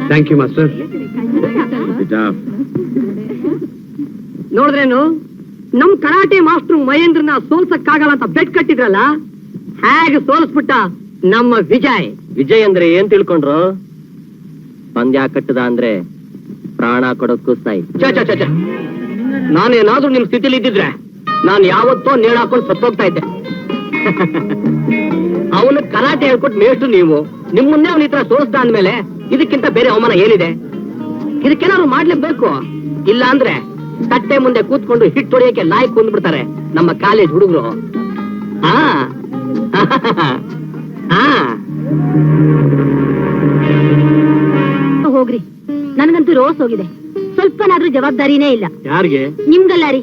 Thank you master. ನೋಡಿದ್ರೇನು, ನಮ್ karate master ಮಹೇಂದ್ರನ ಸೋಲ್ಸಕ್ಕಾಗಲ್ಲ ಅಂತ bait ಕಟ್ಟಿದ್ರಲ್ಲ, ಹೇಗೆ ಸೋಲ್ಸ್ಬಿಟ್ಟ ನಮ್ಮ ವಿಜಯ್. ವಿಜಯ್ ಅಂದ್ರೆ ಏನ್ ತಿಳ್ಕೊಂಡ್ರು? ಪಂದ್ಯ ಕಟ್ಟದ ಅಂದ್ರೆ ಪ್ರಾಣ ಕೊಡೋಕ್ಕೂ ಸಾಯಿ. ನಾನೇನಾದ್ರೂ ನಿಮ್ ಸ್ಥಿತಿಲಿ ಇದ್ದಿದ್ರೆ ನಾನು ಯಾವತ್ತೋ ನೇಣು ಹಾಕೊಂಡು ಸತ್ತೋಗ್ತಾ ಇದ್ದೆ. ಅವನು ಕರಾಟೆ ಹೇಳ್ಕೊಟ್ಟು ಮೇಷ್ಟು ನೀವು, ನಿಮ್ಮನ್ನೇ ಅವನ ಈ ತರ ಸೋಲ್ಸ್ದ ಅಂದ್ಮೇಲೆ ಇದಕ್ಕಿಂತ ಬೇರೆ ಅವಮಾನ ಏನಿದೆ? ಇದಕ್ಕೇನಾದ್ರು ಮಾಡ್ಲೇಬೇಕು. ಇಲ್ಲ ಅಂದ್ರೆ ಕಟ್ಟೆ ಮುಂದೆ ಕೂತ್ಕೊಂಡು ಹಿಟ್ಟು ಹೊಡೆಯಕ್ಕೆ ಲಾಯಕ್ ಕುಂದ್ಬಿಡ್ತಾರೆ ನಮ್ಮ ಕಾಲೇಜ್ ಹುಡುಗರು. ಹೋಗ್ರಿ, ನನ್ಗಂತೂ ರೋಸ್ ಹೋಗಿದೆ. ಸ್ವಲ್ಪನಾದ್ರೂ ಜವಾಬ್ದಾರಿನೇ ಇಲ್ಲ. ಯಾರಿಗೆ? ನಿಮ್ಗಲ್ಲ ರೀ.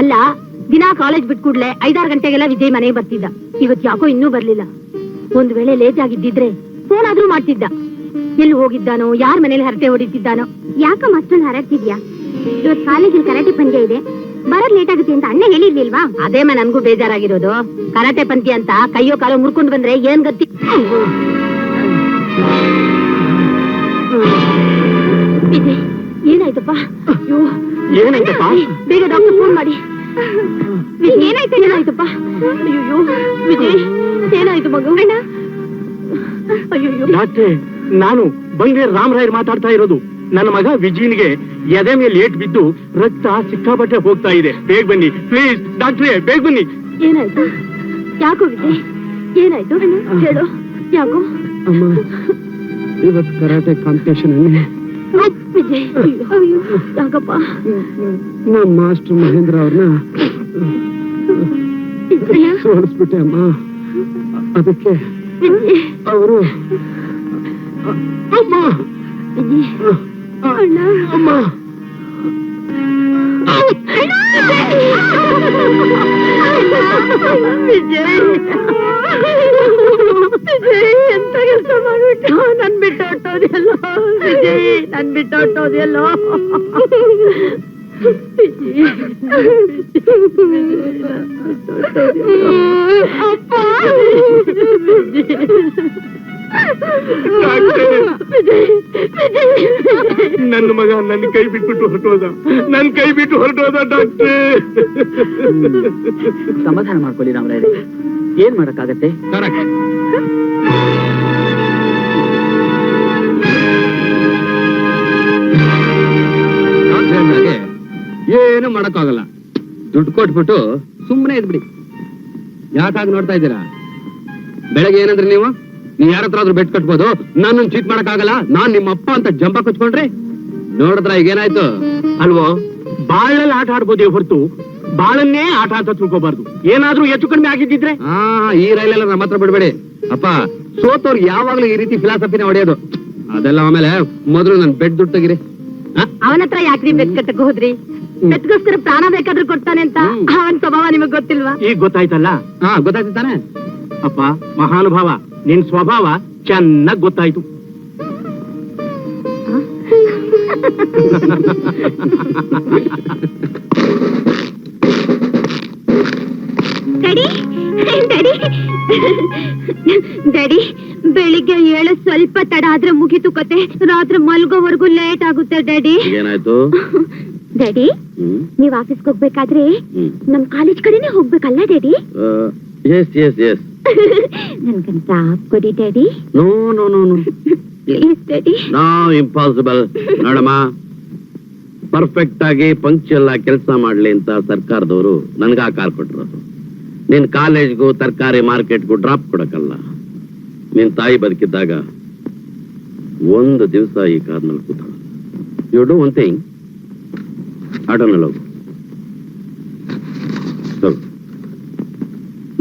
ಅಲ್ಲ, ದಿನಾ ಕಾಲೇಜ್ ಬಿಟ್ ಕೂಡ್ಲೆ 5-6 ಗಂಟೆಗೆಲ್ಲ ವಿಜಯ್ ಮನೆಗೆ ಬರ್ತಿದ್ದ. ಇವತ್ ಯಾಕೋ ಇನ್ನೂ ಬರ್ಲಿಲ್ಲ. ಒಂದ್ ವೇಳೆ ಲೇಟ್ ಆಗಿದ್ದಿದ್ರೆ ಫೋನ್ ಆದ್ರೂ ಮಾಡ್ತಿದ್ದ. ಎಲ್ಲಿ ಹೋಗಿದ್ದಾನೋ, ಯಾರ ಮನೇಲಿ ಹರಟೆ ಹೊಡಿತಿದ್ದಾನೋ. ಯಾಕಮ್ಮ ಅಷ್ಟೊಂದು ಹರಡ್ತಿದ್ಯಾ? ಇವತ್ ಕಾಲೇಜಲ್ಲಿ ಕರಾಟೆ ಪಂದ್ಯ ಇದೆ, ಬರೋದ್ ಲೇಟ್ ಆಗುತ್ತೆ ಅಂತ ಅಣ್ಣ ಹೇಳಿರ್ಲಿಲ್ವಾ? ಅದೇ ನನ್ಗೂ ಬೇಜಾರಾಗಿರೋದು. ಕರಾಟೆ ಪಂದ್ಯ ಅಂತ ಕೈಯೋ ಕಾಲೋ ಮುರ್ಕೊಂಡು ಬಂದ್ರೆ ಏನ್ ಗತಿ? ವಿಜಯ್, ಏನಾಯ್ತಪ್ಪ? ಏನಾಯ್ತಪ್ಪ? ಬೇಗ ಡಾಕ್ಟರ್ ಫೋನ್ ಮಾಡಿ. ಏನಾಯ್ತಪ್ಪ? ಅಯ್ಯೋ ವಿಜಯ್, ಏನಾಯ್ತು ಮಗು? ಅಯ್ಯೋ ಡಾಕ್ಟ್ರೆ, ನಾನು ಬಂಗ್ಲೆ ರಾಮರಾಯರ್ ಮಾತಾಡ್ತಾ ಇರೋದು. ನನ್ನ ಮಗ ವಿಜಯನ್ಗೆ ಎದೆ ಮೇಲೆ ಏಟ್ ಬಿದ್ದು ರಕ್ತ ಸಿಕ್ಕಾಪಟ್ಟೆ ಹೋಗ್ತಾ ಇದೆ. ಬೇಗ ಬನ್ನಿ ಪ್ಲೀಸ್ ಡಾಕ್ಟ್ರೇ, ಬೇಗ ಬನ್ನಿ. ಏನಾಯ್ತು? ಯಾಕೋ ವಿಜಯ್, ಏನಾಯ್ತು ಹೇಳು. ಯಾಕೋ? ಅಮ್ಮ, ಇವತ್ತು ಕರಾಟೆ ಕಾಂಪಿಟೇಷನ್ ವಿಜಯ್, ಯಾಕಪ್ಪ? ನಮ್ಮ ಮಾಸ್ಟರ್ ಮಹೇಂದ್ರ ಅವ್ರನ್ನ ಸೋಲಿಸ್ಬಿಟ್ಟೆ ಅಮ್ಮ. ಅದಕ್ಕೆ ಅವರು ಅಮ್ಮ ಅಣ್ಣ ಅಮ್ಮ ವಿಜಯ್, ವಿಜಯ್ ಎಂತ ಕೆಲಸ ಮಾಡ್ಬಿಟ್ಟು ನನ್ ಬಿಟ್ಟು ಹೊಟ್ಟೋದೆಲ್ಲೋ. ವಿಜಯ್, ನನ್ ಬಿಟ್ಟು ಹೊಟ್ಟೋದೆಲ್ಲೋ. ನನ್ನ ಮಗ ನನ್ನ ಕೈ ಬಿಟ್ಬಿಟ್ಟು ಹೊರಟೋದ ಡಾಕ್ಟ್ರೇ. ಸಮಾಧಾನ ಮಾಡ್ಕೊಳ್ಳಿ ರಾಮರಾಯರೇ, ಏನ್ ಮಾಡಕ್ಕಾಗತ್ತೆ? ಏನು ಮಾಡಕ್ಕಾಗಲ್ಲ. ದುಡ್ಡು ಕೊಟ್ಬಿಟ್ಟು ಸುಮ್ಮನೆ ಇದ್ಬಿಡಿ. ಯಾಕಾಗ ನೋಡ್ತಾ ಇದ್ದೀರಾ? ಬೆಳಗ್ಗೆ ಏನಂದ್ರೆ ನೀವು ಯಾರ ಹತ್ರ ಆದ್ರೂ ಬೆಟ್ ಕಟ್ಬೋದು, ನನ್ನನ್ನು ಚೀಟ್ ಮಾಡಕ್ಕಾಗಲ್ಲ, ನಾನ್ ನಿಮ್ಮ ಅಪ್ಪ ಅಂತ ಜಂಬ ಕಚ್ಕೊಂಡ್ರಿ. ನೋಡಿದ್ರ ಈಗ ಏನಾಯ್ತು ಅಲ್ವೋ? ಬಾಳಲ್ಲಿ ಆಟ ಆಡ್ಬೋದೇ ಹೊರತು ಬಾಳನ್ನೇ ಆಟ ಅಂತ ತಿಳ್ಕೋಬಾರ್ದು. ಏನಾದ್ರೂ ಹೆಚ್ಚು ಕಡಿಮೆ ಆಗಿದ್ದಿದ್ರೆ ಈ ರೈಲೆಲ್ಲ ನಮ್ಮ ಹತ್ರ ಬಿಡ್ಬೇಡಿ ಅಪ್ಪ. ಸೋತವ್ರು ಯಾವಾಗ್ಲೂ ಈ ರೀತಿ ಫಿಲಾಸಫಿನ ಹೊಡೆಯೋದು. ಅದೆಲ್ಲ ಆಮೇಲೆ ಮೊದಲು ನನ್ ಬೆಡ್ ದುಡ್ಡು ತೆಗಿರಿ. ಅವನ ಹತ್ರ ಯಾಕ್ರಿ ಬೆಟ್ ಕಟ್ಟಕ್ ಹೋದ್ರಿ? ಬೆಟ್ಗೋಸ್ಕರ ಪ್ರಾಣ ಬೇಕಾದ್ರೂ ಕೊಡ್ತಾನೆ ಅಂತ ಅವನ್ ಸ್ವಭಾವ ನಿಮಗ್ ಗೊತ್ತಿಲ್ವಾ? ಈಗ ಗೊತ್ತಾಯ್ತಲ್ಲ? ಗೊತ್ತಾಯ್ತು ತಾನೆ ಅಪ್ಪ. ಮಹಾನುಭಾವ, ನಿನ್ ಸ್ವಭಾವ ಚೆನ್ನಾಗ್ ಗೊತ್ತಾಯ್ತು. ಡ್ಯಾಡಿ, ಬೆಳಿಗ್ಗೆ ಏಳು ಸ್ವಲ್ಪ ತಡ ಆದ್ರೆ ಮುಗಿತು ಕತೆ. ರಾತ್ರಿ ಮಲ್ಗೋವರೆಗೂ ಲೇಟ್ ಆಗುತ್ತೆ ಡ್ಯಾಡಿ. ಏನಾಯ್ತು ಡ್ಯಾಡಿ? ನೀವ್ ಆಫೀಸ್ಗೆ ಹೋಗ್ಬೇಕಾದ್ರೆ ನಮ್ ಕಾಲೇಜ್ ಕಡೆನೆ ಹೋಗ್ಬೇಕಲ್ಲ ಡ್ಯಾಡಿ? ಎಸ್ ಎಸ್ ಎಸ್ ನನ್ಗೊಂದು ಟಾಪ್ ಕೊಡಿ daddy. No no no no please daddy. No impossible. ನೋಡಮ್ಮ, ಪರ್ಫೆಕ್ಟ್ ಆಗಿ ಪಂಕ್ಚುಯಲ್ ಆಗಿ ಕೆಲಸ ಮಾಡ್ಲಿ ಅಂತ ಸರ್ಕಾರದವರು ನನ್ಗ ಆ ಕಾರ್ ಕೊಟ್ಟಿರೋದು. ನಿನ್ ಕಾಲೇಜ್ಗೂ ತರಕಾರಿ ಮಾರ್ಕೆಟ್ಗೂ ಡ್ರಾಪ್ ಕೊಡಕ್ಕಲ್ಲ. ನಿನ್ ತಾಯಿ ಬದುಕಿದ್ದಾಗ ಒಂದು ದಿವಸ ಈ ಕಾರ್ನಲ್ಲಿ ಕೂತ. ಯು ಡೂ ಒನ್ ಥಿಂಗ್, ಆಟೋನಲ್ಲಿ ಹೋಗು.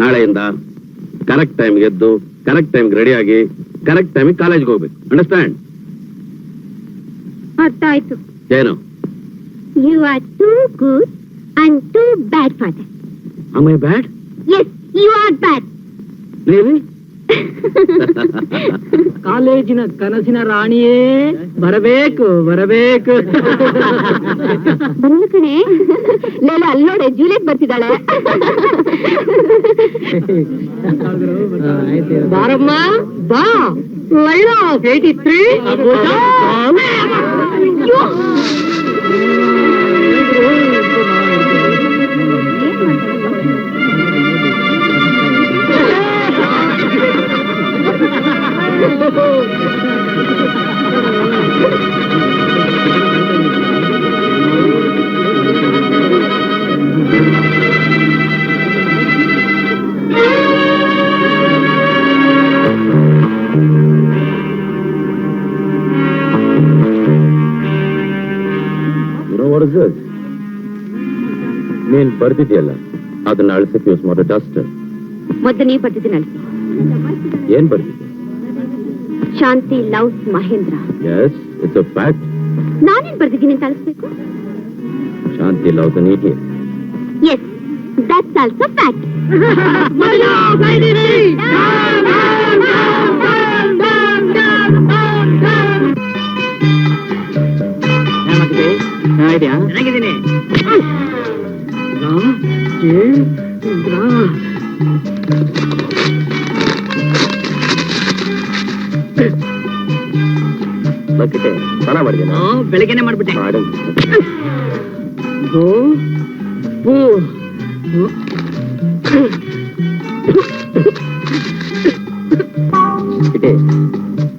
ನಾಳೆಯಿಂದ ಕರೆಕ್ಟ್ ಟೈಮ್ಗೆ ಎದ್ದು ಕರೆಕ್ಟ್ ಟೈಮ್ಗೆ ರೆಡಿ ಆಗಿ ಕರೆಕ್ಟ್ ಟೈಮಿಗೆ ಕಾಲೇಜ್ಗೆ ಹೋಗ್ಬೇಕು. ಅಂಡರ್ಸ್ಟ್ಯಾಂಡ್? ಅರ್ಥ ಆಯ್ತು. ಏನು? You are too good and too bad father. Am I bad? Yes, you are bad. Really? ಕಾಲೇಜಿನ ಕನಸಿನ ರಾಣಿಯೇ ಬರಬೇಕು ಬರಬೇಕು. ಬಂದು ಕಣೆ. ಲೇಲ ಅಲ್ಲಿ ನೋಡೆ, ಜೂಲಿಯಟ್ ಬರ್ತಿದ್ದಾಳೆ. ಬಾರಮ್ಮ ಬಾ. ಲೈನ್ ಆಫ್ 83 ನೀನ್ ಬರ್ತಿದ್ಯಲ್ಲ, ಅದನ್ನ ಅಳಿಸಕ್ಕೆ ಯೂಸ್ ಮಾಡೋ ಡಸ್ಟರ್. ಮೊದಲು ನೀವು ಬರ್ತಿದ್ದೀನಿ ಅಳಿಸಿ. ಏನ್ ಬರ್ತಿದ್ದೆ? Shanti loves Mahendra. Yes, it's a fact. ನಾನೇನ್ ಬರ್ತಿದ್ದೀನಿ ಅಂತ ಅಳಿಸ್ಬೇಕು? Shanti loves an idiot. Yes, that's also fact. ಚೆನ್ನಾಗಿದ್ದೀನಿ. ಸ್ನಾನ ಮಾಡಿದ್ದೇನೆ. ಬೆಳಗ್ಗೆನೆ ಮಾಡ್ಬಿಟ್ಟೆ.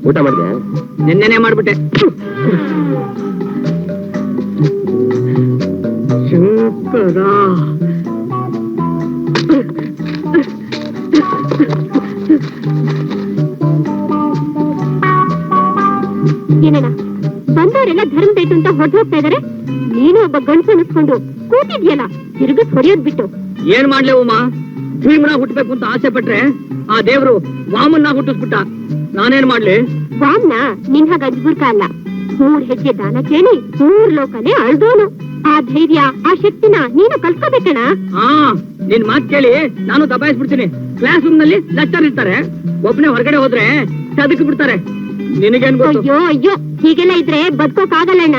ಊಟ ಮಾಡಿದೆ? ನಿನ್ನೆನೆ ಮಾಡ್ಬಿಟ್ಟೆ. ಶಂಕರ ಏನಣ್ಣ, ಬಂದವರೆಲ್ಲ ಧರ್ಮದೈತು ಅಂತ ಹೊರಟು ಹೋಗ್ತಾ ಇದಾರೆ. ನೀನು ಒಬ್ಬ ಗಂಟು ಅನಿಸ್ಕೊಂಡು ಕೂತಿದ್ಯಲ್ಲ, ತಿರುಗಿಸ್ ಹೊಡೆಯೋದ್ ಬಿಟ್ಟು. ಏನ್ ಮಾಡ್ಲೆ ಉಮಾ? ಭೀಮನ ಹುಟ್ಟಬೇಕು ಅಂತ ಆಸೆ ಪಟ್ರೆ ಆ ದೇವ್ರು ವಾಮನ್ನ ಹುಟ್ಟಿಸ್ಬಿಟ್ಟ. ನಾನೇನ್ ಮಾಡ್ಲಿ? ವಾಮ್ನ ನಿನ್ ಹಾಗ ಅಜ್ಬುರ್ಕ ಅಲ್ಲ, 3 ಹೆಜ್ಜೆ ದಾನ ಕೇಳಿ 3 ಲೋಕನೇ ಅಳ್ದೋನು. ಆ ಧೈರ್ಯ, ಆ ಶಕ್ತಿನ ನೀನು ಕಲ್ತ್ಕೋಬೇಕಣ್ಣ. ಹಾ, ನಿನ್ ಮಾತ್ ಕೇಳಿ ನಾನು ದಬಾಯಿಸ್ಬಿಡ್ತೀನಿ. ಕ್ಲಾಸ್ ರೂಮ್ ನಲ್ಲಿ ಲೆಕ್ಚರ್ ಇರ್ತಾರೆ, ಒಬ್ನೇ ಹೊರಗಡೆ ಹೋದ್ರೆ ಚದಕ್ ಬಿಡ್ತಾರೆ. ನಿನಗೇನ್ ಗೊತ್ತು? ಅಯ್ಯೋ ಅಯ್ಯೋ, ಹೀಗೆಲ್ಲ ಇದ್ರೆ ಬದುಕೋಕಾಗಲ್ಲಣ್ಣ.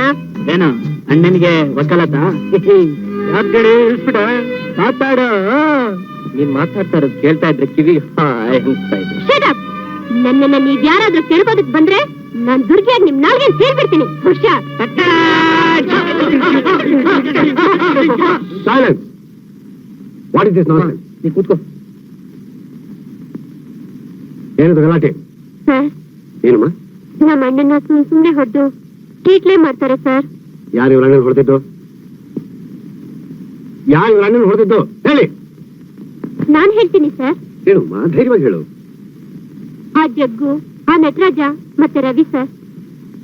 ಏನ ಅಣ್ಣನಿಗೆ ವಕಾಲತ? ಮಾತಾಡ. ನೀನ್ ಮಾತಾಡ್ತಾ ಇರೋದು ಕೇಳ್ತಾ ಇದ್ರೆ ಕಿವಿ ಅನಿಸ್ತಾ ಇದೆ. Shut up! ನನ್ನನ್ನ ನೀವ್ ಯಾರಾದ್ರೂ ಕೇಳ್ಬೋದಕ್ ಬಂದ್ರೆ ನಾನ್ ದುರ್ಗಿಯಾಗಿ ನಿಮ್ ನಾಲ್ಗೆ ಸೇರ್ಬಿಡ್ತೀನಿ. ಹುಷಾರ್. Silence. What is this nonsense? ನೀ ಕೂತ್ಕೋ. ಏನಿದು ಗಲಾಟೆ? ಸರ್, ಏನಮ್ಮ? ನಮ್ಮ ಅಣ್ಣನ ಸುಮ್ನೆ ಹೊಡೆದು ಟ್ರೀಟ್ಲೇ ಮಾಡ್ತಾರೆ ಸರ್. ಯಾರು ಇವ್ರ ಅಣ್ಣನ ಹೊಡೆದಿದ್ದು? ಯಾರು ಇವ್ರ ಅಣ್ಣನ ಹೊಡೆದಿದ್ದು? ಹೇಳಿ. ನಾನ್ ಹೇಳ್ತೀನಿ ಸರ್. ಹೇಳಮ್ಮ, ಧೈರ್ಯವಾಗಿ ಹೇಳು. ಆ ಜಗ್ಗು, ಆ ನಟರಾಜ ಮತ್ತೆ ರವಿ ಸರ್.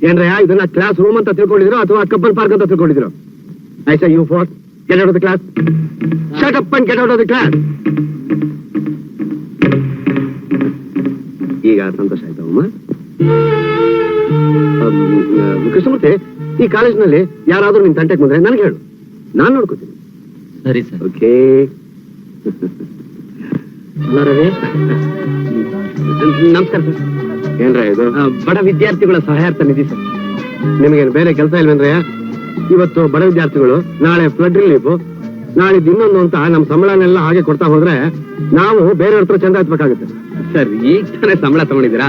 ಏನ್ರಯ್ಯ, ಇದನ್ನ ಕ್ಲಾಸ್ ರೂಮ್ ಅಂತ ತಿಳ್ಕೊಂಡಿದ್ರು ಅಥವಾ ಕಬ್ಬನ್ ಪಾರ್ಕ್ ಅಂತ ತಿಳ್ಕೊಂಡಿದ್ರು? I say you for, get out of the class. Shut up and get out of the class. ಈಗ ಸಂತೋಷ ಆಯ್ತಮ್ಮ? ಕೃಷ್ಣಮೂರ್ತಿ, ಈ ಕಾಲೇಜಿನಲ್ಲಿ ಯಾರಾದ್ರೂ ನಿನ್ ತಂಟೆಗೆ ಬಂದ್ರೆ ನನಗೆ ಹೇಳು, ನಾನ್ ನೋಡ್ಕೋತೀನಿ. ಸರಿ ಸರ್. ಓಕೆ. ರವಿ, ನಮಸ್ಕಾರ ಸರ್. ಏನ್ರ ಇದು? ಬಡ ವಿದ್ಯಾರ್ಥಿಗಳ ಸಹಾಯಾರ್ಥ ನಿಧಿ ಸರ್. ನಿಮಗೇನು ಬೇರೆ ಕೆಲಸ ಇಲ್ವೇನ್ರಯ್ಯ? ಇವತ್ತು ಬಡ ವಿದ್ಯಾರ್ಥಿಗಳು, ನಾಳೆ ಫ್ಲಡ್ ರಿಲೀಫ್, ನಾಳಿದ್ದು ಇನ್ನೊಂದು ಅಂತ ನಮ್ಮ ಸಂಬಳನೆಲ್ಲ ಹಾಗೆ ಕೊಡ್ತಾ ಹೋದ್ರೆ ನಾವು ಬೇರೆಯವ್ರ ಹತ್ರ ಚಂದ ಹತ್ಬೇಕಾಗುತ್ತೆ. ಸರ್, ಈಗ ತಾನೇ ಸಂಬಳ ತಗೊಂಡಿದ್ದೀರಾ,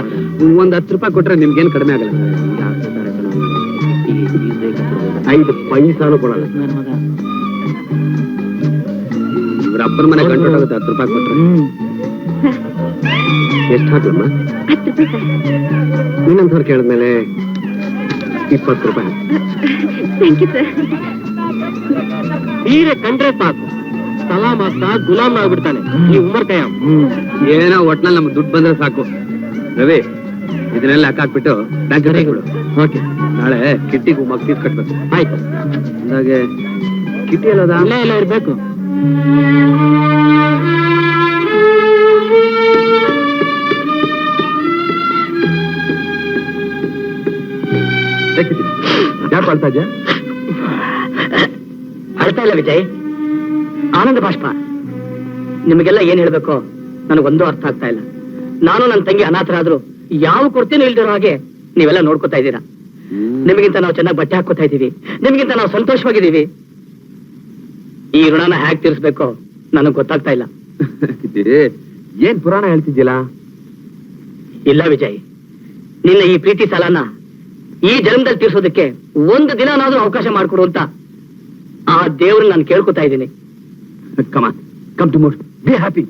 ಒಂದ್ 10 ರೂಪಾಯಿ ಕೊಟ್ರೆ ನಿಮ್ಗೇನು ಕಡಿಮೆ ಆಗಲ್ಲ. 5 ಪೈಸಾನು ಕೊಡಲ್ಲ. ಇವ್ರ ಅಪ್ಪನ ಮನೆ ಗಂಟು 10 ರೂಪಾಯಿ ಕೊಟ್ರೆ. ಎಷ್ಟು ಹಾಕ್ಲಮ್ಮ? 10 ರೂಪಾಯಿ ಸರ್. ಇನ್ನೊಂದ್ಸಲ ಕೇಳಿದ್ಮೇಲೆ 20 ರೂಪಾಯಿ. Thank you sir. ಸೀರೆ ಕಂಡ್ರೆ ಸಾಕು ಸಲಾಮತ್ತ ಗುಲಾಮ್ ಆಗ್ಬಿಡ್ತಾನೆ ಈ ಉಮರ್ ಕಯ್ಯಾಮ್. ಏನೋ ಒಟ್ನಲ್ಲಿ ನಮ್ಗೆ ದುಡ್ಡು ಬಂದ್ರೆ ಸಾಕು. ರವಿ, ಇದನ್ನೆಲ್ಲ ಹಾಕಾಕ್ಬಿಟ್ಟು ಬ್ಯಾಂಕ್ ಕೊಡು. ಓಕೆ, ನಾಳೆ ಕಿಟ್ಟಿಗೂ ಮಗ್ ಫೀಸ್ ಕಟ್ಬೇಕು. ಆಯ್ತು. ಅಂದಾಗೆ ಕಿಟ್ಟಿ ಎಲ್ಲದ? ಎಲ್ಲ ಇರ್ಬೇಕು. ಯಾಕೆ ಅಳ್ತಾ ಇದ್ಯಾ? ಅಳ್ತಾ ಇಲ್ಲ ವಿಜಯ್, ಆನಂದ ಬಾಷ್ಪ. ನಿಮಗೆಲ್ಲ ಏನ್ ಹೇಳ್ಬೇಕೋ ನನಗೊಂದು ಅರ್ಥ ಆಗ್ತಾ ಇಲ್ಲ. ನಾನು ನನ್ನ ತಂಗಿ ಅನಾಥರಾದ್ರು ಯಾವ ಕೊರತೆನೂ ಇಲ್ದಿರೋ ಹಾಗೆ ನೀವೆಲ್ಲ ನೋಡ್ಕೊತಾ ಇದ್ದೀರಾ. ನಿಮಗಿಂತ ನಾವು ಚೆನ್ನಾಗಿ ಬಟ್ಟೆ ಹಾಕೋತಾ ಇದೀವಿ, ನಿಮಗಿಂತ ನಾವು ಸಂತೋಷವಾಗಿದ್ದೀವಿ. ಈ ಋಣನ ಹ್ಯಾಕ್ ತೀರಿಸ್ಬೇಕೋ ನನಗ್ ಗೊತ್ತಾಗ್ತಾ ಇಲ್ಲ. ಏನ್ ಪುರಾಣ ಹೇಳ್ತಿದ್ಯಲ್ಲ? ಇಲ್ಲ ವಿಜಯ್, ನಿನ್ನ ಈ ಪ್ರೀತಿ ಸಾಲನ ಈ ಜನ್ಮದಲ್ಲಿ ತೀರ್ಸೋದಕ್ಕೆ ಒಂದು ದಿನನಾದ್ರೂ ಅವಕಾಶ ಮಾಡ್ಕೊಡು ಅಂತ ಆ ದೇವ್ರನ್ನ ನಾನು ಕೇಳ್ಕೊತಾ ಇದ್ದೀನಿ. Come to mood, be happy.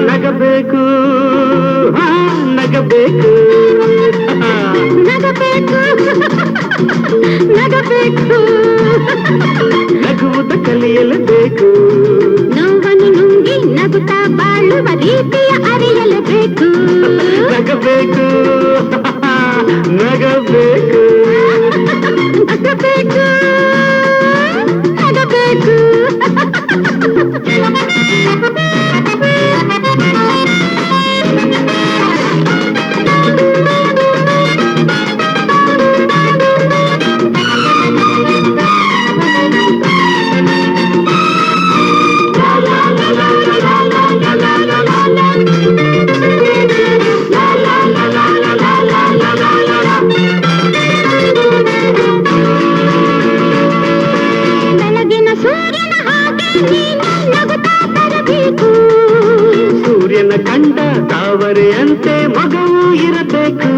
ನಗಬೇಕು ನಗಬೇಕು ನಗಬೇಕು ನಗಬೇಕು, ನಗುವುದ ಕಲಿಯಲೇಬೇಕು. ನೋವನ್ನು ನುಂಗಿ ನಗುತ್ತಾ ಬಾಳುವ ರೀತಿಯ ಅರಿಯಲೇಬೇಕು. ನಗಬೇಕು ನಗಬೇಕು ನಗಬೇಕು ನಗಬೇಕು. ಬೆಳಗಿನ ಸೂರ್ಯನ ಹಾಗೆ ನೀನು ನಗುತ್ತಾ ಬರಬೇಕು. ಸೂರ್ಯನ ಕಂಡ ತಾವರೆಯಂತೆ ಮಗವು ಇರಬೇಕು.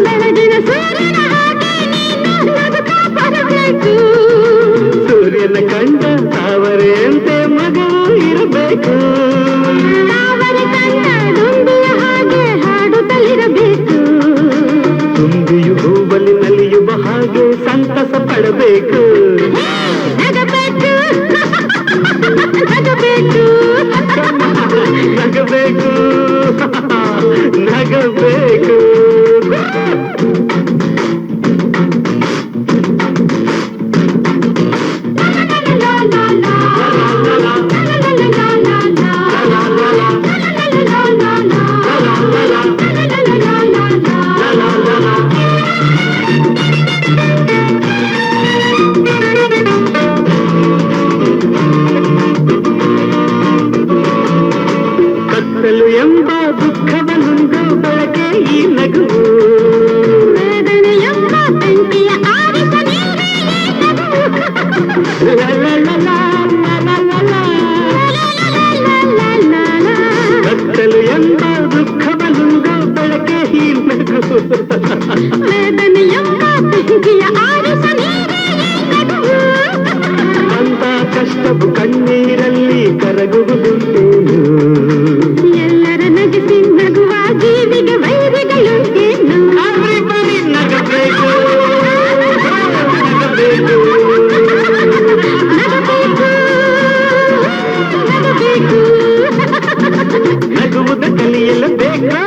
ಬೆಳಗಿನ ಸೂರ್ಯನ ಹಾಗೆ ನೀನು ನಗುತ್ತಾ ಬರಬೇಕು. ಸೂರ್ಯನ ಕಂಡ ತಾವರೆಯಂತೆ ಮಗವು ಇರಬೇಕು. ತಾವರೆ ಕಂಡ ದುಂಬಿಯ ಹಾಗೆ ಹಾಡುತ್ತಲಿರಬೇಕು. ತುಂಬಿಯು ಹೂವಲ್ಲಿ ನಲಿಯುವ ಹಾಗೆ ಸಂತಸ ಪಡಬೇಕು. ನಗಬೇಕು ನಗಬೇಕು ನಗಬೇಕು ನಗಬೇಕು. ಕತ್ತಲು ಎಂಬ ದುಃಖವನ್ನುಂಟು ಬೆಳಕೆ ಈ ನಗುವು. ವೇದನೆ ಎಂಬ ಬೆಂಕಿಯ ಆರಿಸ ನೀವೇ ಈ ನಗುವು. ಕತ್ತಲು ಎಂಬ ದುಃಖವನ್ನುಂಟು ಬೆಳಕೆ ಈ ನಗುವು. ವೇದನೆ ಎಂಬ ಬೆಂಕಿಯ ಆರಿಸ ನೀವೇ ಈ ನಗುವು. ಅಂತ ಕಷ್ಟವು ಕಣ್ಣೀರಲ್ಲಿ ಕರಗುವುದುಂಟೇನು. ಎಲ್ಲರ ನಗಿಸಿ ನಗುವ ಜೀವಿಗೆ ವೈರಿಗಳುಂಟೇನು. ನಗಬೇಕು ನಗಬೇಕು ನಗಬೇಕು ನಗಬೇಕು. ನಗುವುದ ಕಲಿಯಲೇಬೇಕು.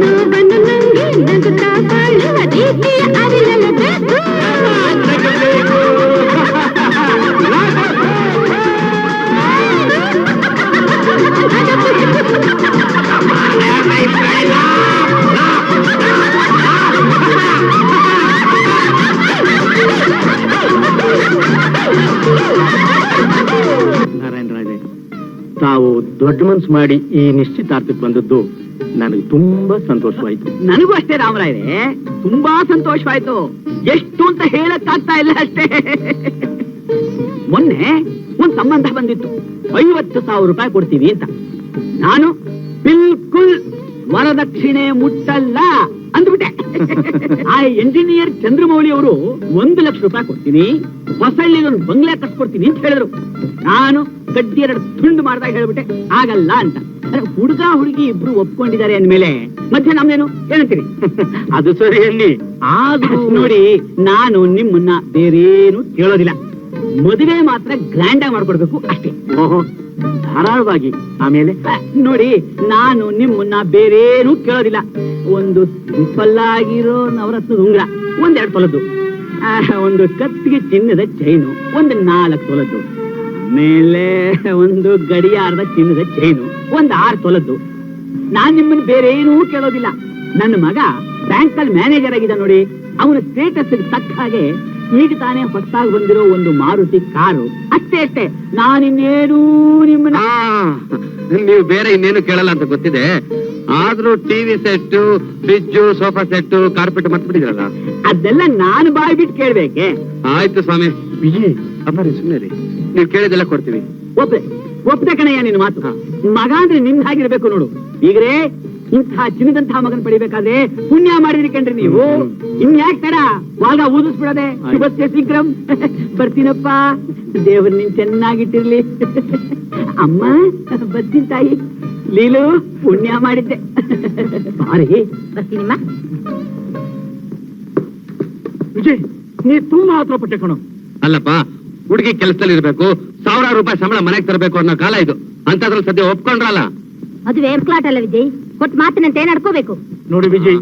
ನೋವನ್ನು ನುಂಗಿ ನಗುತ್ತಾ ಬಾಳುವ ರೀತಿಯ ಅರಿಯಲೇಬೇಕು. ನಗಬೇಕು ನಾರಾಯಣ ರಾಜೆ, ತಾವು ದೊಡ್ಡ ಮನ್ಸು ಮಾಡಿ ಈ ನಿಶ್ಚಿತಾರ್ಥಕ್ಕೆ ಬಂದದ್ದು ನನಗೆ ತುಂಬಾ ಸಂತೋಷವಾಯ್ತು. ನನಗೂ ಅಷ್ಟೇ ರಾಮರಾಯರೇ, ತುಂಬಾ ಸಂತೋಷವಾಯ್ತು. ಎಷ್ಟು ಅಂತ ಹೇಳಕ್ಕಾಗ್ತಾ ಇಲ್ಲ ಅಷ್ಟೇ. ಮೊನ್ನೆ ಒಂದ್ ಸಂಬಂಧ ಬಂದಿತ್ತು, 50,000 ರೂಪಾಯಿ ಕೊಡ್ತೀವಿ ಅಂತ. ನಾನು ಬಿಲ್ಕುಲ್ ವರದಕ್ಷಿಣೆ ಮುಟ್ಟಲ್ಲ ಅಂದ್ಬಿಟ್ಟೆ. ಆ ಎಂಜಿನಿಯರ್ ಚಂದ್ರಮೌಳಿ ಅವರು 1 ಲಕ್ಷ ರೂಪಾಯಿ ಕೊಡ್ತೀನಿ, ಹೊಸಳ್ಳಿ ಒಂದು ಬಂಗ್ಲೆ ಕಟ್ಕೊಡ್ತೀನಿ ಅಂತ ಹೇಳಿದ್ರು. ನಾನು ಗಡ್ಡಿ 2 ತುಂಡು ಮಾಡ್ದಾಗ ಹೇಳ್ಬಿಟ್ಟೆ ಆಗಲ್ಲ ಅಂತ. ಹುಡುಗ ಹುಡುಗಿ ಇಬ್ರು ಒಪ್ಕೊಂಡಿದ್ದಾರೆ ಅಂದ್ಮೇಲೆ ಮಧ್ಯೆ ನಮ್ನೇನು ಏನಂತೀರಿ? ಅದು ಸರಿಯಲ್ಲಿ ಆದ್ರೂ ನೋಡಿ, ನಾನು ನಿಮ್ಮನ್ನ ಬೇರೇನು ಕೇಳೋದಿಲ್ಲ. ಮದುವೆ ಮಾತ್ರ ಗ್ರ್ಯಾಂಡ್ ಆಗಿ ಮಾಡ್ಕೊಡ್ಬೇಕು ಅಷ್ಟೇ. ಓಹೋ, ಧಾರಾಳವಾಗಿ. ಆಮೇಲೆ ನೋಡಿ, ನಾನು ನಿಮ್ಮನ್ನ ಬೇರೇನು ಕೇಳೋದಿಲ್ಲ. ಒಂದು ಸಿಂಪಲ್ ಆಗಿರೋ ನವರತ್ನದ ಉಂಗ್ರ 1-2 ತೊಲದ್ದು, ಒಂದು ಕತ್ತಿಗೆ ಚಿನ್ನದ ಚೈನು 1-4 ತೊಲದ್ದು, ಆಮೇಲೆ ಒಂದು ಗಡಿಯಾರದ ಚಿನ್ನದ ಚೈನು 1-6 ತೊಲದ್ದು. ನಾನ್ ನಿಮ್ಮನ್ನ ಬೇರೆ ಏನೂ ಕೇಳೋದಿಲ್ಲ. ನನ್ನ ಮಗ ಬ್ಯಾಂಕಲ್ಲಿ ಮ್ಯಾನೇಜರ್ ಆಗಿದ್ದ ನೋಡಿ, ಅವನ ಸ್ಟೇಟಸ್ ತಕ್ಕ ಹಾಗೆ ಈಗ ತಾನೇ ಹೊಸದಾಗಿ ಬಂದಿರೋ ಒಂದು ಮಾರುತಿ ಕಾರು, ಅಷ್ಟೇ ಅಷ್ಟೇ. ನಾನಿನ್ನೇನೂ ನಿಮ್ಮನ್ನ ನೀವು ಬೇರೆ ಇನ್ನೇನು ಕೇಳಲ್ಲ ಅಂತ ಗೊತ್ತಿದೆ. ಆದ್ರೂ TV set, fridge, sofa set, carpet ಮರ್ತ್ಬಿಟ್ಟಿದ್ರಲ್ಲ, ಅದೆಲ್ಲ ನಾನು ಬಾಯ್ ಬಿಟ್ಟು ಕೇಳ್ಬೇಕೆ? ಆಯ್ತು ಸ್ವಾಮಿ. ವಿಜಯ್ ಅಮ್ಮರಿ ಸುಮ್ಮನೆ ರೀ, ನೀವು ಕೇಳಿದೆಲ್ಲ ಕೊಡ್ತೀವಿ. ಒಪ್ಪದೆ ಕಣಯ್ಯ ನಿನ್ನ ಮಾತು. ಮಗ ಅಂದ್ರೆ ನಿಮ್ಗೆ ಹಾಗಿರ್ಬೇಕು ನೋಡು. ಈಗ್ರೇ ಇಂತಹ ಚಿನ್ನದಂತಹ ಮಗನ್ ಪಡಿಬೇಕಾದ್ರೆ ಪುಣ್ಯ ಮಾಡಿದ್ರಿ ಕಣ್ರಿ ನೀವು. ಇನ್ಯಾಕ್ ತಡ, ವಾಗ ಊದಿಸ್ಬಿಡದೆ. ಇವತ್ತೇ ಶೀಘ್ರಂ ಬರ್ತೀನಪ್ಪ, ದೇವ್ರ ನಿನ್ ಚೆನ್ನಾಗಿಟ್ಟಿರ್ಲಿ. ಅಮ್ಮ ಬರ್ತೀನಿ ತಾಯಿ. ಲೀಲು, ಪುಣ್ಯ ಮಾಡಿದ್ದೆ. ಬಾರಿ, ಬರ್ತೀನಿಮ್ಮ. ವಿಜಯ್, ನೀ ತುಂಬಾ ಹತ್ರ ಪಟ್ಟೆ ಕಣೋ. ಅಲ್ಲಪ್ಪ, ಹುಡುಗಿ ಕೆಲಸದಲ್ಲಿ ಇರ್ಬೇಕು, 1000 ರೂಪಾಯಿ ಸಂಬಳ ಮನೆಗೆ ತರಬೇಕು ಅನ್ನೋ ಕಾಲ ಇದು. ಅಂತದ್ರಲ್ಲಿ ಸದ್ಯ ಒಪ್ಕೊಂಡ್ರಲ್ಲ. ಅದುವೇ ಕ್ಲಾಟ್ ಅಲ್ಲ ವಿಜಯ್, ಕೊಟ್ಟು ಮಾತಿನಂತೆ ನಡ್ಕೋಬೇಕು. ನೋಡಿ ವಿಜಯ್,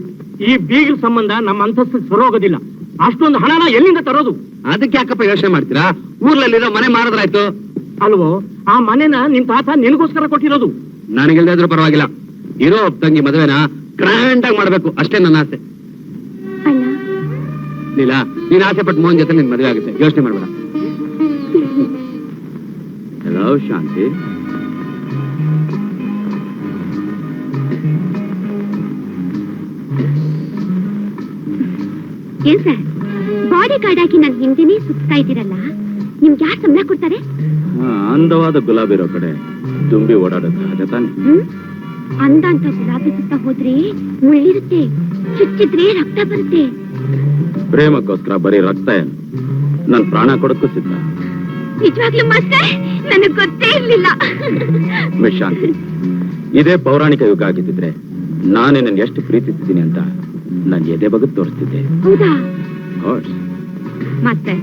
ಈ ಬೀಗರ ಸಂಬಂಧ ನಮ್ಮ ಅಂತಸ್ತು ಸರೋಗೋದಿಲ್ಲ. ಅಷ್ಟೊಂದು ಹಣನ ಎಲ್ಲಿಂದ ತರೋದು? ಅದಕ್ಕೆ ಯಾಕಪ್ಪ ಯೋಚನೆ ಮಾಡ್ತೀರಾ? ಊರ್ನಲ್ಲಿರೋ ಮನೆ ಮಾರಿದ್ರಾಯ್ತು ಅಲ್ವೋ? ಆ ಮನೆನ ನಿನ್ ತಾತ ನಿನಗೋಸ್ಕರ ಕೊಟ್ಟಿರೋದು. ನನಗಿಲ್ದೇ ಇದ್ರೂ ಪರವಾಗಿಲ್ಲ, ಇರೋ ತಂಗಿ ಮದುವೆನ ಗ್ರ್ಯಾಂಡ್ ಆಗಿ ಮಾಡ್ಬೇಕು ಅಷ್ಟೇ ನನ್ನ ಆಸೆ. ಅಣ್ಣ, ಲೀಲಾ, ನೀನ್ ಆಸೆ ಪಟ್ಟು ಮೋಹನ್ ಜೊತೆ ನಿನ್ ಮದುವೆ ಆಗುತ್ತೆ, ಯೋಚನೆ ಮಾಡ್ಬೇಡ. ಹಲೋ ಶಾಂತಿ. ಏನ್ ಸರ್, ಬಾಡಿ ಗಾರ್ಡ್ ಆಗಿ ನನ್ ಹಿಂದೆನೇ ಸುತ್ತಾ ಇದ್ದೀರಲ್ಲ, ನಿಮ್ಗೆ ಯಾರು ಸಂಬಳ ಕೊಡ್ತಾರೆ? ಅಂದವಾದ ಗುಲಾಬಿ ಇರೋ ಕಡೆ ತುಂಬಿ ಓಡಾಡೋದು ಅದೇ ತಾನೆ. ಅಂದ ಅಂತ ಗುಲಾಬಿ ಸುತ್ತ ಹೋದ್ರೆ ಮುಳ್ಳಿರುತ್ತೆ, ಚುಚ್ಚಿದ್ರೆ ರಕ್ತ ಬರುತ್ತೆ. ಪ್ರೇಮಕ್ಕೋಸ್ಕರ ಬರೀ ರಕ್ತ ಏನು, ನನ್ ಪ್ರಾಣ ಕೊಡಕ್ಕೂ ಸಿದ್ಧ. ನಿಜವಾಗ್ಲೂ ಮಾಸ್ಟರ್, ನನಗ್ ಗೊತ್ತೇ ಇರ್ಲಿಲ್ಲ. ಮಿಸ್ ಶಾಂತಿ, ಇದೇ ಪೌರಾಣಿಕ ಯುಗ ಆಗಿದ್ದಿದ್ರೆ ನಾನೇ ನನ್ ಎಷ್ಟು ಪ್ರೀತಿಸಿದ್ದೀನಿ ಅಂತ ನನ್ ಎದೆ ಬಗ್ಗು ತೋರಿಸ್ತಿದ್ದೆ. ಹೌದಾ ಮಾಸ್ಟರ್?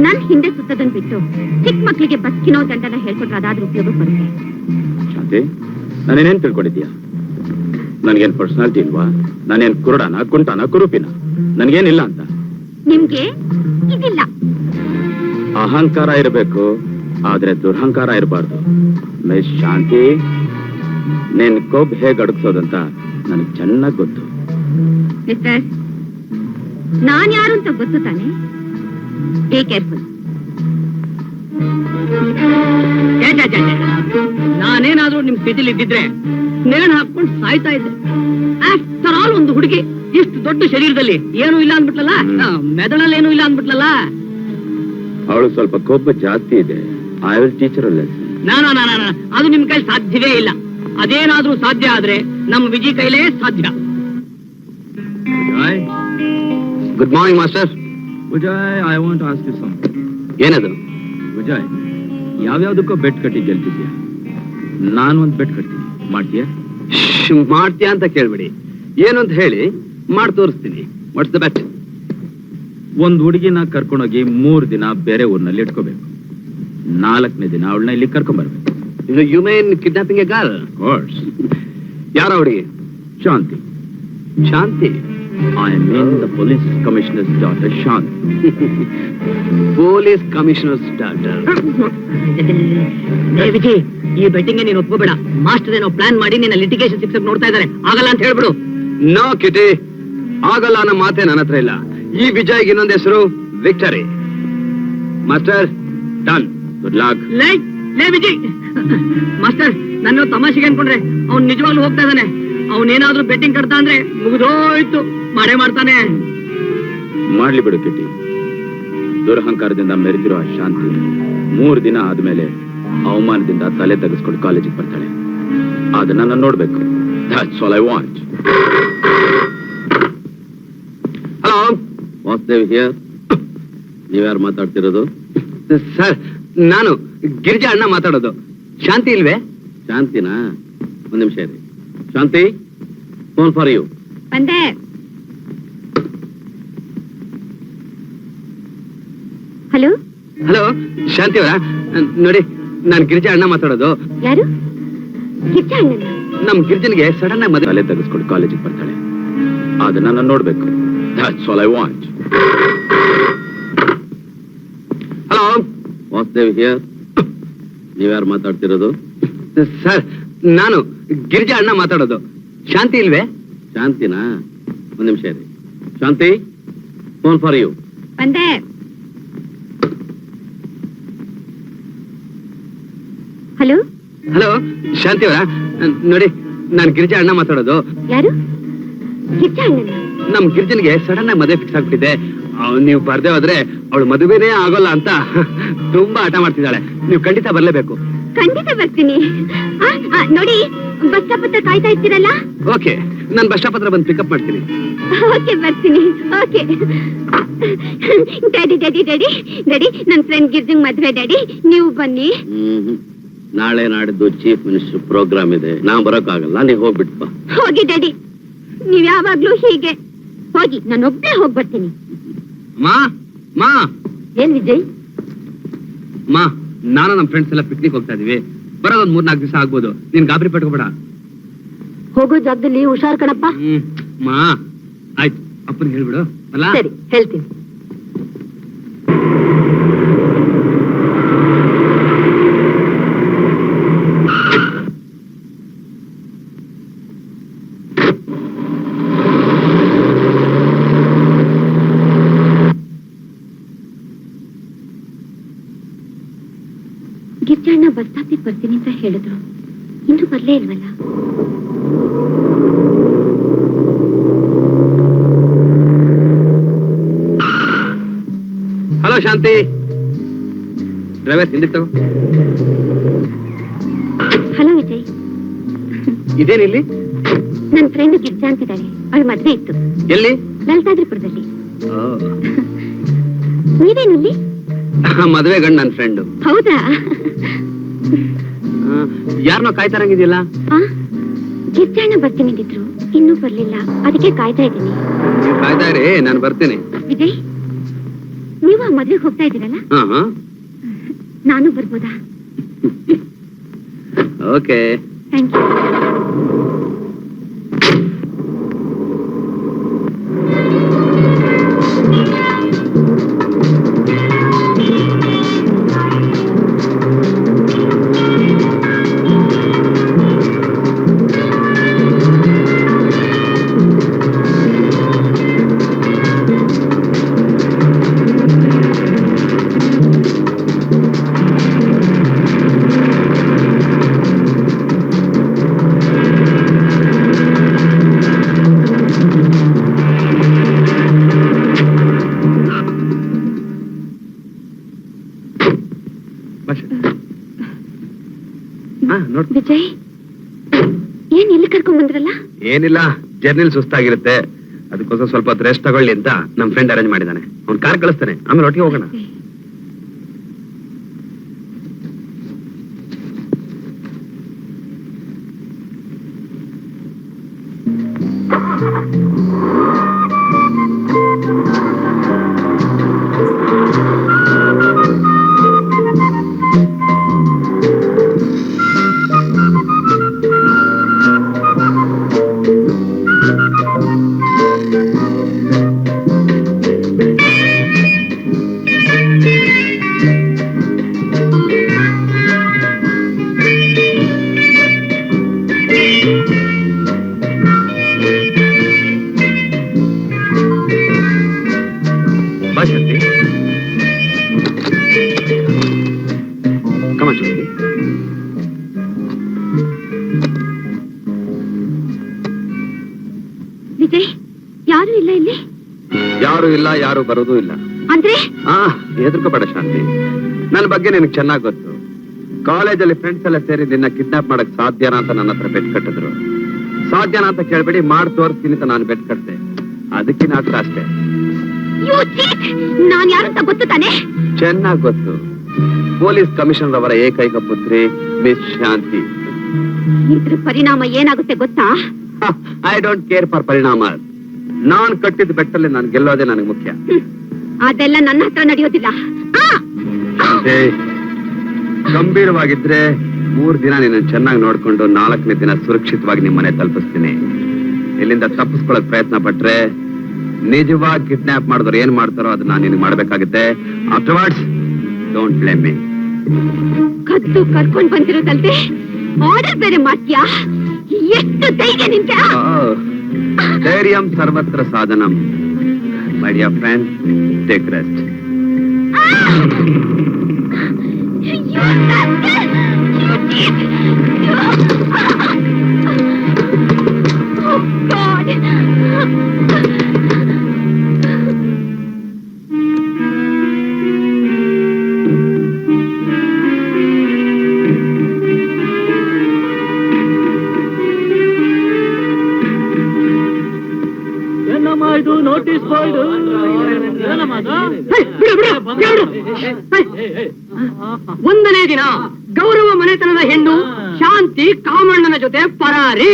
ನನ್ ಹಿಂದೆ ಸುತ್ತದನ್ ಬಿಟ್ಟು ಚಿಕ್ಕ ಮಕ್ಳಿಗೆ ಬಸ್ಕಿನೋ ದಂಡನ ಹೇಳ್ಕೊಟ್ರೆ ಅದಾದ್ರೂ ಉಪಯೋಗ ಬರುತ್ತೆ. ಶಾಂತಿ, ನಾನೇನೇನ್ ತಿಳ್ಕೊಂಡಿದ್ಯಾ? ನನ್ಗೇನ್ ಪರ್ಸನಾಲಿಟಿ ಇಲ್ವಾ? ನಾನೇನ್ ಕುರುಡನ, ಕುಂಟನ, ಕುರುಪಿನ? ನನ್ಗೇನಿಲ್ಲ ಅಂತ. ನಿಮ್ಗೆ ಇದಿಲ್ಲ. ಅಹಂಕಾರ ಇರಬೇಕು, ಆದ್ರೆ ದುರಹಂಕಾರ ಇರಬಾರ್ದು. ಮಿಸ್ ಶಾಂತಿ, ನಿನ್ ಕೊಬ್ಬು ಹೇಗ್ ಅಡಗಿಸೋದಂತ ನನಗ್ ಚೆನ್ನಾಗ್ ಗೊತ್ತು. ಮಿಸ್ಟರ್, ನಾನ್ ಯಾರು ಅಂತ ಗೊತ್ತು ತಾನೆ? Be careful. ನಾನೇನಾದ್ರೂ ನಿಮ್ ಸ್ಥಿತಿಲಿ ಇದ್ದಿದ್ರೆ ನೇಣು ಹಾಕೊಂಡು ಸಾಯ್ತಾ ಇದ್ದೆ. ಆಫ್ಟರ್ ಆಲ್ ಒಂದು ಹುಡುಗಿ ಇಷ್ಟು ದೊಡ್ಡ ಶರೀರದಲ್ಲಿ ಏನೂ ಇಲ್ಲ ಅಂದ್ಬಿಟ್ಲಲ್ಲ, ಮೆದುಳಲ್ಲಿ ಏನೂ ಇಲ್ಲ ಅಂದ್ಬಿಟ್ಲಲ್ಲ. ಅವಳು ಸ್ವಲ್ಪ ಕೋಪ ಜಾಸ್ತಿ ಇದೆ. ಐ ವಿಲ್ ಟೀಚರ್ ಅಲ್ಲ. ಅದು ನಿಮ್ ಕೈ ಸಾಧ್ಯವೇ ಇಲ್ಲ. ಅದೇನಾದ್ರೂ ಸಾಧ್ಯ ಆದ್ರೆ ನಮ್ಮ ವಿಜಯ್ ಕೈಲೇ ಸಾಧ್ಯ. Good morning master. Vijay, I want ask you something. ಏನದು? ವಿಜಯ್, ಯಾವ್ಯಾವ್ದಕ್ಕೋ ಬೆಟ್ ಕಟ್ಟಿ ಗೆಲ್ತಿದ್ಯಾ? ನಾನು ಒಂದು ಬೆಟ್ ಕಟ್ತೀನಿ, ಮಾಡ್ತೀಯಾ? ಮಾಡ್ತೀಯಾ ಅಂತ ಕೇಳ್ಬಿಡಿ, ಏನು ಅಂತ ಹೇಳಿ ಮಾಡಿ ತೋರಿಸ್ತೀನಿ. What's the bet? ಒಂದ್ ಹುಡುಗಿನ ಕರ್ಕೊಂಡೋಗಿ 3 ದಿನ ಬೇರೆ ಊರ್ನಲ್ಲಿ ಇಟ್ಕೋಬೇಕು. 4ನೇ ದಿನ ಅವಳನ್ನ ಇಲ್ಲಿ ಕರ್ಕೊಂಡ್ಬರ್ಬೇಕು. ಇದು you mean kidnapping a girl? Course. ಯಾರ ಹುಡುಗಿ? Shanti. Shanti? I mean the police commissioner's daughter, Shanti. Police commissioner's daughter. Vijay, ಈ ಬೆಟ್ಟಿಂಗ್ ನೀನು ಒಪ್ಕೋಬೇಡ. ಮಾಸ್ಟರ್ ಏನೋ ಪ್ಲಾನ್ ಮಾಡಿ ನಿನ್ನ ಲಿಟಿಗೇಷನ್ ಶಿಕ್ಷಕ್ ನೋಡ್ತಾ ಇದ್ದಾರೆ. ಆಗಲ್ಲ ಅಂತ ಹೇಳ್ಬಿಡು. ನೋ ಕಿಟಿ, ಆಗಲ್ಲ ಅನ್ನೋ ಮಾತೆ ನನ್ನ ಹತ್ರ ಇಲ್ಲ. ಈ ವಿಜಯ್ಗೆ ಇನ್ನೊಂದು ಹೆಸರು victory. Master done. Good luck. ಲೇ ವಿಜಯ್ ಮಾಸ್ಟರ್, ನನ್ನ ತಮಾಷೆಗೆ ಅನ್ಕೊಂಡ್ರೆ ಅವ್ನು ನಿಜವಾಗ್ಲೂ ಹೋಗ್ತಾ ಇದ್ದಾನೆ. ಅವನೇನಾದ್ರೂ ಬೆಟ್ಟಿಂಗ್ ಕಟ್ತಾ ಅಂದ್ರೆ ಮುಗಿದೋಯ್ತು, ಮಾಡೇ ಮಾಡ್ತಾನೆ. ಮಾಡ್ಲಿ ಬಿಡು ಕಿಟ್ಟಿ. ದುರಹಂಕಾರದಿಂದ ಮೆರೆದಿರೋ ಆ ಶಾಂತಿ 3 ದಿನ ಆದ್ಮೇಲೆ ಅವಮಾನದಿಂದ ತಲೆ ತೆಗೆಸ್ಕೊಂಡು ಕಾಲೇಜಿಗೆ ಬರ್ತಾಳೆ. ಅದನ್ನ ನಾನು ನೋಡ್ಬೇಕು. That's all I want. Hello, Vasudev here. ನೀವ್ಯಾರು ಮಾತಾಡ್ತಿರೋದು? ಸರ್ ನಾನು ಗಿರಿಜಾ ಅಣ್ಣ ಮಾತಾಡೋದು. ಶಾಂತಿ ಇಲ್ವೇ? ಶಾಂತಿನಾ? ಒಂದ್ ನಿಮಿಷ ಇರಿ. ಶಾಂತಿ, ಫೋನ್ ಫಾರ್ ಯು. ಬಂದೆ. ಹಲೋ ಹಲೋ, ಶಾಂತಿ ಅವರ ನೋಡಿ, ನಾನು ಗಿರಿಜಾ ಅಣ್ಣ ಮಾತಾಡೋದು. ಯಾರು? ಗಿರ್ಜಾ ಅಣ್ಣನ? ನಮ್ ಗಿರಿಜನ್ಗೆ ಸಡನ್ ಆಗಿ ಮದುವೆ. ತಲೆ ತೆಗೆಸ್ಕೊಂಡು ಕಾಲೇಜಿಗೆ ಬರ್ತಾಳೆ. ಅದನ್ನ ನಾನು ನೋಡ್ಬೇಕು. That's all I want. Hello, Vasudev here. ನೀವ್ಯಾರು ಮಾತಾಡ್ತಿರೋದು? ಸರ್ ನಾನು ಗಿರಿಜಾ ಅಣ್ಣ ಮಾತಾಡೋದು. ಶಾಂತಿ ಇಲ್ವೇ? ಶಾಂತಿನಾ? ಒಂದ್ ನಿಮಿಷ ಇರಿ. ಶಾಂತಿ, ಫೋನ್ ಫಾರ್ ಯು. ಬಂದೆ. ಹಲೋ ಹಲೋ, ಶಾಂತಿ ಅವರ ನೋಡಿ, ನಾನು ಗಿರಿಜಾ ಅಣ್ಣ ಮಾತಾಡೋದು. ಯಾರು? ಗಿರ್ಜಾ ಅಣ್ಣನ? ನಮ್ ಗಿರಿಜನ್ಗೆ ಸಡನ್ ಆಗಿ ಮದುವೆ ಫಿಕ್ಸ್ ಆಗ್ಬಿಟ್ಟಿದೆ. ನೀವು ಬರ್ದೇ ಹೋದ್ರೆ ಅವಳು ಮದುವೆನೇ ಆಗೋಲ್ಲ ಅಂತ ತುಂಬಾ ಹಠ ಮಾಡ್ತಿದ್ದಾಳೆ. ನೀವು ಖಂಡಿತ ಬರ್ಲೇಬೇಕು. ಖಂಡಿತ ಬರ್ತೀನಿ. ನೋಡಿ, ಬಸ್ ಸ್ಟಾಪ್ ಹತ್ರ ಕಾಯ್ತಾ ಇರ್ತೀರಲ್ಲ? ಓಕೆ, ನಾನು ಬಸ್ ಸ್ಟಾಪ್ ಹತ್ರ ಬಂದು ಪಿಕಪ್ ಮಾಡ್ತೀನಿ. ಓಕೆ, ಬರ್ತೀನಿ. Okay daddy daddy daddy daddy, ನನ್ನ ಫ್ರೆಂಡ್ ಗಿರ್ಜಂಗ್ ಮದ್ವೆ ಡ್ಯಾಡಿ, ನೀವು ಬನ್ನಿ. ನಾಳೆ ನಾಡಿದ್ದು ಚೀಫ್ ಮಿನಿಸ್ಟರ್ ಪ್ರೋಗ್ರಾಮ್ ಇದೆ. ನಾ ಬರೋಕ್ಕಾಗಲ್ಲ, ನೀವ್ ಹೋಗ್ಬಿಟ್ಪ. ಹೋಗಿ ಡ್ಯಾಡಿ, ನೀವ್ ಯಾವಾಗ್ಲೂ ಹೀಗೆ. ಹೋಗಿ, ನಾನೊಬ್ಬಳೇ ಹೋಗ್ ಬರ್ತೀನಿ. ಮಾ ಮಾ ಏನ್ ವಿಜಯ್? ಮಾ, ನಾನು ನಮ್ಮ ಫ್ರೆಂಡ್ಸ್ ಎಲ್ಲ ಪಿಕ್ನಿಕ್ ಹೋಗ್ತಾ ಇದೀವಿ. ಬರೋದೊಂದ್ 3-4 ದಿವಸ ಆಗ್ಬೋದು. ನೀನ್ ಗಾಬರಿ ಪಟ್ಕೋಬೇಡ. ಹೋಗೋ ಜಾಗದಲ್ಲಿ ಹುಷಾರ್ ಕಣಪ್ಪ. ಮಾ ಆಯ್ತು, ಅಪ್ಪನಿಗೆ ಹೇಳ್ಬಿಡು. ಅಲ್ಲ ಸರಿ, ಹೇಳ್ತೀನಿ. ಗಿರ್ಜಣ್ಣ ಬಸ್ ಸ್ಟಾಪಿಗೆ ಬರ್ತೀನಿ ಅಂತ ಹೇಳಿದ್ರು, ಇನ್ನೂ ಬರ್ಲೇ ಇಲ್ವಲ್ಲ? ಹಲೋ ಶಾಂತಿ, ಡ್ರೈವರ್ ಹಿಂದಿಕ್ ತಗೋ. ಹಲೋ ವಿಜಯ್. ಇದೇನಿಲ್ಲಿ? ನನ್ನ ಫ್ರೆಂಡ್ ಗಿರ್ಜಾ ಅಂತಿದ್ದಾಳೆ. ಅವಳ ಮದ್ವೆ ಇತ್ತು. ಎಲ್ಲಿ? ಲಲಿತಾದ್ರಿಪುರದಲ್ಲಿ. ನೀವೇನಿಲ್ಲಿ? ಮದುವೆ ಗಂಡ ನನ್ನ ಫ್ರೆಂಡು. ಹೌದಾ? ಯಾರನ್ನೋ ಕಾಯ್ತಾರಂಗಿದೆಯಲ್ಲ? ಗಿರ್ಜಣ್ಣ ಬರ್ತೀನಿ ಅಂದಿದ್ರು, ಇನ್ನೂ ಬರ್ಲಿಲ್ಲ. ಅದಕ್ಕೆ ಕಾಯ್ತಾ ಇದ್ದೀನಿ. ಕಾಯ್ತಾ ಇರಿ, ನಾನು ಬರ್ತೀನಿ. ವಿಜಯ್, ನೀವು ಆ ಮದ್ವೆಗೆ ಹೋಗ್ತಾ ಇದ್ದೀರಲ್ಲ? ನಾನು ಬರ್ಬೋದಾ? Okay, thank you. ವಿಜಯ್, ಏನ್ ಎಲ್ಲಿ ಕರ್ಕೊಂಡ್ ಬಂದ್ರಲ್ಲ? ಏನಿಲ್ಲ, ಜರ್ನಿಲ್ ಸುಸ್ತಾಗಿರುತ್ತೆ, ಅದಕ್ಕೋಸ್ಕರ ಸ್ವಲ್ಪ ಹೊತ್ತು ರೆಸ್ಟ್ ತಗೊಳ್ಳಿ ಅಂತ ನಮ್ ಫ್ರೆಂಡ್ ಅರೇಂಜ್ ಮಾಡಿದಾನೆ. ಅವ್ನ್ ಕಾರ್ ಕಳಿಸ್ತಾನೆ, ಆಮೇಲೆ ಒಟ್ಟಿಗೆ ಹೋಗೋಣ. ಶಾಂತಿ. ವಿಜಯ್, ಯಾರು ಇಲ್ಲ ಇಲ್ಲಿ? ಯಾರು ಇಲ್ಲ, ಯಾರು ಬರೋದು ಇಲ್ಲ. ಅಂದ್ರೆ ಹೆದರ್ಕೋಬೇಡ ಶಾಂತಿ, ನನ್ನ ಬಗ್ಗೆ ನಿನಗೆ ಚೆನ್ನಾಗಿ ಗೊತ್ತು. ಕಾಲೇಜಲ್ಲಿ ಫ್ರೆಂಡ್ಸ್ ಎಲ್ಲ ಸೇರಿ ನಿನ್ನ ಕಿಡ್ನಾಪ್ ಮಾಡಕ್ ಸಾಧ್ಯನಾ ಅಂತ ನನ್ನ ಹತ್ರ ಬೆಟ್ ಕಟ್ಟಿದ್ರು. ಸಾಧ್ಯನಾ ಅಂತ ಕೇಳ್ಬೇಡಿ, ಮಾಡಿ ತೋರಿಸ್ತೀನಿ ಅಂತ ನಾನು ಬೆಟ್ ಕಟ್ತೆ. ಅದಕ್ಕೆ ನಾಟಕ ಅಷ್ಟೇ. ನಾನ್ ಯಾರಂತ ಗೊತ್ತು ತಾನೆ? ಚೆನ್ನಾಗಿ ಗೊತ್ತು. ಪೊಲೀಸ್ ಕಮಿಷನರ್ ಅವರ ಏಕೈಕ ಪುತ್ರಿ ಮಿಸ್ ಶಾಂತಿ. ಇದ್ರ ಪರಿಣಾಮ ಏನಾಗುತ್ತೆ ಗೊತ್ತಾ? ಐ ಡೋಂಟ್ ಕೇರ್ ಫಾರ್ ಪರಿಣಾಮ. ನಾನ್ ಕಟ್ಟಿದ ಬೆಟ್ಟಲ್ಲಿ ನಾನು ಗೆಲ್ಲೋದೇ ನನಗೆ ಮುಖ್ಯ. ಅದೆಲ್ಲ ನನ್ನ ಹತ್ರ ನಡೆಯೋದಿಲ್ಲ. ಗಂಭೀರವಾಗಿದ್ರೆ 3 ದಿನ ನಿನ್ನ ಚೆನ್ನಾಗಿ ನೋಡ್ಕೊಂಡು 4ನೇ ದಿನ ಸುರಕ್ಷಿತವಾಗಿ ನಿಮ್ಮ ಮನೆ ತಲುಪಿಸ್ತೀನಿ. ಇಲ್ಲಿಂದ ತಪ್ಪಿಸ್ಕೊಳ್ಳೋಕ್ ಪ್ರಯತ್ನ ಪಟ್ರೆ ನಿಜವಾಗಿ ಕಿಡ್ನಾಪ್ ಮಾಡಿದವ್ರು ಏನ್ ಮಾಡ್ತಾರೋ ಅದು ನಾನು ನಿನಗೆ ಮಾಡ್ಬೇಕಾಗುತ್ತೆ. Afterwards don't blame me. ಕದ್ದು ಕರ್ಕೊಂಡ್ ಬಂದಿರೋದಲ್ದೆ ಆರ್ಡರ್ ಬೇರೆ ಮಾಡ್ತೀಯಾ? ಎಷ್ಟು ಧೈರ್ಯ ನಿಂಗೆ? ಧೈರ್ಯಂ ಸರ್ವತ್ರ ಸಾಧನಂ. My dear friend, take rest. Notice board. ಒಂದನೇ ದಿನ ಗೌರವ ಮನೆತನದ ಹೆಣ್ಣು ಶಾಂತಿ ಕಾಮಣ್ಣನ ಜೊತೆ ಪರಾರಿ.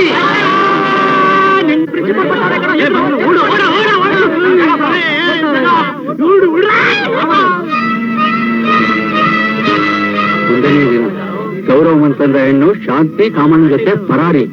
ಒಂದನೇ ದಿನ ಗೌರವ ಮನೆತನದ ಹೆಣ್ಣು ಶಾಂತಿ ಕಾಮಣ್ಣನ ಜೊತೆ ಪರಾರಿ.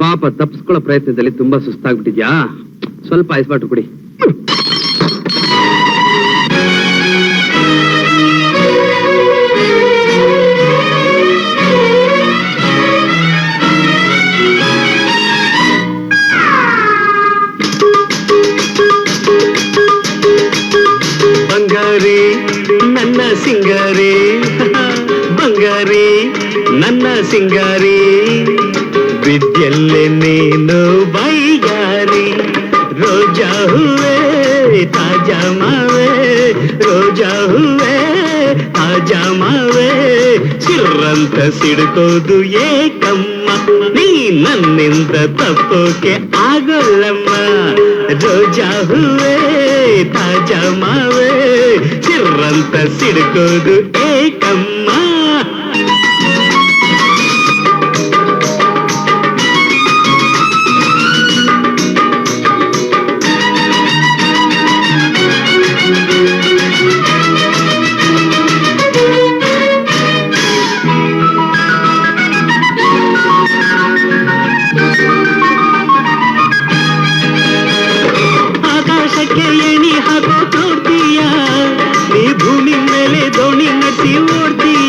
ಪಾಪ ತಪ್ಪಿಸ್ಕೊಳ್ಳೋ ಪ್ರಯತ್ನದಲ್ಲಿ ತುಂಬಾ ಸುಸ್ತಾಗ್ಬಿಟ್ಟಿದ್ಯಾ? ಸ್ವಲ್ಪ ಐಸ್ ವಾಟರ್ ಕುಡಿ. ಬಂಗಾರಿ ನನ್ನ ಸಿಂಗಾರಿ, ಬಂಗಾರಿ ನನ್ನ ಸಿಂಗಾರಿ, ವಿದ್ಯೆಲ್ಲೆ ನೀನು ಬೈಯಾರಿ. ರೋಜಾ ಹೂವೆ ತಾಜಾ ಮಾವೆ, ರೋಜಾ ಹೂವೆ ತಾಜಾ ಮಾವೆ, ಸಿರ್ರಂತ ಸಿಡ್ಕೋದು ಏಕಮ್ಮ, ನೀ ನನ್ನಿಂದ ತಪ್ಪೋಕೆ ಆಗೋಲ್ಲಮ್ಮ. ರೋಜಾ ಹೂವೆ ತಾಜಾ ಮಾವೆ, ಸಿರ್ರಂತ ಸಿಡ್ಕೋದು ಏಕಮ್ಮ. ಆಕಾಶಕ್ಕೆ ಎಣಿ ಹಾಕೋ ನೋಡ್ತೀಯ, ನೀ ಭೂಮಿ ಮೇಲೆ ದೋಣಿ ನಟ್ಟಿ ಓಡ್ತೀಯ.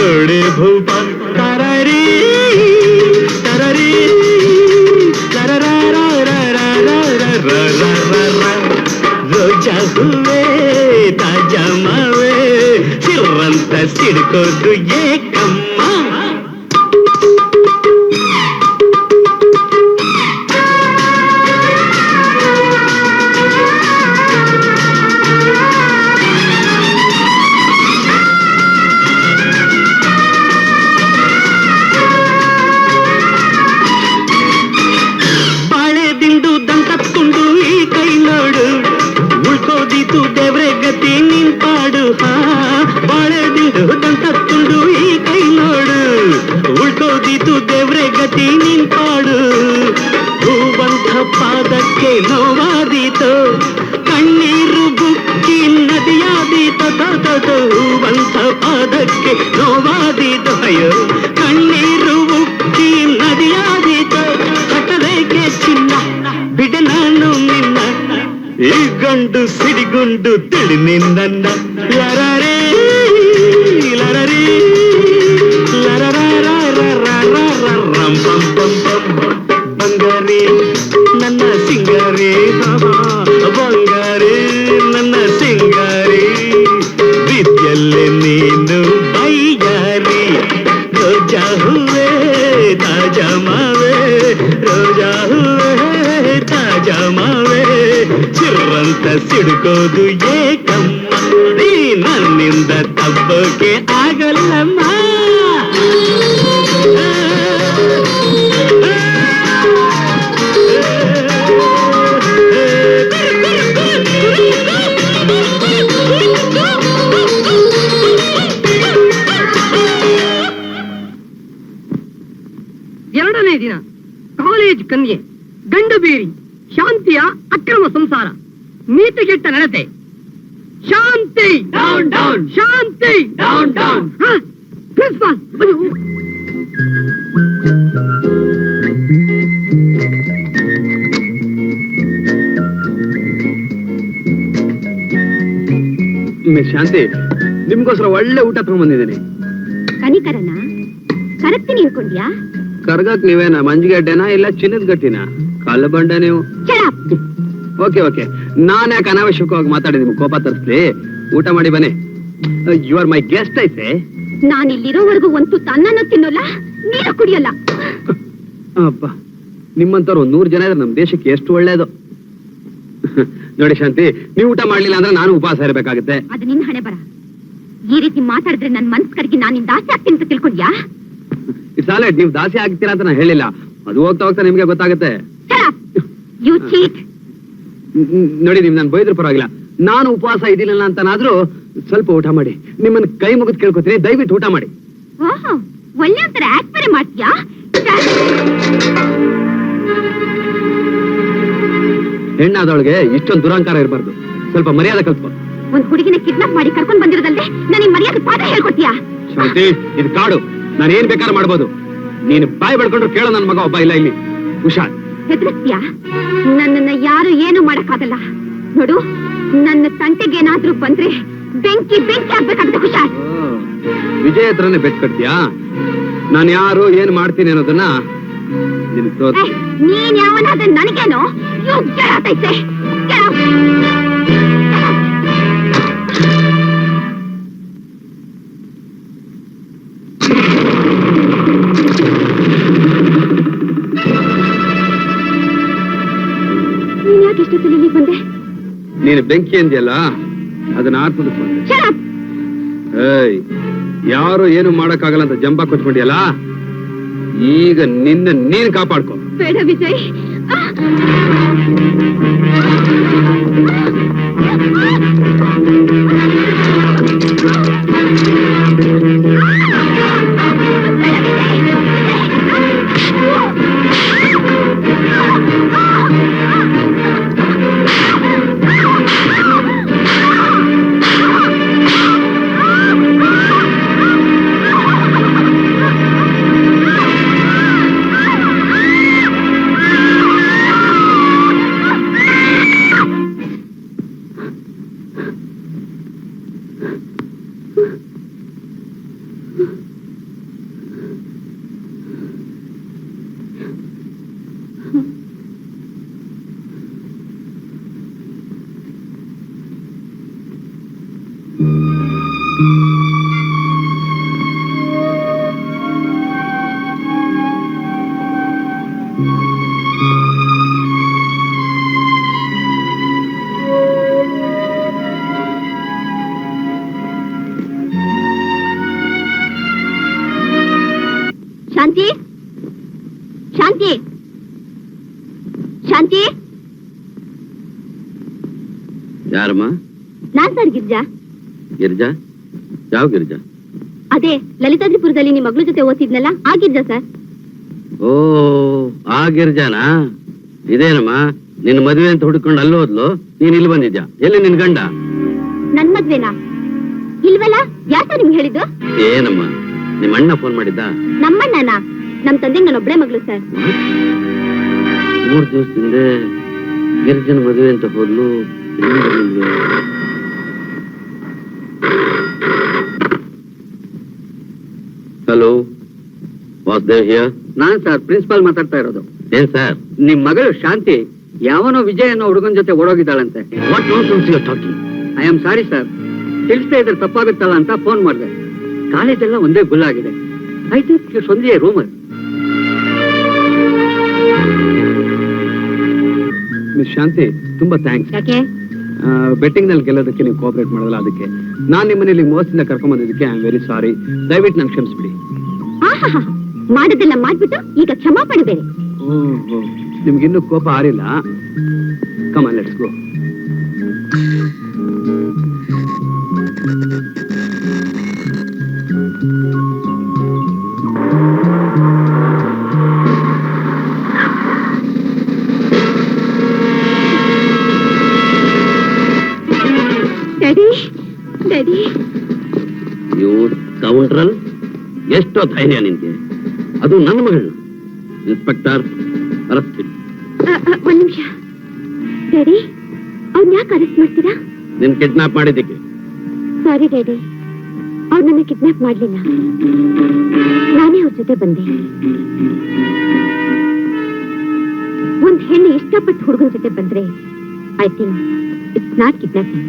छोड़े भूपा तररी तररी रोजा हुए ताजा मावे ಸಿರಂತ ಸಿಡ್ಕೋದು ಏಕಮ್ಮ ಬಾಳೆದಿಂದು ದಂತತ್ಕೊಂಡು ಈ ಕೈ ನೋಡು ಉಳ್ಕೋದಿತು ದೇವ್ರೆ ಗತಿ ನಿನ್ ಪಾಡು ಬಾಳೆದಿಂದು ದಂತತ್ಕೊಂಡು ಈ ಕೈ ನೋಡು ಉಳ್ಕೋದಿತು ದೇವ್ರೆ ಗತಿ ನಿನ್ ಪಾಡು ಹೂವಂತ ಪಾದಕ್ಕೆ ನೋವಾದೀತು ಕಣ್ಣೀರು ಬುಕ್ಕಿ ನದಿಯಾದೀತು ಹೂವಂತ ಪಾದಕ್ಕೆ ನೋವಾದೀತು ಅಯ್ಯೋ ಕಣ್ಣೀರು ಬುಕ್ಕಿ ನದಿಯಾದೀತು ಕಟ್ಟಲೇಕೆ ಚಿನ್ನ ಬಿಡೆ ನಾನು ನಿನ್ನ ಈ ಗಂಡು ಸಿಡಿಗುಂಡು ತಿಳಿ ನಿನ್ನ ಲರರೇ ಲರರಿ ಬಂಗಾರಿ ನನ್ನ ಸಿಂಗಾರಿ ಬಂಗಾರಿ ನನ್ನ ಸಿಂಗಾರಿ ವಿದ್ಯಲ್ಲೇ ನೀನು ಬೈಯಾರಿ ರೋಜಾ ಹೂವೆ ತಾಜಾ ಮಾವೆ ರೋಜಾ ಹೂವೆ ತಾಜಾ ಮಾವೆ ಸಿರಂತ ಸಿಡ್ಕೋದು ಏಕಮ್ಮ ನೀ ನನ್ನಿಂದ ತಪ್ಪಕ್ಕೆ ಆಗಲ್ಲಮ್ಮ ಎರಡನೇ ದಿನ ಕಾಲೇಜ್ ಕನ್ಯೆ ಗಂಡು ಬೀರಿ ಶಾಂತಿಯ ಅಕ್ರಮ ಸಂಸಾರ ನೀತಿಗೆಟ್ಟ ನಡತೆ ಶಾಂತಿ ಡೌನ್ ಡೌನ್ ಶಾಂತಿ ಡೌನ್ ಡೌನ್ ಪ್ರಿನ್ಸಿಪಾಲ್ ಶಾಂತಿ ನಿಮ್ಗೋಸ್ಕರ ಒಳ್ಳೆ ಊಟ ತಗೊಂಡ್ ಬಂದಿದ್ದೀನಿ ಕನಿಕರನ ಕರಗ್ತೀನಿ ಅನ್ಕೊಂಡ್ಯಾ ಕರ್ಗಕ್ ನೀವೇನ ಮಂಜುಗಡ್ಡೆನಾ ಇಲ್ಲ ಚಿನ್ನದ ಗಟ್ಟಿನ ಕಲ್ಲು ಬಂಡೆ ನೀವು ಓಕೆ ಓಕೆ ನಾನ್ ಯಾಕೆ ಅನಾವಶ್ಯಕವಾಗಿ ಮಾತಾಡಿದೀನಿ ಕೋಪ ತರಿಸ್ಲಿ ಊಟ ಮಾಡಿ ಬನ್ನಿ ಯು ಆರ್ ಮೈ ಗೆಸ್ಟ್ ಐತೆ ನಾನು ಇಲ್ಲಿರೋವರೆಗೂ ಒಂದು ತನ್ನನ್ನು ತಿನ್ನೋಲ್ಲ ನೀರು ಕುಡಿಯಲ್ಲ ಅಪ್ಪ ನಿಮ್ಮಂತವ್ರು 100 ಜನ ಇದ್ರೆ ನಮ್ ದೇಶಕ್ಕೆ ಎಷ್ಟು ಒಳ್ಳೇದು ನೋಡಿ ಶಾಂತಿ ನೀವು ಊಟ ಮಾಡ್ಲಿಲ್ಲ ಅಂದ್ರೆ ನಾನು ಉಪವಾಸ ಇರಬೇಕಾಗುತ್ತೆ ಅದು ನಿನ್ನ ಹಣೆ ಬರ ಈ ರೀತಿ ಮಾತಾಡಿದ್ರೆ ನನ್ ಮನ್ಸ್ ಕಡೆಗೆ ನಾನು ನಿನ್ ದಾಸಿ ಆಗ್ತೀನಿ ಅಂತ ತಿಳ್ಕೊಂಡ್ಯಾ ಇಟ್ಸ್ ಆಲ್ ರೈಟ್ ನೀವು ದಾಸಿ ಆಗ್ತೀರಾ ಅಂತ ನಾನು ಹೇಳಿಲ್ಲ ಅದು ಹೋಗ್ತಾ ಹೋಗ್ತಾ ನಿಮ್ಗೆ ಗೊತ್ತಾಗುತ್ತೆ ಯು ಚೀಟ್ ನೋಡಿ ನಿಮ್ ನಾನು ಬೈದ್ರು ಪರವಾಗಿಲ್ಲ ನಾನು ಉಪವಾಸ ಇದಿಲ್ಲ ಅಂತನಾದ್ರೂ ಸ್ವಲ್ಪ ಊಟ ಮಾಡಿ ನಿಮ್ಮನ್ನ ಕೈ ಮುಗಿದು ಕೇಳ್ಕೊತೀನಿ ದಯವಿಟ್ಟು ಊಟ ಮಾಡಿ ಓಹೋ ಒಳ್ಳೆ ಒಂಥರ ಆಕ್ಟ್ ಬೇರೆ ಮಾಡ್ತೀಯಾ ಹೆಣ್ಣಾದವಳಿಗೆ ಇಷ್ಟೊಂದು ದುರಂಕಾರ ಇರಬಾರ್ದು ಸ್ವಲ್ಪ ಮರ್ಯಾದೆ ಕಲ್ತ್ಕೊ ಒಂದ್ ಹುಡುಗಿನ ಕಿಡ್ನಾಪ್ ಮಾಡಿ ಕರ್ಕೊಂಡ್ ಬಂದಿರೋದಲ್ದೆ ನನಗೆ ಮರ್ಯಾದೆ ಪಾಠ ಹೇಳ್ಕೊಡ್ತೀಯಾ ಶಾಂತಿ ಇದು ಕಾಡು ನಾನು ಏನ್ ಬೇಕಾದ್ರೂ ಮಾಡ್ಬೋದು ನೀನು ಬಾಯಿ ಬಡ್ಕೊಂಡ್ರು ಕೇಳೋ ನನ್ ಮಗ ಒಬ್ಬ ಇಲ್ಲ ಇಲ್ಲಿ ಹುಷಾರ್ ಹೆದರ್ಸ್ತೀಯಾ ನನ್ನನ್ನ ಯಾರು ಏನು ಮಾಡಕ್ಕಾಗಲ್ಲ ನೋಡು ನನ್ನ ತಂಟೆಗೇನಾದ್ರೂ ಬಂದ್ರೆ ಬೆಂಕಿ ಬೆಂಕಿ ಆಗ್ಬೇಕಾಗುತ್ತೆ ಹುಷಾರ್ ವಿಜಯ ಹತ್ರನೇ ಬೆಟ್ ಕಟ್ತೀಯಾ ನಾನು ಯಾರು ಏನ್ ಮಾಡ್ತೀನಿ ಅನ್ನೋದನ್ನ ನೀನ್ ಯಾವನಾದ ನನಗೇನೋ ಆತೈತೆ ನೀನ್ ಯಾಕೆ ಇಷ್ಟೊತ್ತಲ್ಲಿ ಇಲ್ಲಿಗೆ ಬಂದೆ ನೀನು ಬೆಂಕಿ ಅಂದ್ಯಲ್ಲ ಅದನ್ನ ಆರ್ಸೋದಕ್ಕೆ ಬಂದೆ ಏಯ್ ಯಾರು ಏನು ಮಾಡಕ್ಕಾಗಲ್ಲ ಅಂತ ಜಂಬ ಕೊಚ್ಕೊಂಡಿಯಲ್ಲ ಈಗ ನಿನ್ನ ನೀನ್ ಕಾಪಾಡ್ಕೊ ಬೇಡ ವಿಜಯ್ ಶಾಂತಿ ಶಾಂತಿ ಶಾಂತಿ, ಯಾರಮ್ಮ? ನಾನ್ ಸರ್ ಗಿರ್ಜಾ. ಗಿರಿಜಾ? ಯಾವ ಗಿರಿಜಾ? ಅದೇ ಲಲಿತಾದ್ರಿಪುರದಲ್ಲಿ ನಿಮ್ ಮಗಳ ಜೊತೆ ಓದಿದ್ನಲ್ಲ ಆ ಗಿರ್ಜಾ ಸರ್. ಓ, ಆ ಗಿರಿಜಾನಾ? ಇದೇನಮ್ಮ, ನಿನ್ನ ಮದುವೆ ಅಂತ ಹುಡುಕೊಂಡು ಅಲ್ಲಿ ಹೋದ್ಲು, ನೀನ್ ಇಲ್ಲಿ ಬಂದಿದ್ಯಾ? ಎಲ್ಲಿ ನಿನ್ ಗಂಡ? ನನ್ ಮದ್ವೆನಾ? ಇಲ್ವಲ್ಲ, ಯಾಕ ನಿಮ್ಗೆ ಹೇಳಿದ್ದು? ಏನಮ್ಮ, ನಿಮ್ಮ ಅಣ್ಣ ಫೋನ್ ಮಾಡಿದ್ದ? ನಮ್ಮಣ್ಣನ? ನಮ್ ತಂದೆ ನಾನೊಬ್ಳೆ ಮಗಳು ಸರ್. 3 ದಿವಸದಿಂದ ಗಿರಿಜನ ಮದುವೆ ಅಂತ ಹೋದ್ಲು. Hello, Vasudev here. Non sir principal ಮಾತಾಡ್ತಾ ಇರೋದು. ಏನ್ ಸರ್? ನಿಮ್ ಮಗಳು ಶಾಂತಿ ಯಾವನೋ ವಿಜಯ್ ಅನ್ನೋ ಹುಡುಗನ ಜೊತೆ ಓಡೋಗಿದ್ದಾಳಂತೆ. What nonsense you are talking? I am sorry sir, ತಿಳಿಸ್ತಾ ಇದ್ರೆ ತಪ್ಪಾಗುತ್ತಲ್ಲ ಅಂತ ಫೋನ್ ಮಾಡಿದೆ. ಕಾಲೇಜೆಲ್ಲ ಒಂದೇ ಗುಲ್ಲಾಗಿದೆ. I think it's only a rumour. Miss Shanti, ತುಂಬಾ ಥ್ಯಾಂಕ್ಸ್. ಯಾಕೆ? ಬೆಟ್ಟಿಂಗ್ ನಲ್ಲಿ ಗೆಲ್ಲೋದಕ್ಕೆ ನೀವು ಕೋಆಪರೇಟ್ ಮಾಡೋದಲ್ಲ, ಅದಕ್ಕೆ ನಾನ್ ನಿಮ್ಮನ್ನ ಇಲ್ಲಿ ಮೋಸದಿಂದ ಕರ್ಕೊಂಡ್ ಬಂದಿದ್ದಕ್ಕೆ ಐ ಆಮ್ ವೆರಿ ಸಾರಿ. ದಯವಿಟ್ಟು ನನ್ ಕ್ಷಮಿಸ್ಬಿಡಿ. ಆಹಾ, ಮಾಡೋದೆಲ್ಲ ಮಾಡ್ಬಿಟ್ಟು ಈಗ ಕ್ಷಮಾಪಣೆ ಬೇರೆ. ಓಹೋ, ನಿಮ್ಗಿನ್ನೂ ಕೋಪ ಆರಿಲ್ಲ. Come on, let's go. Daddy, daddy. You scoundrel, ಎಷ್ಟೋ ಧೈರ್ಯ ನಿನ್ಗೆ? ಅದು ನನ್ನ ಮಗಳು. Inspector arrest. ಒಂದ್ ನಿಮಿಷ ಡ್ಯಾಡಿ, ಅವ್ನ್ ಯಾಕೆ ಅರೆಸ್ಟ್ ಮಾಡ್ತೀರಾ? ನಿನ್ ಕಿಡ್ನಾಪ್ ಮಾಡಿದ್ದಕ್ಕೆ. ಸಾರಿ ಡ್ಯಾಡಿ, ಅವ್ರು ನನ್ನ ಕಿಡ್ನಾಪ್ ಮಾಡ್ಲಿಲ್ಲ, ನಾನೇ ಅವ್ರ ಜೊತೆ ಬಂದೆ. ಒಂದ್ ಹೆಣ್ಣು ಇಷ್ಟಪಟ್ಟು ಹುಡುಗನ ಜೊತೆ ಬಂದ್ರೆ I think it's not kidnapping.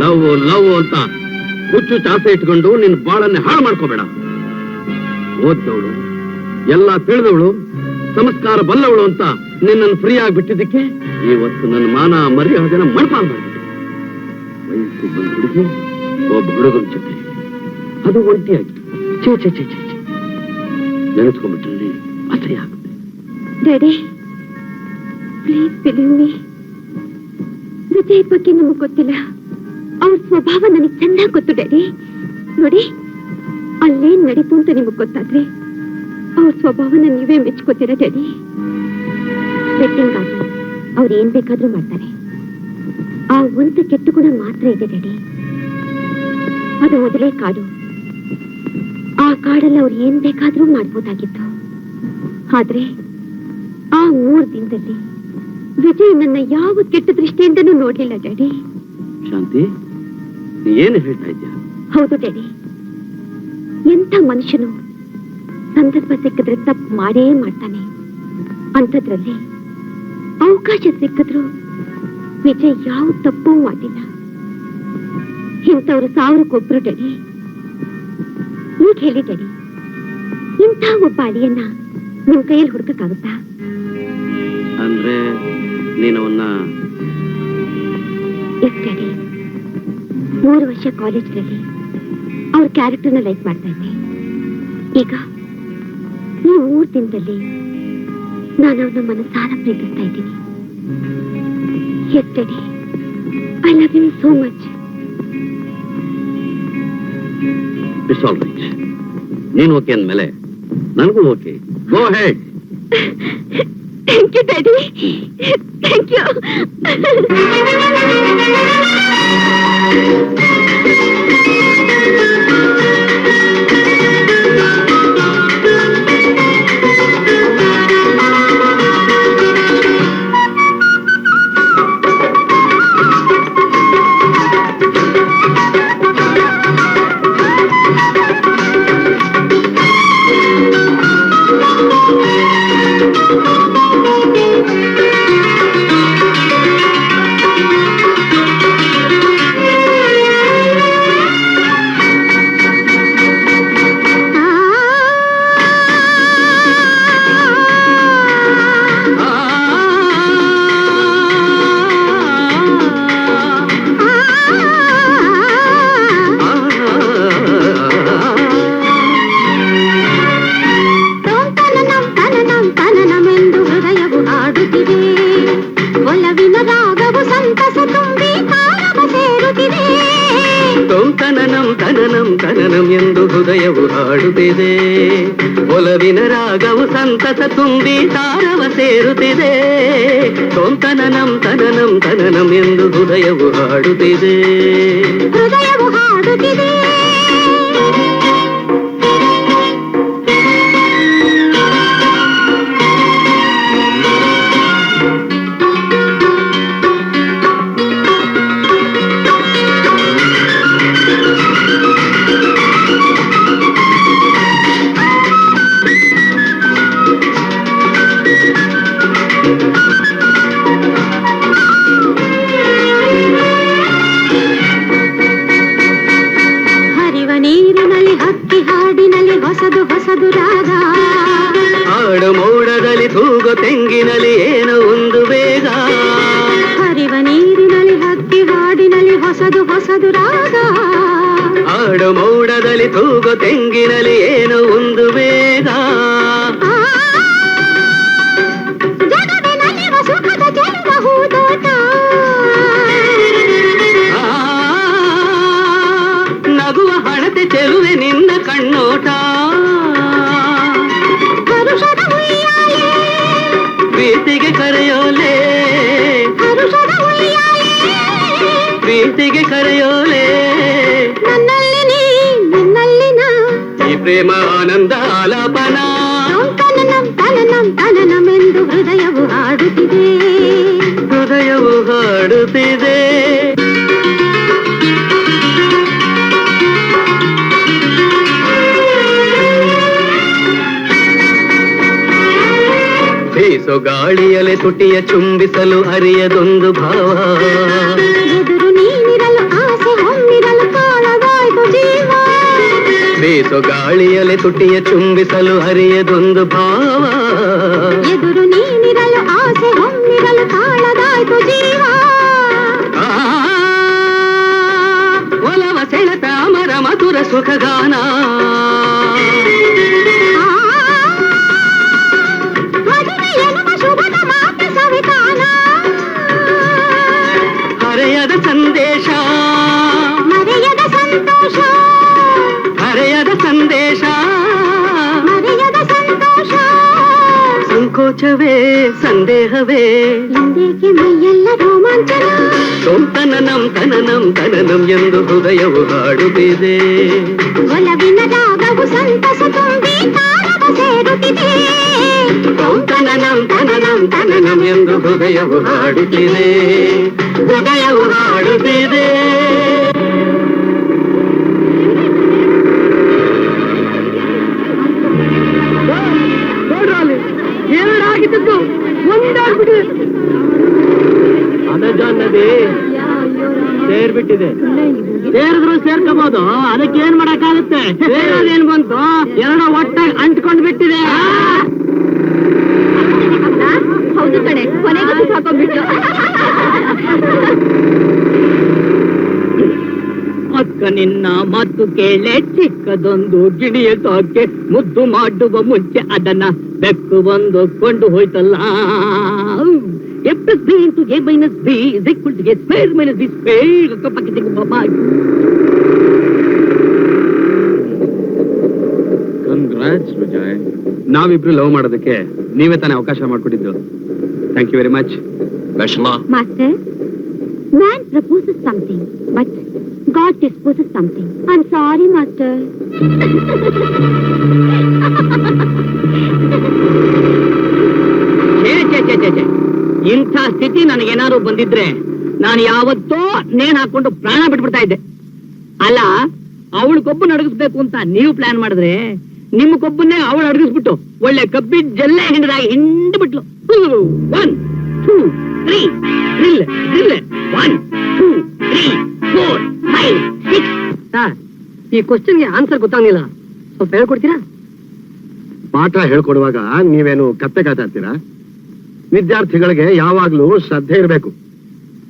Love love ಅಂತ ಹುಚ್ಚು ಚಾಸೆ ಇಟ್ಕೊಂಡು ನಿನ್ ಬಾಳನ್ನೇ ಹಾಳು ಮಾಡ್ಕೋಬೇಡ. ಓದ್ದವಳು, ಎಲ್ಲ ತಿಳಿದವಳು, ಸಂಸ್ಕಾರ ಬಲ್ಲವಳು ಅಂತ ನಿನ್ನನ್ನು ಫ್ರೀ ಆಗಿ ಬಿಟ್ಟಿದ್ದಕ್ಕೆ ಇವತ್ತು ನನ್ನ ಮಾನ ಮರ್ಯಾದೆನ ಮಣ್ಪಾಲ್ ಮಾಡಿದೆ. ವಯಸ್ಸು ಬಂದ ಹುಡುಗಿ ಒಬ್ಬ ಹುಡುಗನ ಜೊತೆ, ಅದು ಒಂಟಿಯಾಗಿ ಚೇ ಚೇ ಚೇ ಚೇ ನೆನೆಸ್ಕೊಂಡ್ಬಿಟ್ರಲ್ಲಿ ಅಸಹ್ಯ ಆಗುತ್ತೆ. Daddy, please believe me, Vijay ಬಗ್ಗೆ ನಮಗ್ ಗೊತ್ತಿಲ್ಲ. ಅವ್ರ ಸ್ವಭಾವ ನನಗೆ ಚೆನ್ನಾಗಿ ಗೊತ್ತು ಡ್ಯಾಡಿ. ನೋಡಿ, ಅಲ್ಲೇನ್ ನಡೀತು ಅಂತ ನಿಮಗ್ ಗೊತ್ತಾದ್ರೆ ಅವ್ರ ಸ್ವಭಾವನ ನೀವೇ ಮೆಚ್ಕೋತೀರ ಡ್ಯಾಡಿ. ಬೆಟ್ಟಿಂಗ್ ಆಗಿ ಅವ್ರು ಏನ್ ಬೇಕಾದ್ರೂ ಮಾಡ್ತಾರೆ. ಆ ಒಂದು ಕೆಟ್ಟ ಗುಣ ಮಾತ್ರ ಇದೆ ಡ್ಯಾಡಿ, ಅದು ಮೊದಲೇ ಕಾಡು. ಆ ಕಾಡಲ್ಲಿ ಅವ್ರು ಏನ್ ಬೇಕಾದ್ರೂ ಮಾಡ್ಬೋದಾಗಿತ್ತು. ಆದ್ರೆ ಆ 3 ದಿನದಲ್ಲಿ ವಿಜಯ್ ನನ್ನ ಯಾವ ಕೆಟ್ಟ ದೃಷ್ಟಿಯಿಂದನೂ ನೋಡ್ಲಿಲ್ಲ ಡ್ಯಾಡಿ. ಶಾಂತಿ, ನೀ ಏನು ಹೇಳ್ತಾ ಇದ್ಯಾ? ಹೌದು ಡ್ಯಾಡಿ, ಎಂಥ ಮನುಷ್ಯನು ಸಂದರ್ಭ ಸಿಕ್ಕಿದ್ರೆ ತಪ್ಪು ಮಾಡೇ ಮಾಡ್ತಾನೆ. ಅಂಥದ್ರಲ್ಲಿ ಅವಕಾಶ ಸಿಕ್ಕಿದ್ರು ವಿಜಯ್ ಯಾವ ತಪ್ಪೂ ಮಾಡಿಲ್ಲ. ಇಂಥವ್ರು 1000ಕ್ಕೊಬ್ರು ಡ್ಯಾಡಿ. ಈಗ ಹೇಳಿ ಡ್ಯಾಡಿ, ಇಂಥ ಒಬ್ಬ ಅಳಿಯನ್ನ ನಿಮ್ ಕೈಯಲ್ಲಿ ಹುಡುಕಕ್ಕಾಗುತ್ತಾ? ಅಂದ್ರೆ ನೀನವನ್ನ ಎಸ್ ಡ್ಯಾಡಿ, 3 ವರ್ಷ ಕಾಲೇಜ್ನಲ್ಲಿ ಅವ್ರ ಕ್ಯಾರೆಕ್ಟರ್ನ ಲೈಕ್ ಮಾಡ್ತಾ ಇದ್ದೆ. ಈಗ ಈ 3 ದಿನದಲ್ಲಿ ನಾನು ಅವ್ರನ್ನ ಮನಸಾರ ಪ್ರೀತಿಸ್ತಾ ಇದ್ದೀನಿ. Yes daddy, I love him so much. It's all right. ನೀನು ಓಕೆ ಅಂದ್ಮೇಲೆ ನನಗೂ okay. Go ahead. Thank you daddy, thank you. ತನನಂ ತನನಂ ತನನಂ ಎಂದು ಹೃದಯವು ಹಾಡುತ್ತಿದೆ. ಒಲವಿನ ರಾಗವು ಸಂತಸ ತುಂಬಿ ತಾರವ ಸೇರುತ್ತಿದೆ. ತನನಂ ತನನಂ ತನನಂ ಎಂದು ಹೃದಯವು ಹಾಡುತ್ತಿದೆ. ಹೃದಯವು ಹಾಡುತ್ತಿದೆ. ಹೊಸದು ಹೊಸದು ರಾಗ ಆಡು ಮೋಡದಲ್ಲಿ ತೂಗು ತೆಂಗಿನಲ್ಲಿ ಏನೋ ಒಂದು ಬೇಗ. ಹರಿವ ನೀರಿನಲ್ಲಿ ಹಕ್ಕಿ ಹಾಡಿನಲ್ಲಿ ಹೊಸದು ಹೊಸದು ರಾಗ ಆಡು ಮೋಡದಲ್ಲಿ ತೂಗು ತೆಂಗಿನಲ್ಲಿ ಏನೋ ಒಂದು ಬೇಗ. ಜಗವಿನಲ್ಲಿರುವ ಸುಖದ ಚೆಲುವ ಹೂದೋಟ ನಗುವ ಹಣತೆ ಚೆಲುವೆ ನಿನ್ನ ಕಣ್ಣೋಟ. ಹರುಷದ ಉಯ್ಯಾಲೆ ಪ್ರೀತಿಗೆ ಕರೆಯೋಲೆ ಹರುಷದ ಉಯ್ಯಾಲೆ ಪ್ರೀತಿಗೆ ಕರೆಯೋಲೆ. ನನ್ನಲ್ಲಿ ನೀ ನಿನ್ನಲ್ಲಿ ನಾ ಈ ಪ್ರೇಮ ಆನಂದ ಆಲಾಪನ. ತನನಂ ತನನಂ ತನನಮೆಂದು ಹೃದಯವು ಹಾಡುತ್ತಿದೆ. ಹೃದಯವು ಹಾಡುತ್ತಿದೆ. ಬೀಸೋ ಗಾಳಿಯಲೆ ತುಟಿಯ ಚುಂಬಿಸಲು ಅರಿಯದೊಂದು ಭಾವ. ಎದುರು ನೀನಿರಲು ಆಸೆ ಹೊಮ್ಮಿರಲು ಕಾಣದಾಯ್ತು ಜೀವ. ಬೀಸೋ ಗಾಳಿಯಲೆ ತುಟಿಯ ಚುಂಬಿಸಲು ಅರಿಯದೊಂದು ಭಾವ. ಎದುರು ನೀನಿರಲು ಆಸೆ ಹೊಮ್ಮಿರಲು ಕಾಣದಾಯ್ತು ಜೀವ. ಒಲವ ಸೆಳೆತ ಅಮರ ಮಧುರ ಸುಖಗಾನ. ಹರೆಯದ ಸಂದೇಶ ಮರೆಯದ ಸಂತೋಷ ಹರೆಯದ ಸಂದೇಶ ಮರೆಯದ ಸಂತೋಷ. ಸಂಕೋಚವೇ ಸಂದೇಹವೇ ಇಂದೇಕೆ ಮೈಯೆಲ್ಲ ರೋಮಾಂಚನ. ತನನಂ ತನನಂ ತನನಂ ಎಂದು ಹೃದಯವು ಹಾಡುತ್ತಿದೆ. ಒಲವಿನ ರಾಗವು ಸಂತಸ ತುಂಬಿ ತಾರವ ಸೇರುತ್ತಿದೆ. ತನನಂ ತನನಂ ತನನಂ ಎಂದು ಹೃದಯವು ಹಾಡುತ್ತಿದೆ. ಹೃದಯವು ಹಾಡುತ್ತಿದೆ. ಏನಾಗಿದ್ದು ಒಂದಾಗ್ಬಿಟ್ಟಿದೆ. ಅದನ್ನದೇ ಸೇರ್ಬಿಟ್ಟಿದೆ. ಸೇರಿದ್ರು ಸೇರ್ಕೋಬಹುದು, ಅದಕ್ಕೆ ಏನ್ ಮಾಡಕ್ಕಾಗುತ್ತೆ? ಸೇರೋದೇನ್ ಬಂತು, ಎರಡೋ ಒಟ್ಟಾಗಿ ಅಂಟ್ಕೊಂಡ್ ಬಿಟ್ಟಿದೆ. ಹೌದು ಕಣೆ, ಕೊನೆಗೂ ಹಾಕೊಂಡ್ಬಿಟ್ಟು. ಅಕ್ಕ ನಿನ್ನ ಮಾತು ಕೇಳೆ ಚಿಕ್ಕದೊಂದು ಗಿಣಿಯ ತಾಕೆ ಮುದ್ದು ಮಾಡುವ ಮುಂಚೆ ಅದನ್ನ ಬೆಕ್ಕು ಬಂದು ಕೊಂಡು ಹೋಯ್ತಲ್ಲ. A plus B into A minus B is equal to A square minus B square. Congrats Vijay. ನಾವಿಬ್ರು ಲವ್ ಮಾಡೋದಕ್ಕೆ ನೀವೇ ತಾನೇ ಅವಕಾಶ ಮಾಡಿಕೊಟ್ಟಿದ್ದು. Thank you very much. Master, man proposes something, but God disposes something. I'm sorry, Master. ಇಂಥ ಸ್ಥಿತಿ ನನಗೇನಾದ್ರು ಬಂದಿದ್ರೆ ನಾನು ಯಾವತ್ತೋ ನೇಣ್ ಹಾಕೊಂಡು ಪ್ರಾಣ ಬಿಟ್ಬಿಡ್ತಾ ಇದ್ದೆ. ಅಲ್ಲ, ಅವಳು ಕೊಬ್ಬು ನಡಗಿಸ್ಬೇಕು ಅಂತ ನೀವು ಪ್ಲಾನ್ ಮಾಡಿದ್ರೆ ನಿಮ್ಮ ಕೊಬ್ಬನ್ನೇ ಅವಳು ಅಡಗಿಸ್ಬಿಟ್ಟು ಒಳ್ಳೆ ಕಬ್ಬಿನ ಜಲ್ಲೆ ಹಿಂಡದಾಗಿ ಹಿಂಡ್ಬಿಟ್ಲು. 1 2 3 ಡ್ರಿಲ್ ಡ್ರಿಲ್ 1 2 3 4 5 6. ಈ ಕ್ವಶನ್ಗೆ ಆನ್ಸರ್ ಗೊತ್ತಾಗ್ಲಿಲ್ಲ, ಸ್ವಲ್ಪ ಹೇಳ್ಕೊಡ್ತೀರಾ? ಪಾಠ ಹೇಳ್ಕೊಡುವಾಗ ನೀವೇನು ಕತ್ತೆ ಕಾಯ್ತಾ ಇರ್ತೀರಾ? ವಿದ್ಯಾರ್ಥಿಗಳಿಗೆ ಯಾವಾಗ್ಲೂ ಶ್ರದ್ಧೆ ಇರಬೇಕು.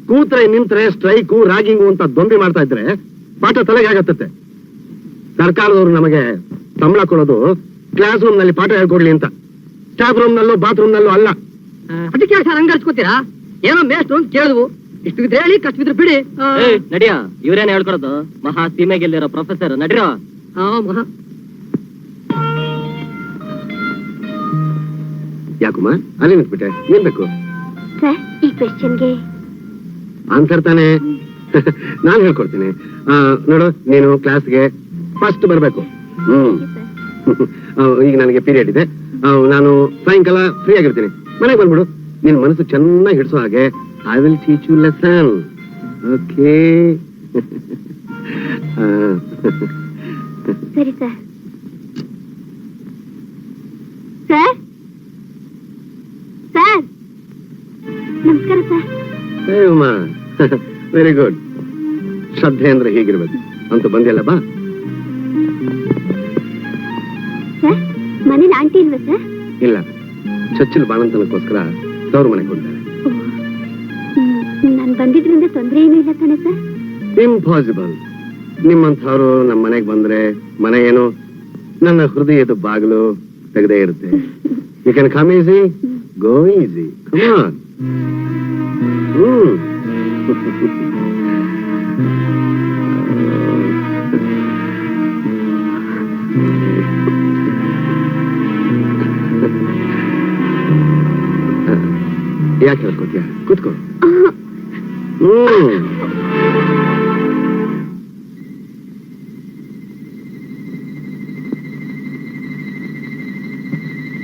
ಕೂತ್ರೆ ನಿಂತ್ರೆ ಸ್ಟ್ರೈಕು ರ್ಯಾಗಿಂಗು ಅಂತ ದೊಂಬಿ ಮಾಡ್ತಾ ಇದ್ರೆ ಪಾಠ ತಲೆಗೆ ಆಗತ್ತೆ. ಸರ್ಕಾರದವರು ನಮಗೆ ಸಂಬಳ ಕೊಡೋದು ಕ್ಲಾಸ್ ರೂಮ್ ನಲ್ಲಿ ಪಾಠ ಹೇಳ್ಕೊಡ್ಲಿ ಅಂತ, ಸ್ಟಾಫ್ ರೂಮ್ ನಲ್ಲೂ ಬಾತ್ರೂಮ್ ನಲ್ಲೂ ಅಲ್ಲ. ಅದಕ್ಕೆ ಸರ್ ಹಂಗರ್ಸ್ಕೋತೀರಾ? ಏನೋ ಮೇಸ್ಟ್ ಅಂತ ಕೇಳಿದ್ವು, ಇಷ್ಟು ಇದ್ರೆ ಹೇಳಿ, ಕಷ್ಟವಿದ್ರೆ ಬಿಡಿ. ನಡಿಯ, ಇವ್ರೇನ್ ಹೇಳ್ಕೊಡೋದು? ಮಹಾ ಸೀಮೆಗೆಲ್ಲಿರೋ ಪ್ರೊಫೆಸರ್, ನಡಿರೋ. ಮಹಾ ಯಾಕಮ್ಮ ಅಲ್ಲಿ ನಿಂತ್ಬಿಟ್ಟೆ? ಏನ್ ಬೇಕು? ಸರ್, ಈ ಕ್ವೆಶ್ಚನ್ಗೆ ಆನ್ಸರ್ ತಾನೆ. ನಾನು ಹೇಳ್ಕೊಡ್ತೀನಿ. ನೋಡು, ನೀನು ಕ್ಲಾಸ್ಗೆ ಫಸ್ಟ್ ಬರ್ಬೇಕು. ಈಗ ನನಗೆ ಪೀರಿಯಡ್ ಇದೆ. ನಾನು ಸಾಯಂಕಾಲ ಫ್ರೀ ಆಗಿರ್ತೀನಿ. ಮನೆಗೆ ಬಂದ್ಬಿಡು. ನಿನ್ ಮನಸ್ಸು ಚೆನ್ನಾಗಿ ಹಿಡಿಸೋ ಹಾಗೆ I will teach you lesson. Okay? ಸರಿ ಸರ್. ಸರ್ ಸರ್ ನಮಸ್ಕಾರ ಸರ್. Uma, very good. ಶ್ರದ್ಧೆ ಅಂದ್ರೆ ಹೀಗಿರ್ಬೇಕು. ಅಂತೂ ಬಂದಿಲ್ಲ, ಬಾ. ಸರ್, ಮನೇಲಿ ಆಂಟಿ ಇಲ್ವಾ ಸರ್? ಇಲ್ಲ, ಚೊಚ್ಚಲು ಬಾಣಂತನಕ್ಕೋಸ್ಕರ ತವ್ರ ಮನೆಗೆ ಹೋಗಿದ್ದಾರೆ. ನಾನು ಬಂದಿದ್ರಿಂದ ತೊಂದರೆ ಏನೂ ಇಲ್ಲ ತಾನೆ ಸರ್? ಇಂಪಾಸಿಬಲ್. ನಿಮ್ಮಂಥವ್ರು ನಮ್ಮ ಮನೆಗೆ ಬಂದ್ರೆ ಮನೆ ಏನು ನನ್ನ ಹೃದಯದ ಬಾಗಿಲು ತೆಗೆದೇ ಇರುತ್ತೆ. You can come easy, go easy. Come on. ಯಾಕೆ ಹೇಳ್ಕೊತೀಯ? ಕೂತ್ಕೋ.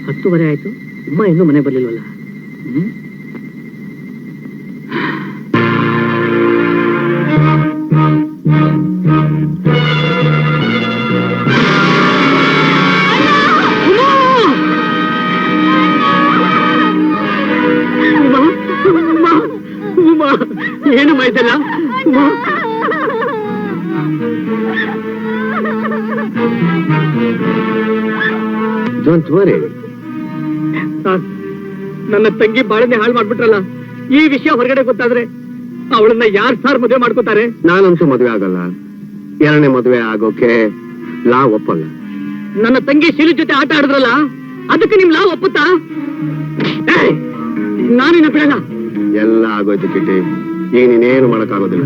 ಹತ್ತುವರೆ ಆಯ್ತು, ಅಮ್ಮ ಇನ್ನೂ ಮನೆ ಬರ್ಲಿಲ್ವಲ್ಲ? ಏನು ಮೈದಲ್ಲ? Don't worry. ನನ್ನ ತಂಗಿ ಬಾಳನೆ ಹಾಳು ಮಾಡ್ಬಿಟ್ರಲ್ಲ. ಈ ವಿಷಯ ಹೊರಗಡೆ ಗೊತ್ತಾದ್ರೆ ಅವಳನ್ನ ಯಾರು ಸಾರ್ ಮದುವೆ ಮಾಡ್ಕೋತಾರೆ? ನಾನಂತೂ ಮದುವೆ ಆಗಲ್ಲ. ಎರಡನೇ ಮದುವೆ ಆಗೋಕೆ ಲಾ ಒಪ್ಪಲ್ಲ. ನನ್ನ ತಂಗಿ ಶಿಲು ಜೊತೆ ಆಟ ಆಡಿದ್ರಲ್ಲ, ಅದಕ್ಕೆ ನಿಮ್ ಲಾ ಒಪ್ಪುತ್ತಾ? ನಾನಿನ್ನ ಬಿಡಲ್ಲ. ಎಲ್ಲ ಆಗೋಯ್ತು ಕಿಟ್ಟಿ. ಈಗ ನೀನೇನು ಮಾಡಕ್ಕಾಗೋದಿಲ್ಲ.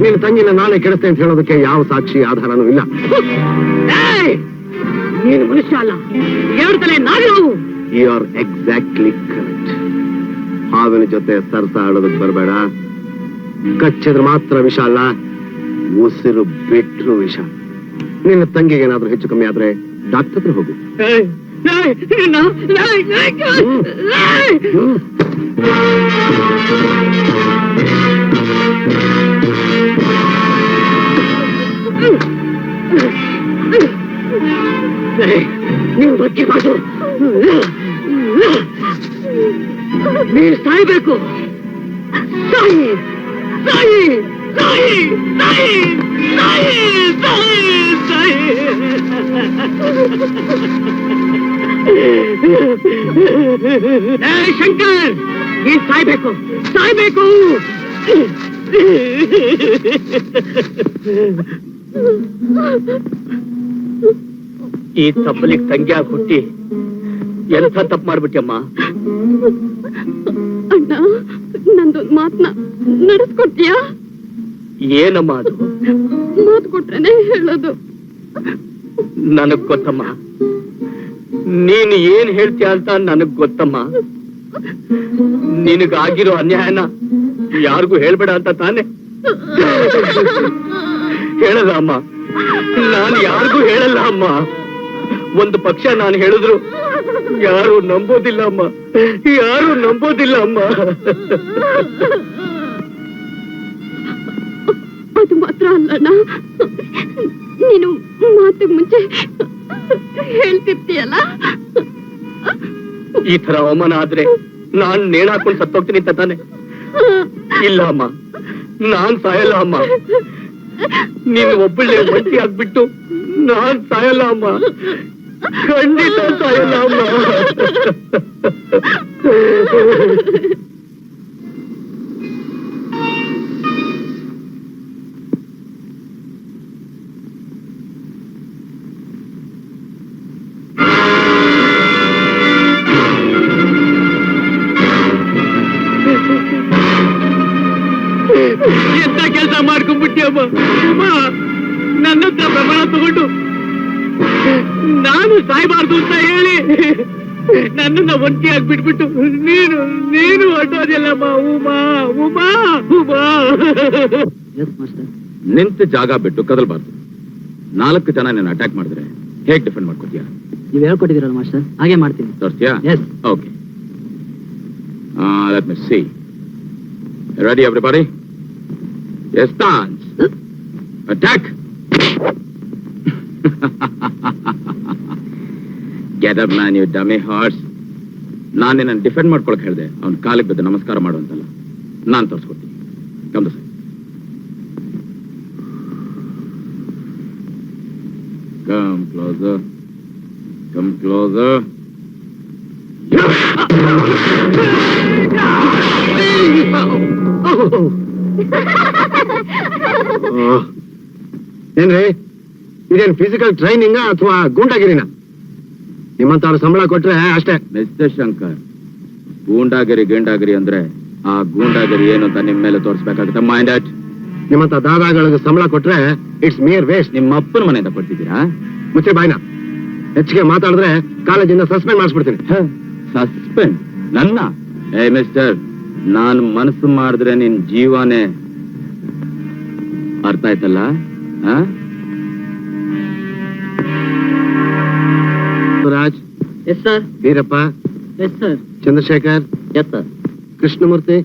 ನಿನ್ನ ತಂಗಿನ ನಾಳೆ ಕೆಡಿಸ್ತೇನೆ ಅಂತ ಹೇಳೋದಕ್ಕೆ ಯಾವ ಸಾಕ್ಷಿ ಆಧಾರನೂ ಇಲ್ಲ. ನೀನು ಮನುಷ್ಯ ಅಲ್ಲ, ಎರಡು ತಲೆ ನಾವು. You are exactly correct. ಹಾವಿನ ಜೊತೆ ಸರ್ಸ ಆಡೋದಕ್ಕೆ ಬರಬೇಡ. ಕಚ್ಚಿದ್ರೆ ಮಾತ್ರ ವಿಷ ಅಲ್ಲ, ಉಸಿರು ಬಿಟ್ರು ವಿಷ. ನಿನ್ನ ತಂಗಿಗೆ ಏನಾದ್ರೂ ಹೆಚ್ಚು ಕಮ್ಮಿ ಆದ್ರೆ ಡಾಕ್ಟರ್ ಹತ್ರ ಹೋಗು. ನೀವು ಬದುಕಬಾರ್ದು. ನೀನು ಸಾಯ್ಬೇಕು. ಸಾಯಿ ಸಾಯಿ ಸಾಯಿ ಸಾಯಿ ಸಾಯಿ ಸಾಯಿ ಸಾಯಿ. ಶಂಕರ್, ನೀನ್ ಸಾಯ್ಬೇಕು, ಸಾಯ್ಬೇಕು. ಈ ತಪ್ಪಲಿಗೆ ತಂಗಿಯಾಗಿ ಹುಟ್ಟಿ ಎಂಥ ತಪ್ಪು ಮಾಡ್ಬಿಟ್ಟಮ್ಮ. ಅಣ್ಣ, ನಂದೊಂದು ಮಾತನ್ನ ನಡೆಸ್ಕೊಡ್ತೀಯಾ? ಏನಮ್ಮ ಅದು? ಮಾತು ಕೊಟ್ರೇನೆ ಹೇಳೋದು. ನನಗ್ ಗೊತ್ತಮ್ಮ, ನೀನು ಏನ್ ಹೇಳ್ತೀಯ ಅಂತ ನನಗ್ ಗೊತ್ತಮ್ಮ. ನಿನಗಾಗಿರೋ ಅನ್ಯಾಯನ ಯಾರಿಗೂ ಹೇಳ್ಬೇಡ ಅಂತ ತಾನೆ ಹೇಳಲ್ಲ ಅಮ್ಮ. ನಾನು ಯಾರಿಗೂ ಹೇಳಲ್ಲ ಅಮ್ಮ. ಒಂದು ಪಕ್ಷ ನಾನು ಹೇಳಿದ್ರು ಯಾರು ನಂಬೋದಿಲ್ಲ ಅಮ್ಮ, ಯಾರು ನಂಬೋದಿಲ್ಲ ಅಮ್ಮ. ಅದು ಮಾತ್ರ ಅಲ್ಲಣ್ಣ, ನೀನು ಮಾತಿಗೆ ಮುಂಚೆ ಹೇಳ್ತಿರ್ತೀಯಲ್ಲ. ಈ ತರ ಅವಮಾನ ಆದ್ರೆ ನಾನ್ ನೇಣು ಹಾಕೊಂಡು ಸತ್ತೋಗ್ತೀನಿ ಅಂತ ತಾನೆ? ಇಲ್ಲ ಅಮ್ಮ, ನಾನ್ ಸಾಯಲ್ಲ ಅಮ್ಮ. ನೀನು ಒಬ್ಬಳೆ ಒಂಟಿ ಆಗ್ಬಿಟ್ಟು ನಾನ್ ಸಾಯಲ್ಲ ಅಮ್ಮ, ಖಂಡಿತ ಸಾಯಲ್ಲ ಅಮ್ಮ. ನನ್ನ ಹತ್ರ ಪ್ರಮಾಣ ತಗೊಂಡು ನಾನು ಸಾಯ್ಬಾರ್ದು ಅಂತ ಹೇಳಿ ನನ್ನನ್ನ ಒಂಟಿಯಾಗಿ ಬಿಟ್ಬಿಟ್ಟು ನೀನು ಹೊರಟೋದಿಲ್ಲಮ್ಮ. ಉಮಾ ಉಮಾ ಉಮಾ. ನಿಂತ ಜಾಗ ಬಿಟ್ಟು ಕದಲ್ಬಾರ್ದು. 4 ಜನ ನೀನು ಅಟ್ಯಾಕ್ ಮಾಡಿದ್ರೆ ಹೇಗೆ ಡಿಫೆಂಡ್ ಮಾಡ್ಕೋತೀಯ? ನೀವ್ ಹೇಳ್ಕೊಟ್ಟಿದ್ದೀರಲ್ಲ ಮಾಸ್ಟರ್, ಹಾಗೆ ಮಾಡ್ತೀನಿ. ತೋರಿಸ್ತೀಯಾ? Yes. Okay. Let me see. Ready, everybody? Yes, stance. Attack. Get up, man, you dummy horse. ನಾನು ನಿನ್ನ ಡಿಫೆಂಡ್ ಮಾಡ್ಕೊಳಕ್ ಹೇಳಿದೆ, ಅವ್ನ ಕಾಲಿಗೆ ಬಿದ್ದು ನಮಸ್ಕಾರ ಮಾಡುವಂತಲ್ಲ. ನಾನು ತೋರಿಸ್ಕೊಡ್ತೀನಿ. Come sir. Come closer. Come closer. ಏನ್ರಿ ಇದೇನ್ ಫಿಸಿಕಲ್ ಟ್ರೈನಿಂಗ್ ಅಥವಾ ಗೂಂಡಾಗಿರಿನ? ನಿಮ್ಮಂತವ್ರ ಸಂಬಳ ಕೊಟ್ರೆ ಅಷ್ಟೇ. ಮಿಸ್ಟರ್ ಶಂಕರ್, ಗೂಂಡಾಗಿರಿ ಅಂದ್ರೆ ಆ ಗೂಂಡಾಗಿರಿ ಏನು ಅಂತ ನಿಮ್ ಮೇಲೆ ತೋರಿಸ್ಬೇಕಾಗುತ್ತೆ. Mind it. ನಿಮ್ಮಂತ ದಾದಾಗಳಿಗೆ ಸಂಬಳ ಕೊಟ್ರೆ ಇಟ್ಸ್ ಮಿಯರ್ ವೇಸ್ಟ್. ನಿಮ್ಮ ಅಪ್ಪನ ಮನೆಯಿಂದ ಕೊಡ್ತಿದ್ದೀರಾ? ಮುಚ್ಚೆ ಬಾಯ್ನ. ಹೆಚ್ಚಿಗೆ ಮಾತಾಡಿದ್ರೆ ಕಾಲೇಜಿಂದ ಸಸ್ಪೆಂಡ್ ಮಾಡಿಸ್ಬಿಡ್ತೀನಿ. ಸಸ್ಪೆಂಡ್? ನನ್ನ? ಏ ಮಿಸ್ಟರ್, ನಾನು ಮನಸ್ಸು ಮಾಡಿದ್ರೆ ನಿನ್ ಜೀವನೇ ಅರ್ಥ ಆಯ್ತಲ್ಲ? Raj. Yes sir. Veerappa. Yes sir. Chandrashekhar. Yes sir. Krishnamurthy.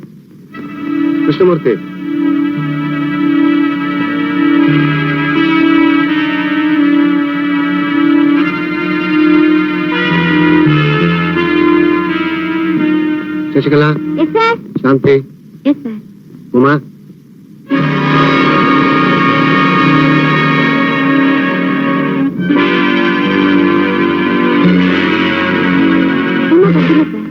Shashikala. Yes sir. Shanti. Yes sir. Uma. ಬಂದಿಲ್ಲ ಸರ್.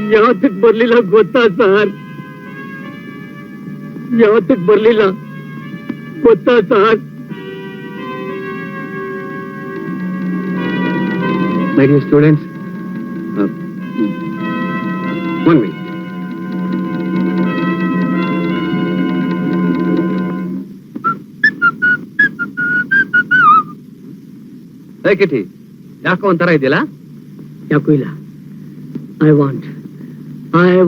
ಯಾತಕ್ ಬರ್ಲಿಲ್ಲ ಗೊತ್ತಾ ಸರ್? ಯಾತಕ್ ಬರ್ಲಿಲ್ಲ ಗೊತ್ತಾ sir? My dear students, 1 minute. Hey kitty, ಯಾಕೋ ಒಂಥರ ಇದೆಯಲ್ಲ? ಯಾಕೂ ಇಲ್ಲ. I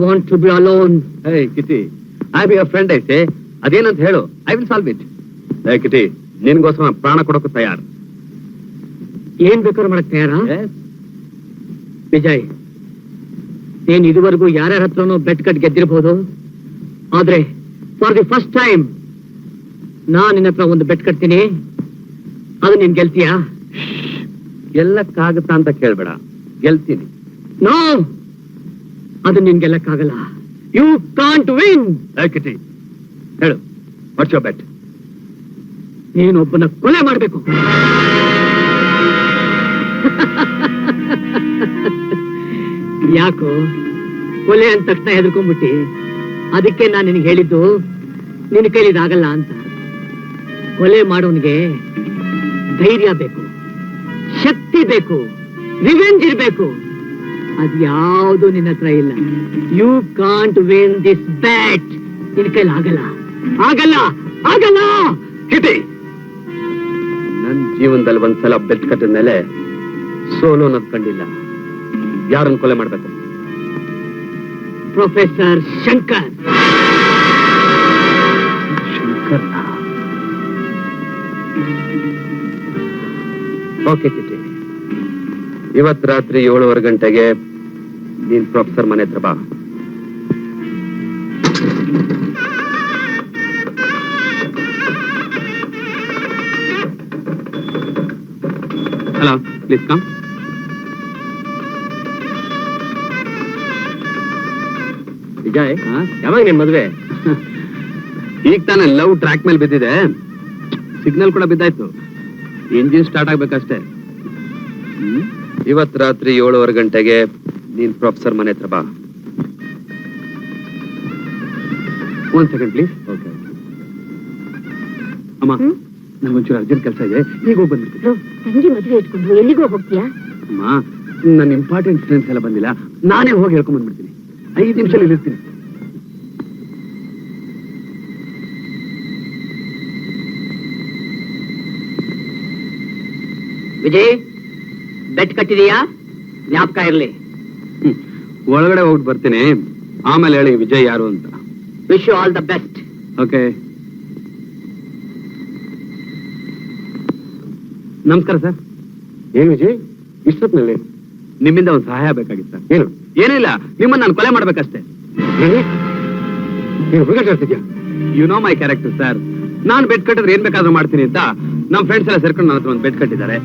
want to be alone. Hey kitty, I be your friend ಐತೆ. ಅದೇನಂತ ಹೇಳು, I will solve it. Hey kitty, ನಿನ್ಗೋಸ್ಕರ ಪ್ರಾಣ ಕೊಡೋಕೆ ತಯಾರು. ಏನ್ ಬೇಕಾದ್ರೂ ಮಾಡಕ್ ತಯಾರ? ವಿಜಯ್, ನೀನ್ ಇದುವರೆಗೂ ಯಾರ್ಯಾರ ಹತ್ರನೂ ಬೆಟ್ ಕಟ್ ಗೆದ್ದಿರ್ಬೋದು, ಆದ್ರೆ ಫಾರ್ ದಿ ಫಸ್ಟ್ ಟೈಮ್ ನಾನ್ ನಿನ್ನ ಹತ್ರ ಒಂದು ಬೆಟ್ ಕಟ್ತೀನಿ. ಅದು ನೀನ್ ಗೆಲ್ತೀಯಾ? ಗೆಲ್ಲಕ್ಕಾಗತ್ತಾ ಅಂತ ಕೇಳ್ಬೇಡ, ಗೆಲ್ತೀನಿ. ನೋ, ಅದು ನೀನ್ ಗೆಲ್ಲಕ್ಕಾಗಲ್ಲ. You can't win. Hey kitty, ಹೇಳು, ವಾಟ್ಸ್ ಯುವರ್ ಬೆಟ್? ನೀನೊಬ್ಬನ ಕೊಲೆ ಮಾಡ್ಬೇಕು. ಯಾಕೋ ಕೊಲೆ ಅಂದ ತಕ್ಷಣ ಹೆದರ್ಕೊಂಡ್ಬಿಟ್ಟಿ? ಅದಕ್ಕೆ ನಾನು ನಿನಗೆ ಹೇಳಿದ್ದು ನಿನ್ನ ಕೈಲಿ ಇದಾಗಲ್ಲ ಅಂತ. ಕೊಲೆ ಮಾಡೋನಿಗೆ ಧೈರ್ಯ ಬೇಕು, ಶಕ್ತಿ ಬೇಕು, ರಿವೆಂಜ್ ಇರ್ಬೇಕು. ಅದ್ಯಾವುದು ನಿನ್ನ ಹತ್ರ ಇಲ್ಲ. You can't win this bat. ನಿನ್ನ ಕೈಲಿ ಆಗಲ್ಲ. ಕಿಟಿ, ನನ್ ಜೀವನದಲ್ಲಿ ಒಂದ್ಸಲ ಬೆಟ್ ಕಟ್ಟಿದ ಮೇಲೆ ಸೋಲು ಅನ್ನೋದು ಕಂಡಿಲ್ಲ. ಯಾರನ್ನು ಕೊಲೆ ಮಾಡ್ಬೇಕು? ಪ್ರೊಫೆಸರ್ ಶಂಕರ್. ಓಕೆ ಕಿಟಿ, ಇವತ್ತು ರಾತ್ರಿ 7:15 ಗಂಟೆಗೆ ನೀನ್ ಪ್ರೊಫೆಸರ್ ಮನೆ ಹತ್ರ ಬಾ. Hello, please come. ವಿಜಯ್, ಯಾವಾಗ ನಿನ್ ಮದ್ವೆ? ಈಗ ತಾನೇ ಲವ್ ಟ್ರ್ಯಾಕ್ ಮೇಲೆ ಬಿದ್ದಿದೆ. ಸಿಗ್ನಲ್ ಕೂಡ ಬಿದ್ದಾಯ್ತು. Engine start ಆಗ್ಬೇಕಷ್ಟೇ. ಇವತ್ತು ರಾತ್ರಿ 7:15 ಗಂಟೆಗೆ ನೀನ್ ಪ್ರೊಫೆಸರ್ ಮನೆ ಹತ್ರ ಬಾ. 1 ಸೆಕೆಂಡ್ ಪ್ಲೀಸ್. ಓಕೆ ಅಮ್ಮ, ನಂಗೊಂಚೂರು ಅರ್ಜೆಂಟ್ ಕೆಲಸ ಇದೆ, ಈಗ ಹೋಗಿ ಬಂದ್ಬಿಡ್ತೀನಿ. ತಂಗಿ ಮದುವೆ ಇಟ್ಕೊಂಡು ಎಲ್ಲಿಗೋ ಹೋಗ್ತೀಯಾ? ಅಮ್ಮ, ನನ್ನ ಇಂಪಾರ್ಟೆಂಟ್ ಫ್ರೆಂಡ್ಸ್ ಎಲ್ಲ ಬಂದಿಲ್ಲ, ನಾನೇ ಹೋಗಿ ಹೇಳ್ಕೊಂಡ್ ಬಂದ್ಬಿಡ್ತೀನಿ. 5 ನಿಮಿಷದಲ್ಲಿ ಇಲ್ಲಿರ್ತೀನಿ. ವಿಜಯ್, ಬೆಟ್ ಕಟ್ಟಿದೀಯಾ? ಜ್ಞಾಪಕ ಇರ್ಲಿ. ಒಳಗಡೆ ಹೋಗ್ಬಿಟ್ಟು ಬರ್ತೀನಿ, ಆಮೇಲೆ ಹೇಳಿ ವಿಜಯ್ ಯಾರು ಅಂತ. Wish you all the best. Okay, ನಮಸ್ಕಾರ ಸರ್. ಏನ್ ವಿಜಯ್ ಇಷ್ಟೊತ್ತಿನಲ್ಲಿ? ನಿಮ್ಮಿಂದ ಒಂದು ಸಹಾಯ ಬೇಕಾಗಿತ್ತು ಸರ್. ಏನು? ಏನಿಲ್ಲ, ನಿಮ್ಮನ್ನ ನಾನು ಕೊಲೆ ಮಾಡ್ಬೇಕಷ್ಟೇ. ಏನು ಹುಡುಗಾಡ್ತಿದ್ಯಾ? You know my character sir. ನಾನು ಬೆಟ್ ಕಟ್ಟಿದ್ರೆ ಏನ್ ಬೇಕಾದ್ರೂ ಮಾಡ್ತೀನಿ ಅಂತ ನಮ್ ಫ್ರೆಂಡ್ಸ್ ಎಲ್ಲ ಸೇರ್ಕೊಂಡು ನನ್ನ ಹತ್ರ ಒಂದು ಬೆಟ್ ಕಟ್ಟಿದ್ದಾರೆ.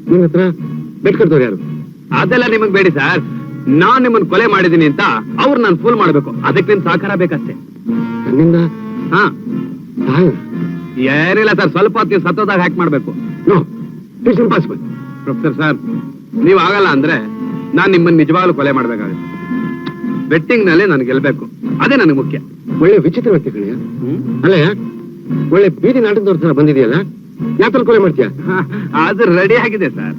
ನಿಮ್ ಹತ್ರ ಬೆಟ್ ಕಟ್ದವ್ರು ಯಾರು? ಅದೆಲ್ಲ ನಿಮಗ್ ಬೇಡಿ ಸರ್. ನಾನ್ ನಿಮ್ಮನ್ನ ಕೊಲೆ ಮಾಡಿದೀನಿ ಅಂತ ಅವ್ರು ನಾನು ಫೂಲ್ ಮಾಡ್ಬೇಕು, ಅದಕ್ಕೆ ನಿಮ್ ಸಹಕಾರ ಬೇಕಷ್ಟೇ. ನನ್ನಿಂದ ಹಾ, ಸಹಾಯ? ಏನಿಲ್ಲ ಸರ್, ಸ್ವಲ್ಪ ಹೊತ್ತು ನೀವು ಸತ್ತೋದಾಗ ಹ್ಯಾಕ್ ಮಾಡ್ಬೇಕು. No, it's impossible. Professor sir, ನೀವು ಆಗಲ್ಲ ಅಂದ್ರೆ ನಾನ್ ನಿಮ್ಮನ್ನ ನಿಜವಾಗ್ಲೂ ಕೊಲೆ ಮಾಡ್ಬೇಕಾಗುತ್ತೆ. ಬೆಟ್ಟಿಂಗ್ ನಲ್ಲಿ ನಾನು ಗೆಲ್ಬೇಕು, ಅದೇ ನನಗೆ ಮುಖ್ಯ. ಒಳ್ಳೆ ವಿಚಿತ್ರ ವ್ಯಕ್ತಿ ಕಣಿಯ. ಅಲ್ಲ, ಒಳ್ಳೆ ಬೀದಿ ನಾಟಕದವ್ರ ತರ ಬಂದಿದೆಯಲ್ಲ, ಯಾತ್ರ ಕೊಲೆ ಮಾಡ್ತೀಯ? ಅದು ರೆಡಿ ಆಗಿದೆ ಸರ್.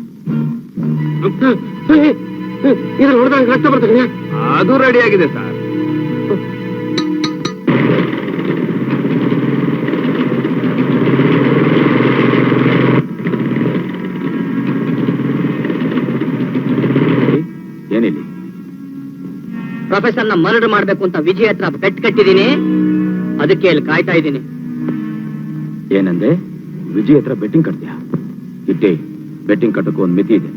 ಇದ್ರ ಹೊಡೆದಾಗ ರಕ್ತ ಬರ್ತದೆ. ಅದು ರೆಡಿ ಆಗಿದೆ ಸರ್. ಏನಿಲ್ಲಿ? ಪ್ರೊಫೆಸರ್ನ ಮರ್ಡರ್ ಮಾಡ್ಬೇಕು ಅಂತ ವಿಜಯ್ ಹತ್ರ ಬೆಟ್ ಕಟ್ಟಿದೀನಿ, ಅದಕ್ಕೆ ಇಲ್ಲಿ ಕಾಯ್ತಾ ಇದ್ದೀನಿ. ಏನಂದೆ? ವಿಜಯ್ ಹತ್ರ ಬೆಟ್ಟಿಂಗ್ ಕಟ್ತೀಯಾ? ಇಟ್ಟೆ, ಬೆಟ್ಟಿಂಗ್ ಕಟ್ಟಕ್ಕೂ ಒಂದು ಮಿತಿ ಇದೆ.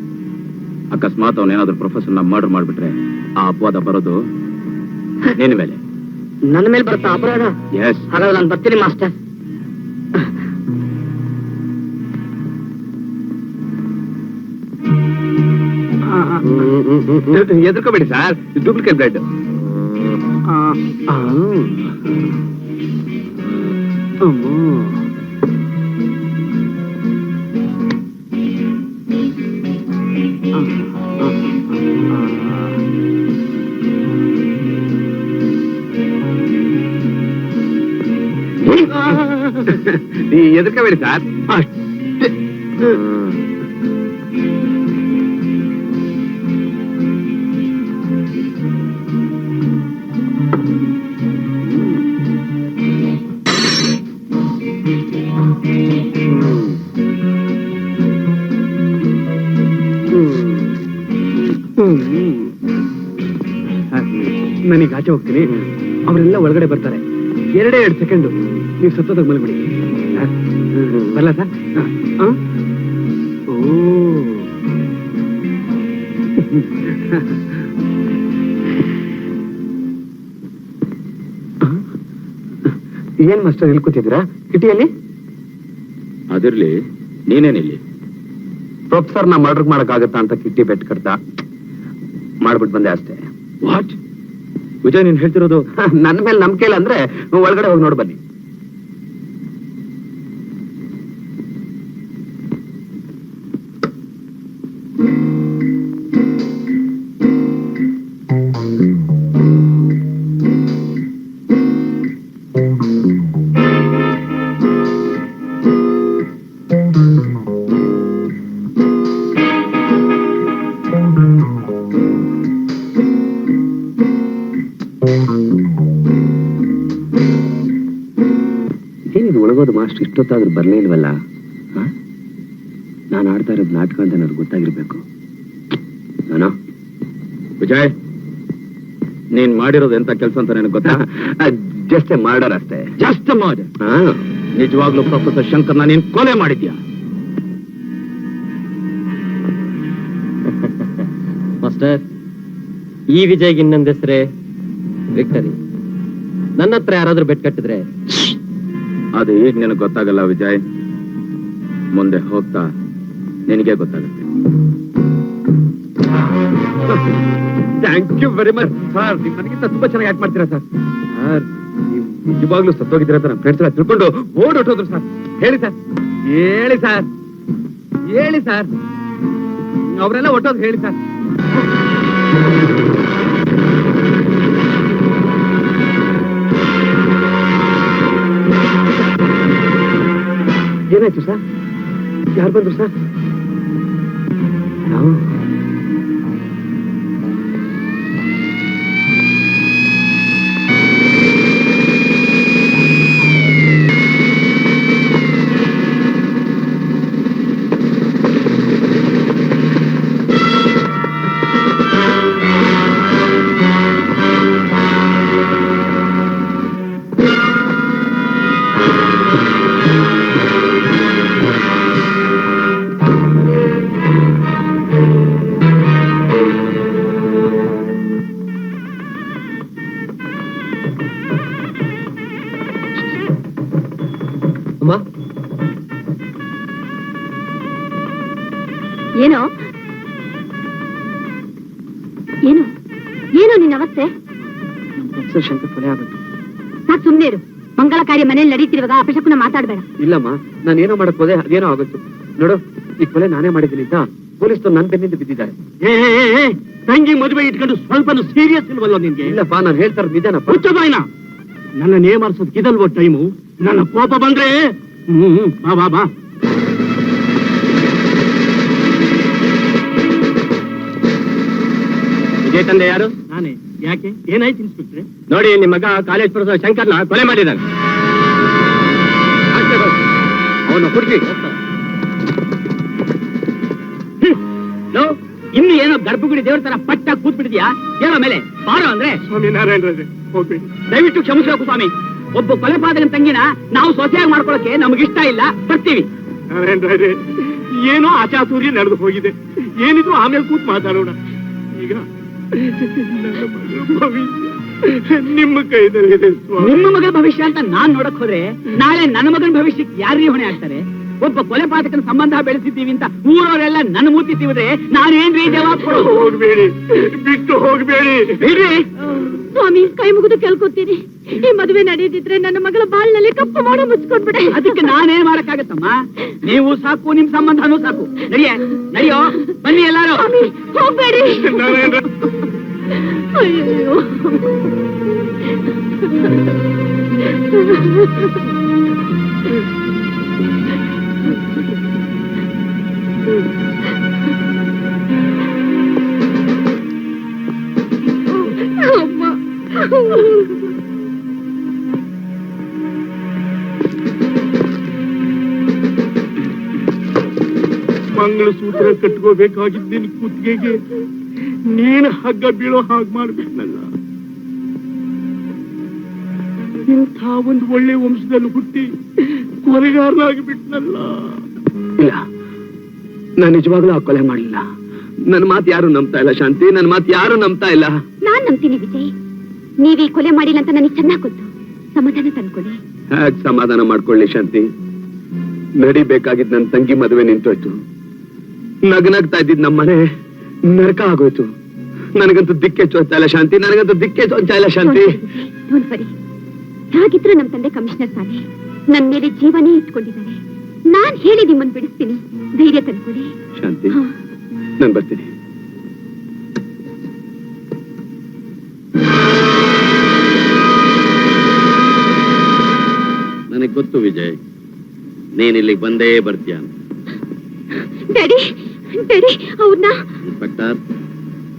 ಅಕಸ್ಮಾತ್ ಅವನೇನಾದ್ರೂ ಪ್ರೊಫೆಸರ್ನ ಮರ್ಡರ್ ಮಾಡ್ಬಿಟ್ರೆ ಆ ಅಪವಾದ ಬರೋದು ನಿನ್ನ ಮೇಲೆ. ನನ್ನ ಮೇಲೆ ಬರ್ತಾ ಅಪರಾಧ? ಎಸ್. ಹಾಗಾದ್ರೆ ನಾನು ಬರ್ತೀನಿ ಮಾಸ್ಟರ್. ಎದುರ್ಕೋಬೇಡಿ ಸರ್, ಡೂಪ್ಲಿಕೇಟ್ ಬ್ಲಡ್. ಎದುರ್ಕೋಬೇಡಿ ಸರ್. ನಾನೀಗ ಆಚೆ ಹೋಗ್ತೀನಿ, ಅವರೆಲ್ಲ ಒಳಗಡೆ ಬರ್ತಾರೆ. 2 ಸೆಕೆಂಡು ನೀವು ಸತ್ತೋದಾಗ ಮಲ್ಬಿಡಿ. ಬರಲ್ಲ ಸರ್? ಓ, ಏನ್ ಮಾಸ್ಟರ್ ಇಲ್ಲಿ ಕೂತಿದ್ದೀರಾ ಕಿಟಿಯಲ್ಲಿ? ಅದಿರ್ಲಿ, ನೀನೇನಿಲ್ಲಿ? ಪ್ರೊಫೆಸರ್ನ ಮರ್ಡರ್ ಮಾಡಕ್ಕಾಗತ್ತಾ ಅಂತ ಕಿಟ್ಟಿ ಬೆಟ್ ಕಟ್ಟ ಮಾಡ್ಬಿಟ್ಟು ಬಂದೆ ಅಷ್ಟೇ. ವಾಟ್? ವಿಜಯ್, ನೀನ್ ಹೇಳ್ತಿರೋದು? ನನ್ನ ಮೇಲೆ ನಂಬಿಕೆ ಇಲ್ಲ ಅಂದ್ರೆ ಒಳಗಡೆ ಹೋಗಿ ನೋಡಿ ಬನ್ನಿ. ಏನಿದು ಒಳಗೋದು ಮಾಸ್ಟರ್ ಇಷ್ಟೊತ್ತಾದ್ರೂ ಬರ್ಲೇ ಇಲ್ವಲ್ಲ? ನಾನು ಆಡ್ತಾ ಇರೋದು ನಾಟಕ ಅಂತ ನನಗೆ ಗೊತ್ತಾಗಿರ್ಬೇಕು. ನಾನು ವಿಜಯ್, ನೀನ್ ಮಾಡಿರೋದು ಎಂತ ಕೆಲಸ ಅಂತ ನನಗೆ ಗೊತ್ತಾ? ಜಸ್ಟ್ ಎ ಮರ್ಡರ್ ಅಷ್ಟೇ. Just murder? ನಿಜವಾಗ್ಲೂ ಪ್ರೊಫೆಸರ್ ಶಂಕರ್ನ ನೀನ್ ಕೊಲೆ ಮಾಡಿದ್ಯಾ? ಮಾಸ್ಟರ್, ಈ ವಿಜಯ್ಗೆ ಇನ್ನೊಂದು ಹೆಸರೇ ವಿಕ್ಟರಿ. ನನ್ನ ಹತ್ರ ಯಾರಾದ್ರೂ ಬೆಟ್ ಕಟ್ಟಿದ್ರೆ ಅದು ಈಗ ನಿನಗೆ ಗೊತ್ತಾಗಲ್ಲ ವಿಜಯ್, ಮುಂದೆ ಹೋಗ್ತಾ ನಿನಗೆ ಗೊತ್ತಾಗುತ್ತೆ. Thank you very much sir. ನೀವು ನನಗಿಂತ ತುಂಬಾ ಚೆನ್ನಾಗಿ ಆಕ್ಟ್ ಮಾಡ್ತೀರಾ ಸರ್. ಸರ್, ನೀವು ನಿಜವಾಗ್ಲೂ ಸತ್ತೋಗಿದ್ದೀರಾ ಅಂತ ನಮ್ಮ ಫ್ರೆಂಡ್ಸ್ ಎಲ್ಲ ತಿಳ್ಕೊಂಡು ಓಡೋಟೋದ್ರು ಸರ್. ಹೇಳಿ ಸರ್, ಹೇಳಿ ಸರ್, ಹೇಳಿ ಸರ್, ಅವರೆಲ್ಲ ಒಟ್ಟೋದು ಹೇಳಿ ಸರ್. ಏನಾಯ್ತು ಸರ್? ಯಾರು ಬಂದ್ರು ಸರ್? ಏನು ಏನು ನಿನ್ನ ಅವಸ್ಥೆ? ಶಂಕರ್ ಕೊಲೆ ಆಗುತ್ತೆ. ಸಾಕು ಸುಮ್ನೆ ಇರು. ಮಂಗಳ ಕಾರ್ಯ ಮನೇಲಿ ನಡೀತಿರುವಾಗ ಅಪಶಕುನ ಮಾತಾಡ್ಬೇಡ. ಇಲ್ಲಮ್ಮ, ನಾನು ಏನೋ ಮಾಡಕ್ ಹೋದೆ, ಅದೇನೋ ಆಗುತ್ತೆ. ನೋಡು, ಈ ಕೊಲೆ ನಾನೇ ಮಾಡಿದ್ದೀನಿ ಅಂತ ಪೊಲೀಸ್ ನನ್ನ ಬೆನ್ನಿಂದ ಬಿದ್ದಿದ್ದಾರೆ. ತಂಗಿ ಮದುವೆ ಇಟ್ಕೊಂಡು ಸ್ವಲ್ಪ ಸೀರಿಯಸ್ ಇಲ್ವಲ್ಲ ನಿನ್ಗೆ? ಇಲ್ಲಪ್ಪ, ನಾನು ಹೇಳ್ತಾ ಇರೋದು ನಿಜಾನಪ್ಪ. ಹುಚ್ಚ ಬಾಯ್ನ, ನನ್ನ ನೇಮರ್ಸೋದ್ ಇದಲ್ವೋ ಟೈಮು. ನನ್ನ ಕೋಪ ಬಂದ್ರೆ ಬಾ ಬಾ ಬಾ. ವಿಜಯ್ ತಂದೆ ಯಾರು? ನಾನೇ. ಯಾಕೆ, ಏನಾಯ್ತು ಇನ್ಸ್ಪೆಕ್ಟ್ರೆ? ನೋಡಿ, ನಿಮ್ಮ ಮಗ ಕಾಲೇಜ್ ಪ್ರೊಫೆಸರ್ ಶಂಕರ್ನ ಕೊಲೆ ಮಾಡಿದ್ದಾನೆ. ಅವನು ಹುಡುಗಿ ಇನ್ನು ಏನೋ ಗರ್ಭಗುಡಿ ದೇವ್ರ ತರ ಪಟ್ಟ ಕೂತ್ ಬಿಟ್ಟಿದ್ಯಾ? ಹೇಳೋ ಮೇಲೆ ಬಾರೋ ಅಂದ್ರೆ. ಸ್ವಾಮಿ ನಾರಾಯಣರಾಜೆ, ಹೋಗ್ಬೇಡಿ. ದಯವಿಟ್ಟು ಕ್ಷಮಿಸಬೇಕು ಸ್ವಾಮಿ. ಒಬ್ಬ ಕೊಲೆಪಾತಕನ ತಂಗಿನ ನಾವು ಸೊಸೆಯಾಗಿ ಮಾಡ್ಕೊಳಕ್ಕೆ ನಮಗಿಷ್ಟ ಇಲ್ಲ, ಬರ್ತೀವಿ. ನಾರಾಯಣರಾಜೆ, ಏನೋ ಅಚಾತುರ್ಯ ನಡೆದು ಹೋಗಿದೆ. ಏನಿದ್ರು ಆಮೇಲೆ ಕೂತ್ ಮಾತಾಡೋಣ. ಈಗ ನನ್ನ ಮಗಳ ಭವಿಷ್ಯ ನಿಮ್ಮ ಕೈದಲ್ಲಿದೆ ಸ್ವಾಮಿ. ನಿಮ್ಮ ಮಗನ ಭವಿಷ್ಯ ಅಂತ ನಾನ್ ನೋಡಕ್ ಹೋದ್ರೆ ನಾಳೆ ನನ್ನ ಮಗನ ಭವಿಷ್ಯಕ್ಕೆ ಯಾರೀ ಹೊಣೆ ಆಗ್ತಾರೆ? ಒಬ್ಬ ಕೊಲೆಪಾತಕನ ಸಂಬಂಧ ಬೆಳೆಸಿದ್ದೀವಿ ಅಂತ ಊರವರೆಲ್ಲ ನನ್ನ ಮೂತಿ ತಿವಿದ್ರೆ ನಾನೇನ್ರಿ ಜವಾಬ್ ಕೊಡೋದು? ಹೋಗ್ಬೇಡಿ, ಬಿಟ್ಟು ಹೋಗ್ಬೇಡಿ. ಬಿಡ್ರಿ. ಸ್ವಾಮಿ, ಕೈ ಮುಗಿದು ಕೇಳ್ಕೊತೀನಿ. ಈ ಮದುವೆ ನಡೆದಿದ್ರೆ ನನ್ನ ಮಗಳ ಬಾಳ್ನಲ್ಲಿ ಕಪ್ಪು ಮಾಡೋ ಮುಚ್ಕೊಂಡ್ಬಿಡೆ. ಅದಕ್ಕೆ ನಾನೇನ್ ಮಾಡಕ್ಕಾಗತ್ತಮ್ಮ? ನೀವು ಸಾಕು, ನಿಮ್ ಸಂಬಂಧನೂ ಸಾಕು. ನಡೆಯೋ, ಬನ್ನಿ ಎಲ್ಲಾರು. ಹೋಗ್ಬೇಡಿ. ಅಯ್ಯೋ, ಮಂಗಳಸೂತ್ರ ಕಟ್ಕೋಬೇಕಾಗಿದ್ದ ನಿನ್ ಕುತ್ತಿಗೆಗೆ ನೀನು ಹಗ್ಗ ಬೀಳೋ ಹಾಗೆ ಮಾಡ್ಬಿಟ್ನಲ್ಲ. ಇಂಥ ಒಂದು ಒಳ್ಳೆ ವಂಶದಲ್ಲಿ ಹುಟ್ಟಿ ಕೊಲೆಗಾರನಾಗಿ ಬಿಟ್ನಲ್ಲ. ಇಲ್ಲ, ನಾನು ನಿಜವಾಗ್ಲೂ ಆ ಕೊಲೆ ಮಾಡಲಿಲ್ಲ. ನನ್ನ ಮಾತು ಯಾರು ನಂಬ್ತಾ ಇಲ್ಲ ಶಾಂತಿ, ನನ್ನ ಮಾತು ಯಾರು ನಂಬ್ತಾ ಇಲ್ಲ. ನಾನ್ ನಂಬ್ತೀನಿ ವಿಜಯ್. ನೀವೀ ಕೊಲೆ ಮಾಡಿಲ್ಲ ಅಂತ ನನಗೆ ಚೆನ್ನಾಗ್ ಗೊತ್ತು. ಸಮಾಧಾನ ತಂದ್ಕೊಳ್ಳಿ. ಹೇಗ್ ಸಮಾಧಾನ ಮಾಡ್ಕೊಳ್ಳಿ ಶಾಂತಿ? ನಡಿಬೇಕಾಗಿದ್ ನನ್ನ ತಂಗಿ ಮದುವೆ ನಿಂತೋಯ್ತು. ನಗ್ನಗ್ತಾ ಇದ್ದಿದ್ ನಮ್ಮನೆ ನರಕ ಆಗೋಯ್ತು. ನನಗಂತೂ ದಿಕ್ಕೆ ಚೋಚ್ತಾ ಇಲ್ಲ ಶಾಂತಿ, ನನಗಂತೂ ದಿಕ್ಕೆ ಚೋಚ್ತಾ ಇಲ್ಲ ಶಾಂತಿ. Don't worry. ಹಾಗಿದ್ರು ನಮ್ ತಂದೆ ಕಮಿಷನರ್ ತಾನೆ, ನನ್ ಮೇಲೆ ಜೀವನೇ ಇಟ್ಕೊಂಡಿದ್ದಾರೆ. ನಾನ್ ಹೇಳಿ ನಿಮ್ಮನ್ ಬಿಡಿಸ್ತೀನಿ, ಧೈರ್ಯ ತಂದ್ಕೊಳ್ಳಿ. ಶಾಂತಿ, ನಾನು ಬರ್ತೀನಿ. ನನಗೆ ಗೊತ್ತು ವಿಜಯ್, ನೀನ್ ಇಲ್ಲಿಗೆ ಬಂದೇ ಬರ್ತೀಯ. ಡ್ಯಾಡಿ, ಡ್ಯಾಡಿ, ಅವ್ರನ್ನ inspector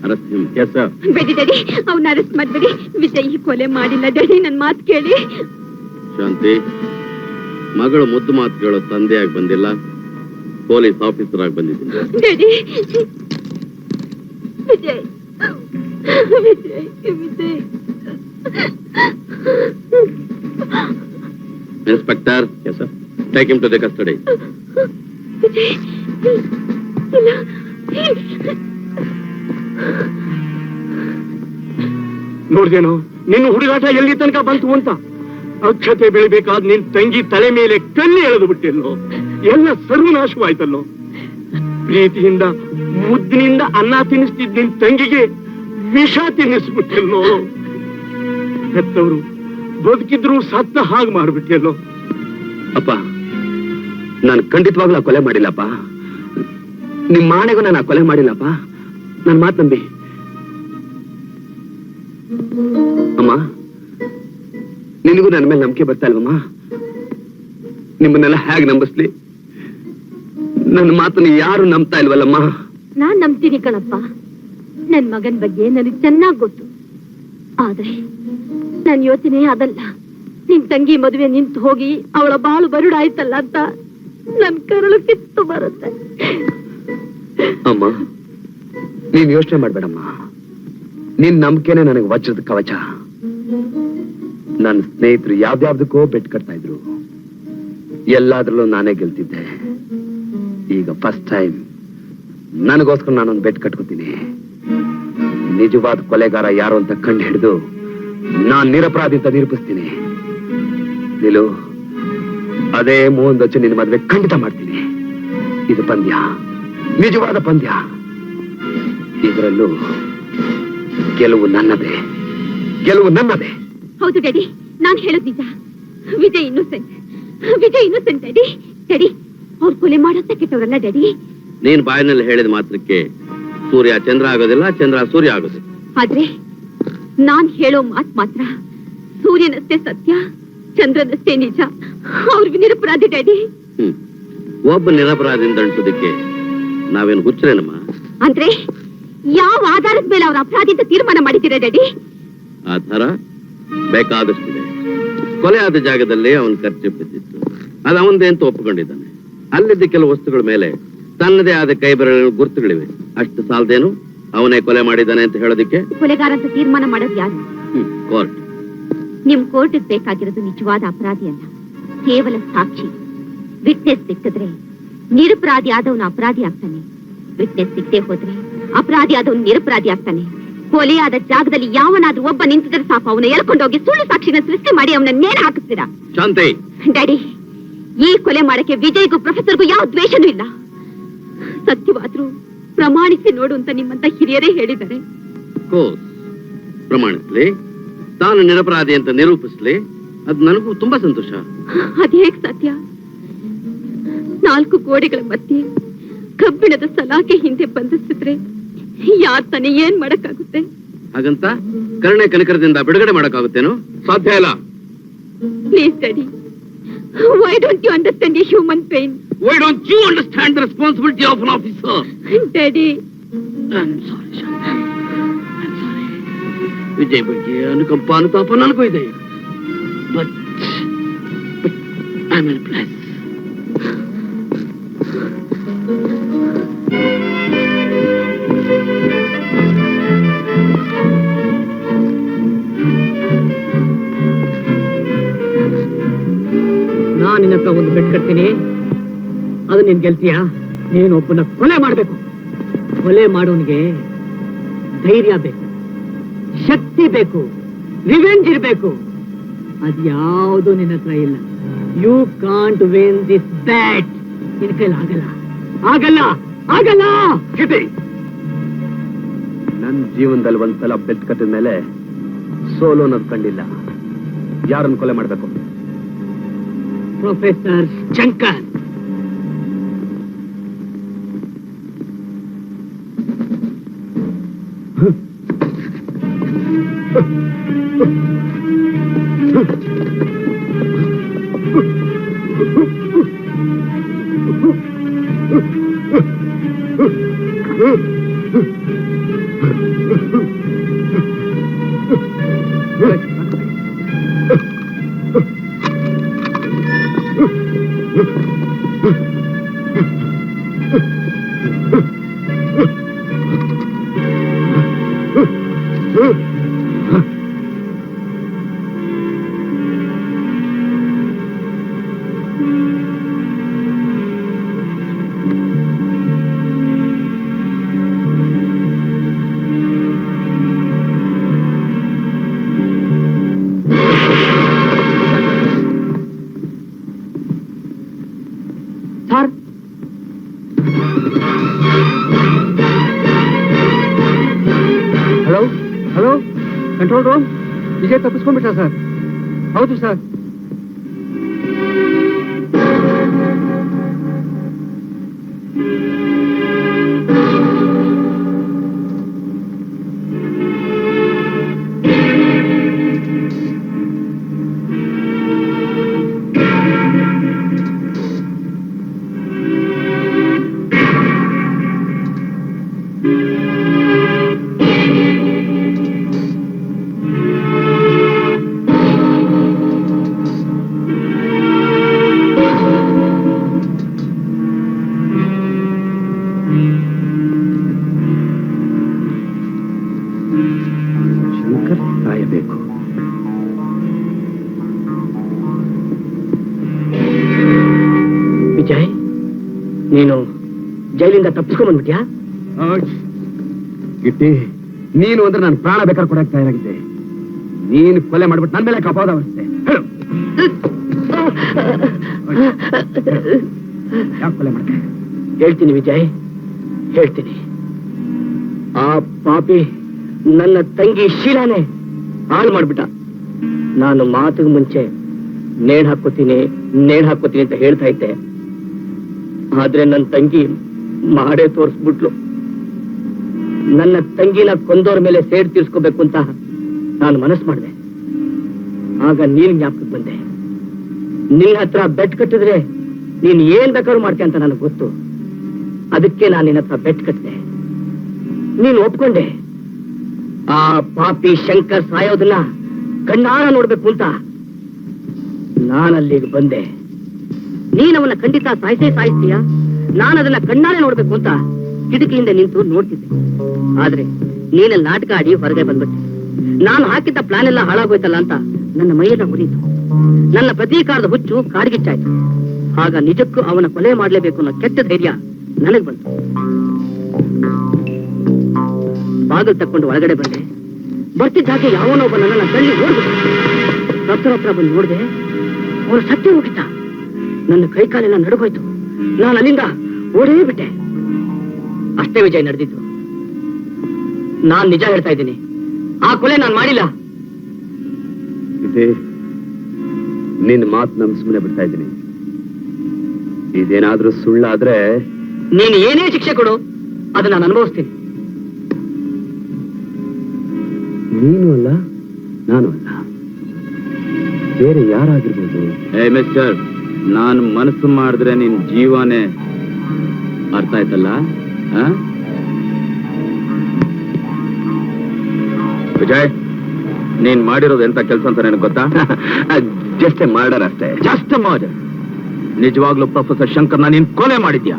arrest him. Yes sir. ಬೇಡಿ ಡ್ಯಾಡಿ, ಅವ್ನ ಅರೆಸ್ಟ್ ಮಾಡ್ಬೇಡಿ. ವಿಜಯ್ ಕೊಲೆ ಮಾಡಿಲ್ಲ ಡ್ಯಾಡಿ, ನನ್ ಮಾತು ಕೇಳಿ. ಶಾಂತಿ, ಮಗಳು ಮುದ್ದು ಮಾತು ಕೇಳೋ ತಂದೆಯಾಗಿ ಬಂದಿಲ್ಲ, ಪೊಲೀಸ್ ಆಫೀಸರ್ ಆಗಿ ಬಂದಿದ್ದೀನಿ. Daddy, Vijay, Vijay, Vijay. Inspector, yes sir. Take him to the custody. Vijay, ಇಲ್ಲ. ನೋಡ್ದೇನೋ ನಿನ್ನ ಹುಡುಗಾಟ ಎಲ್ಲಿ ತನಕ ಬಂತು ಅಂತ. ಅಕ್ಷತೆ ಬೆಳಿಬೇಕಾದ್ ನಿನ್ ತಂಗಿ ತಲೆ ಮೇಲೆ ಕಲ್ಲಿ ಎಳೆದು ಬಿಟ್ಟಿಲ್ಲೋ, ಎಲ್ಲ ಸರ್ವನಾಶವಾಯ್ತಲ್ಲೋ. ಪ್ರೀತಿಯಿಂದ ಮುದ್ದಿನಿಂದ ಅನ್ನ ತಿನ್ನಿಸ್ತಿದ್ ನಿನ್ ತಂಗಿಗೆ ವಿಷ ತಿನ್ನಿಸ್ಬಿಟ್ಟಿಲ್ಲೋ. ಹೆತ್ತವರು ಬದುಕಿದ್ರು ಸತ್ತ ಹಾಗೆ ಮಾಡ್ಬಿಟ್ಟಿಲ್ಲೋ. ಅಪ್ಪ, ನಾನು ಖಂಡಿತವಾಗ್ಲೂ ಆ ಕೊಲೆ ಮಾಡಿಲ್ಲಪ್ಪ. ನಿಮ್ಮ ಆಣೆಗೂ ನಾನು ಆ ಕೊಲೆ ಮಾಡಿಲ್ಲಪ್ಪ. ನನ್ನ ಮಾತು ನಂಬಿ. ಅಮ್ಮ, ನಿನಗೂ ನನ್ನ ಮೇಲೆ ನಂಬಿಕೆ ಬರ್ತಾ ಇಲ್ವಮ್ಮ? ನಿಮ್ಮನ್ನೆಲ್ಲ ಹೇಗೆ ನಂಬಿಸ್ಲಿ? ನನ್ನ ಮಾತನ್ನು ಯಾರು ನಂಬ್ತಾ ಇಲ್ವಲ್ಲಮ್ಮ? ನಾನ್ ನಂಬ್ತೀನಿ ಕಣಪ್ಪ. ನನ್ ಮಗನ್ ಬಗ್ಗೆ ನನಗ್ ಚೆನ್ನಾಗ್ ಗೊತ್ತು. ಆದ್ರೆ ನನ್ ಯೋಚನೆ ಅದಲ್ಲ. ನಿನ್ ತಂಗಿ ಮದುವೆ ನಿಂತು ಹೋಗಿ ಅವಳ ಬಾಳು ಬರುಡಾಯ್ತಲ್ಲ ಅಂತ ನನ್ ಕರಳು ಕಿತ್ತು ಬರುತ್ತೆ. ಅಮ್ಮ, ನೀನ್ ಯೋಚನೆ ಮಾಡ್ಬೇಡಮ್ಮ. ನಿನ್ ನಂಬಿಕೆನೆ ನನಗೆ ವಜ್ರದ ಕವಚ. ನನ್ನ ಸ್ನೇಹಿತರು ಯಾವ್ದ್ಯಾವ್ದಕ್ಕೋ ಬೆಟ್ ಕಟ್ತಾ ಇದ್ರು, ಎಲ್ಲಾದ್ರಲ್ಲೂ ನಾನೇ ಗೆಲ್ತಿದ್ದೆ. ಈಗ ಫಸ್ಟ್ ಟೈಮ್ ನನಗೋಸ್ಕರ ನಾನೊಂದು ಬೆಟ್ ಕಟ್ಕೋತೀನಿ. ನಿಜವಾದ ಕೊಲೆಗಾರ ಯಾರು ಅಂತ ಕಂಡು ಹಿಡಿದು ನಾನ್ ನಿರಪರಾಧಿ ಅಂತ ನಿರೂಪಿಸ್ತೀನಿ. ನಿಲು, ಅದೇ ಮೋಹನ್ ದಚ್ಚು ನಿನ್ನ ಮದುವೆ ಖಂಡಿತ ಮಾಡ್ತೀನಿ. ಇದು ಪಂದ್ಯ, ನಿಜವಾದ ಪಂದ್ಯ. ಇದರಲ್ಲೂ ಗೆಲುವು ನನ್ನದೇ, ಗೆಲುವು ನನ್ನದೇ. ಹೌದು ಡ್ಯಾಡಿ, ನಾನ್ ಹೇಳೋದ್ ನಿಜ. Vijay innocent, Vijay innocent daddy. Daddy, ಅವ್ರು ಕೊಲೆ ಮಾಡೋಂತ ಕೆಟ್ಟವರಲ್ಲ ಡ್ಯಾಡಿ. ನೀನ್ ಬಾಯಿನಲ್ಲಿ ಹೇಳಿದ ಮಾತ್ರಕ್ಕೆ ಸೂರ್ಯ ಚಂದ್ರ ಆಗೋದಿಲ್ಲ, ಚಂದ್ರ ಸೂರ್ಯ ಆಗೋದಿಲ್ಲ. ಆದ್ರೆ ನಾನ್ ಹೇಳೋ ಮಾತ್ ಮಾತ್ರ ಸೂರ್ಯನಷ್ಟೇ ಸತ್ಯ, ಚಂದ್ರನಷ್ಟೇ ನಿಜ. ಅವ್ರಿಗೆ ನಿರಪರಾಧಿ ಡ್ಯಾಡಿ. ಒಬ್ಬ ನಿರಪರಾಧಿಯಿಂದ ಅನ್ಸೋದಕ್ಕೆ ನಾವೇನು ಹುಚ್ಚರೇನಮ್ಮ? ಅಂದ್ರೆ ಯಾವ ಆಧಾರದ ಮೇಲೆ ಅವ್ರ ಅಪರಾಧಿ ಅಂತ ತೀರ್ಮಾನ ಮಾಡಿದ್ದೀರಾ ಡ್ಯಾಡಿ? ಆಧಾರ ಬೇಕಾದಷ್ಟಿದೆ. ಕೊಲೆ ಆದ ಜಾಗದಲ್ಲಿ ಅವನ್ ಖರ್ಚು ಬಿದ್ದಿತ್ತು, ಅದು ಅವಂದೇ ಅಂತ ಒಪ್ಪಿಕೊಂಡಿದ್ದಾನೆ. ಅಲ್ಲಿದ್ದ ಕೆಲವು ವಸ್ತುಗಳ ಮೇಲೆ ತನ್ನದೇ ಆದ ಕೈ ಬೆರಳು ಗುರುತುಗಳಿವೆ. ಅಷ್ಟು ಸಾಲದೇನು ಅವನೇ ಕೊಲೆ ಮಾಡಿದ್ದಾನೆ ಅಂತ ಹೇಳೋದಿಕ್ಕೆ? ಕೊಲೆಗಾರ ಅಂತ ತೀರ್ಮಾನ ಮಾಡೋದು ಯಾರು? ಕೋರ್ಟ್. ನಿಮ್ ಕೋರ್ಟ್ ಬೇಕಾಗಿರೋದು ನಿಜವಾದ ಅಪರಾಧಿ ಅಲ್ಲ, ಕೇವಲ ಸಾಕ್ಷಿ. ವಿಟ್ನೆಸ್ ಸಿಕ್ಕಿದ್ರೆ ನಿರಪರಾಧಿ ಆದವನು ಅಪರಾಧಿ ಆಗ್ತಾನೆ, ವಿಟ್ನೆಸ್ ಸಿಕ್ಕದೆ ಹೋದ್ರೆ ಅಪರಾಧಿ ಆದವನು ನಿರಪರಾಧಿ ಆಗ್ತಾನೆ. ಕೊಲೆಯಾದ ಜಾಗದಲ್ಲಿ ಯಾವನಾದ್ರೂ ಒಬ್ಬ ನಿಂತಿದ್ರೆ ಸಾಕು, ಅವನ ಎಳ್ಕೊಂಡೋಗಿ ಸುಳ್ಳು ಸಾಕ್ಷಿನ ಸೃಷ್ಟಿ ಮಾಡಿ ಅವನ ನೇಣ ಹಾಕಿಸ್ತೀರಾ? ಶಾಂತಿ, ಡ್ಯಾಡಿ, ಈ ಕೊಲೆ ಮಾಡಕ್ಕೆ ವಿಜಯ್ಗೂ ಪ್ರೊಫೆಸರ್ಗೂ ಯಾವ ದ್ವೇಷನೂ ಇಲ್ಲ. ಸತ್ಯವಾದ್ರೂ ಪ್ರಮಾಣಿಸಿ ನೋಡು ಅಂತ ನಿಮ್ಮಂತ ಹಿರಿಯರೇ ಹೇಳಿದ್ದಾರೆ. ಪ್ರಮಾಣಿಸ್ಲಿ, ತಾನು ನಿರಪರಾಧಿ ಅಂತ ನಿರೂಪಿಸ್ಲಿ, ಅದ್ ನನಗೂ ತುಂಬಾ ಸಂತೋಷ. ಅದೇಗ್ ಸಾಧ್ಯ? 4 ಗೋಡೆಗಳ ಮಧ್ಯೆ ಕಬ್ಬಿಣದ ಸಲಾಕೆ ಹಿಂದೆ ಬಂಧಿಸಿದ್ರೆ ಯಾರ್ ತಾನೇ ಏನ್ ಮಾಡಕ್ಕಾಗುತ್ತೆ? ಹಾಗಂತ ಕರುಣೆ ಕನಿಕರದಿಂದ ಬಿಡುಗಡೆ ಮಾಡಕ್ಕಾಗುತ್ತೇನೋ? ಸಾಧ್ಯ ಇಲ್ಲ. Please daddy, why don't you understand a human pain? Why don't you understand the responsibility of an officer? Daddy, I'm sorry, Shanti. I'm sorry. Vijay ಬಗ್ಗೆ ಅನುಕಂಪ ಅನುತಾಪ ನನಗೂ ಇದೆ. But I'm helpless. ನಾನ್ ನಿನ್ನ ಹತ್ರ ಒಂದು ಬೆಟ್ ಕಟ್ತೀನಿ, ಅದು ನೀನ್ ಗೆಲ್ತೀಯಾ? ನೀನು ಒಬ್ಬನ ಕೊಲೆ ಮಾಡ್ಬೇಕು. ಕೊಲೆ ಮಾಡೋನಿಗೆ ಧೈರ್ಯ ಬೇಕು, ಶಕ್ತಿ ಬೇಕು, ರಿವೆಂಜ್ ಇರ್ಬೇಕು. ಅದ್ಯಾವುದು ನಿನ್ನ ಹತ್ರ ಇಲ್ಲ. You can't win this bet. ನಿನ್ ಕೈಲಿ ಆಗಲ್ಲ, ಆಗಲ್ಲ, ಆಗಲ್ಲ. ನನ್ನ ಜೀವನದಲ್ಲಿ ಒಂದ್ಸಲ ಬೆಟ್ ಕಟ್ಟಿದ ಮೇಲೆ ಸೋಲು ಅನ್ನೋದು ಕಂಡಿಲ್ಲ. ಯಾರನ್ನು ಕೊಲೆ ಮಾಡ್ಬೇಕು? Professor Shankar. Sir, hello hello, control room. Vijay ತಪ್ಪಿಸ್ಕೊಂಡ್ಬಿಟ್ಟ ಸರ್? ಹೌದು ಸರ್. ಸಾಯಬೇಕು. ವಿಜಯ್, ನೀನು ಜೈಲಿಂದ ತಪ್ಪಿಸ್ಕೊಂಡ್ ಬಂದ್ಬಿಟ್ಯಾ? ಗಿಟ್ಟಿ, ನೀನು ಅಂದ್ರೆ ನಾನು ಪ್ರಾಣ ಬೇಕಾದ್ರೆ ಕೊಡಕ್ಕೆ ತಯಾರಾಗಿದ್ದೆ. ನೀನು ಕೊಲೆ ಮಾಡ್ಬಿಟ್ಟು ನನ್ನ ಮೇಲೆ ಅಪವಾದ ಹೊರಿಸಿದೆ. ಹೇಳು, ಯಾಕೆ ಕೊಲೆ ಮಾಡ್ತೆ? ಹೇಳ್ತೀನಿ ವಿಜಯ್, ಹೇಳ್ತೀನಿ. ಆ ಪಾಪಿ ನನ್ನ ತಂಗಿ ಶೀಲಾನೇ ಹಾಳು ಮಾಡ್ಬಿಟ್ಟ. ನಾನು ಮಾತಿಗೆ ಮುಂಚೆ ನೇಣ್ ಹಾಕೋತೀನಿ ಅಂತ ಹೇಳ್ತಾ ಇದ್ದೆ. ಆದ್ರೆ ನನ್ನ ತಂಗಿ ಮಾಡೇ ತೋರಿಸ್ಬಿಟ್ಲು. ನನ್ನ ತಂಗಿನ ಕೊಂದೋರ್ ಮೇಲೆ ಸೇಡ್ ತೀರ್ಸ್ಕೋಬೇಕು ಅಂತ ನಾನು ಮನಸ್ಸು ಮಾಡಿದೆ. ಆಗ ನೀನ್ ಜ್ಞಾಪಕಕ್ಕೆ ಬಂದೆ. ನಿನ್ನ ಹತ್ರ ಬೆಟ್ ಕಟ್ಟಿದ್ರೆ ನೀನ್ ಏನ್ ಬೇಕಾದ್ರೂ ಮಾಡ್ತೀಯ ಅಂತ ನನಗೆ ಗೊತ್ತು. ಅದಕ್ಕೆ ನಾನು ನಿನ್ನ ಹತ್ರ ಬೆಟ್ ಕಟ್ಟಿದೆ. ನೀನ್ ಒಪ್ಕೊಂಡೆ. ಆ ಪಾಪಿ ಶಂಕರ್ ಸಾಯೋದನ್ನ ಕಣ್ಣಾರ ನೋಡ್ಬೇಕು ಅಂತ ನಾನಲ್ಲಿಗೆ ಬಂದೆ. ನೀನವನ್ನ ಖಂಡಿತ ಸಾಯಿಸ್ತೀಯ. ನಾನು ಅದನ್ನ ಕಣ್ಣಾರೆ ನೋಡ್ಬೇಕು ಅಂತ ಕಿಟಕಿಯಿಂದ ನಿಂತು ನೋಡ್ತಿದ್ದೆ. ಆದ್ರೆ ನೀನಲ್ಲಿ ನಾಟಕ ಆಡಿ ಹೊರಗೆ ಬಂದ್ಬಿಟ್ಟೆ. ನಾನು ಹಾಕಿದ್ದ ಪ್ಲಾನ್ ಎಲ್ಲ ಹಾಳಾಗೋಯ್ತಲ್ಲ ಅಂತ ನನ್ನ ಮೈಯೆಲ್ಲ ಉರಿತು. ನನ್ನ ಪ್ರತೀಕಾರದ ಹುಚ್ಚು ಕಾಡ್ಗಿಚ್ಚಾಯ್ತು. ಆಗ ನಿಜಕ್ಕೂ ಅವನ ಕೊಲೆ ಮಾಡ್ಲೇಬೇಕು ಅನ್ನೋ ಕೆಟ್ಟ ಧೈರ್ಯ ನನಗ್ ಬಂತು. ಬಾಗಿಲು ತಕ್ಕೊಂಡು ಒಳಗಡೆ ಬಂದೆ. ಬರ್ತಿದ್ದ ಹಾಗೆ ಯಾವನೊಬ್ಬ ನನ್ನ ತಳ್ಳಿ ಓಡ್ಬಿಟ್ಟು ಹತ್ರ ಬಂದು ನೋಡಿದೆ. ಅವನು ಸತ್ಯ ಹೋಗಿದ್ದ. ನನ್ನ ಕೈಕಾಲೆಲ್ಲ ನಡುಗೋಯ್ತು. ನಾನು ಅಲ್ಲಿಂದ ಓಡೇ ಬಿಟ್ಟೆ. ಅಷ್ಟೇ ವಿಜಯ್ ನಡೆದಿದ್ದು. ನಾನ್ ನಿಜ ಹೇಳ್ತಾ ಇದ್ದೀನಿ. ಆ ಕೊಲೆ ನಾನು ಮಾಡಿಲ್ಲ. ನಿನ್ನ ಮಾತು ನಮ್ ಸುಮ್ಮನೆ ಬಿಡ್ತಾ ಇದ್ದೀನಿ. ಇದೇನಾದ್ರೂ ಸುಳ್ಳಾದ್ರೆ ನೀನು ಏನೇ ಶಿಕ್ಷೆ ಕೊಡು, ಅದು ನಾನು ಅನುಭವಿಸ್ತೀನಿ. ನೀನು ಅಲ್ಲ, ನಾನು ಅಲ್ಲ, ಬೇರೆ ಯಾರಾಗಿರ್ಬೋದು. ಮಿಸ್ಟರ್, ನಾನು ಮನಸ್ಸು ಮಾಡಿದ್ರೆ ನಿನ್ ಜೀವನೇ ಅರ್ಥ ಆಯ್ತಲ್ಲ. ವಿಜಯ್, ನೀನ್ ಮಾಡಿರೋದು ಎಂತ ಕೆಲಸ ಅಂತ ನನಗೆ ಗೊತ್ತಾ? ಜಸ್ಟ್ ಮರ್ಡರ್ ಅಷ್ಟೇ. Just murder. ನಿಜವಾಗ್ಲೂ ಪ್ರೊಫೆಸರ್ ಶಂಕರ್ನ ನೀನ್ ಕೊಲೆ ಮಾಡಿದ್ಯಾ?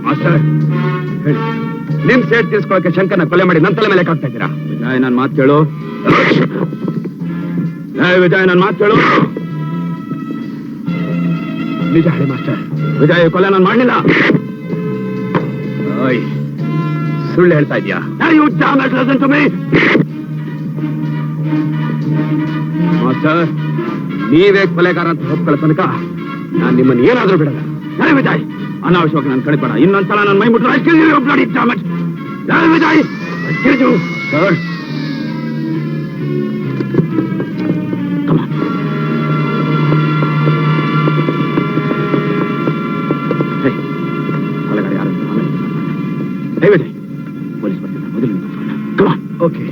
ಮಾಸ್ಟರ್ ಹೇಳಿ, ನಿಮ್ ಸೇಡ್ ತೀರ್ಸ್ಕೊಳಕ್ಕೆ ಶಂಕರ್ನ ಕೊಲೆ ಮಾಡಿ ನನ್ನ ತಲೆ ಮೇಲೆ ಹಾಕ್ತಾ ಇದ್ದೀರಾ? ವಿಜಯ್, ನನ್ ಮಾತು ಕೇಳು. ವಿಜಯ್, ನನ್ ಮಾತು ಕೇಳು. ನಿಜ ಹೇಳಿ ಮಾಸ್ಟರ್. ವಿಜಯ್, ಕೊಲೆ ನಾನು ಮಾಡಲಿಲ್ಲ. ಸುಳ್ಳು ಹೇಳ್ತಾ ಇದೀಯಾ? ಮಾಸ್ಟರ್, ನೀವೇ ಕೊಲೆಗಾರ ಅಂತ ಒಪ್ಕೊಳ್ಳೋ ತನಕ ನಾನು ನಿಮ್ಮನ್ನು ಏನಾದ್ರೂ ಬಿಡಲ್ಲ. ವಿಜಯ್, ಅನಾವಶ್ಯವಾಗಿ ನಾನು ಕಳಿಬೇಡ. ಇನ್ನೊಂದ್ಸಲ ನನ್ನ ಮೈ ಮುಟ್ಟ ವಿಜಯ್. ಸರ್, ಕೊಲೆಗಾರ ಯಾರು? ವಿಜಯ್, ಪೊಲೀಸ್ ಬರ್ತಿದ್ದ, ಮೊದಲು ಕಮಾನ್. ಓಕೆ.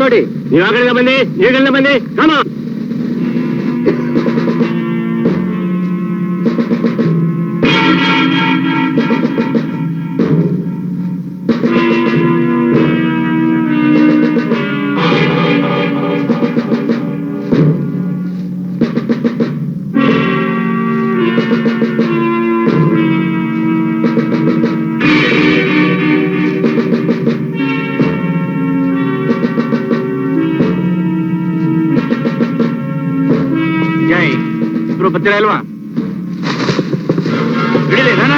ನೋಡಿ, ನೀವು ಆ ಕಡೆಯಿಂದ ಬನ್ನಿ, ಈ ಕಡೆಯಿಂದ ಬನ್ನಿ. ಕಮ. ಬರ್ತೀರಾ ಇಲ್ವಾ? ಬಿಡಿದೆ ನಾನು.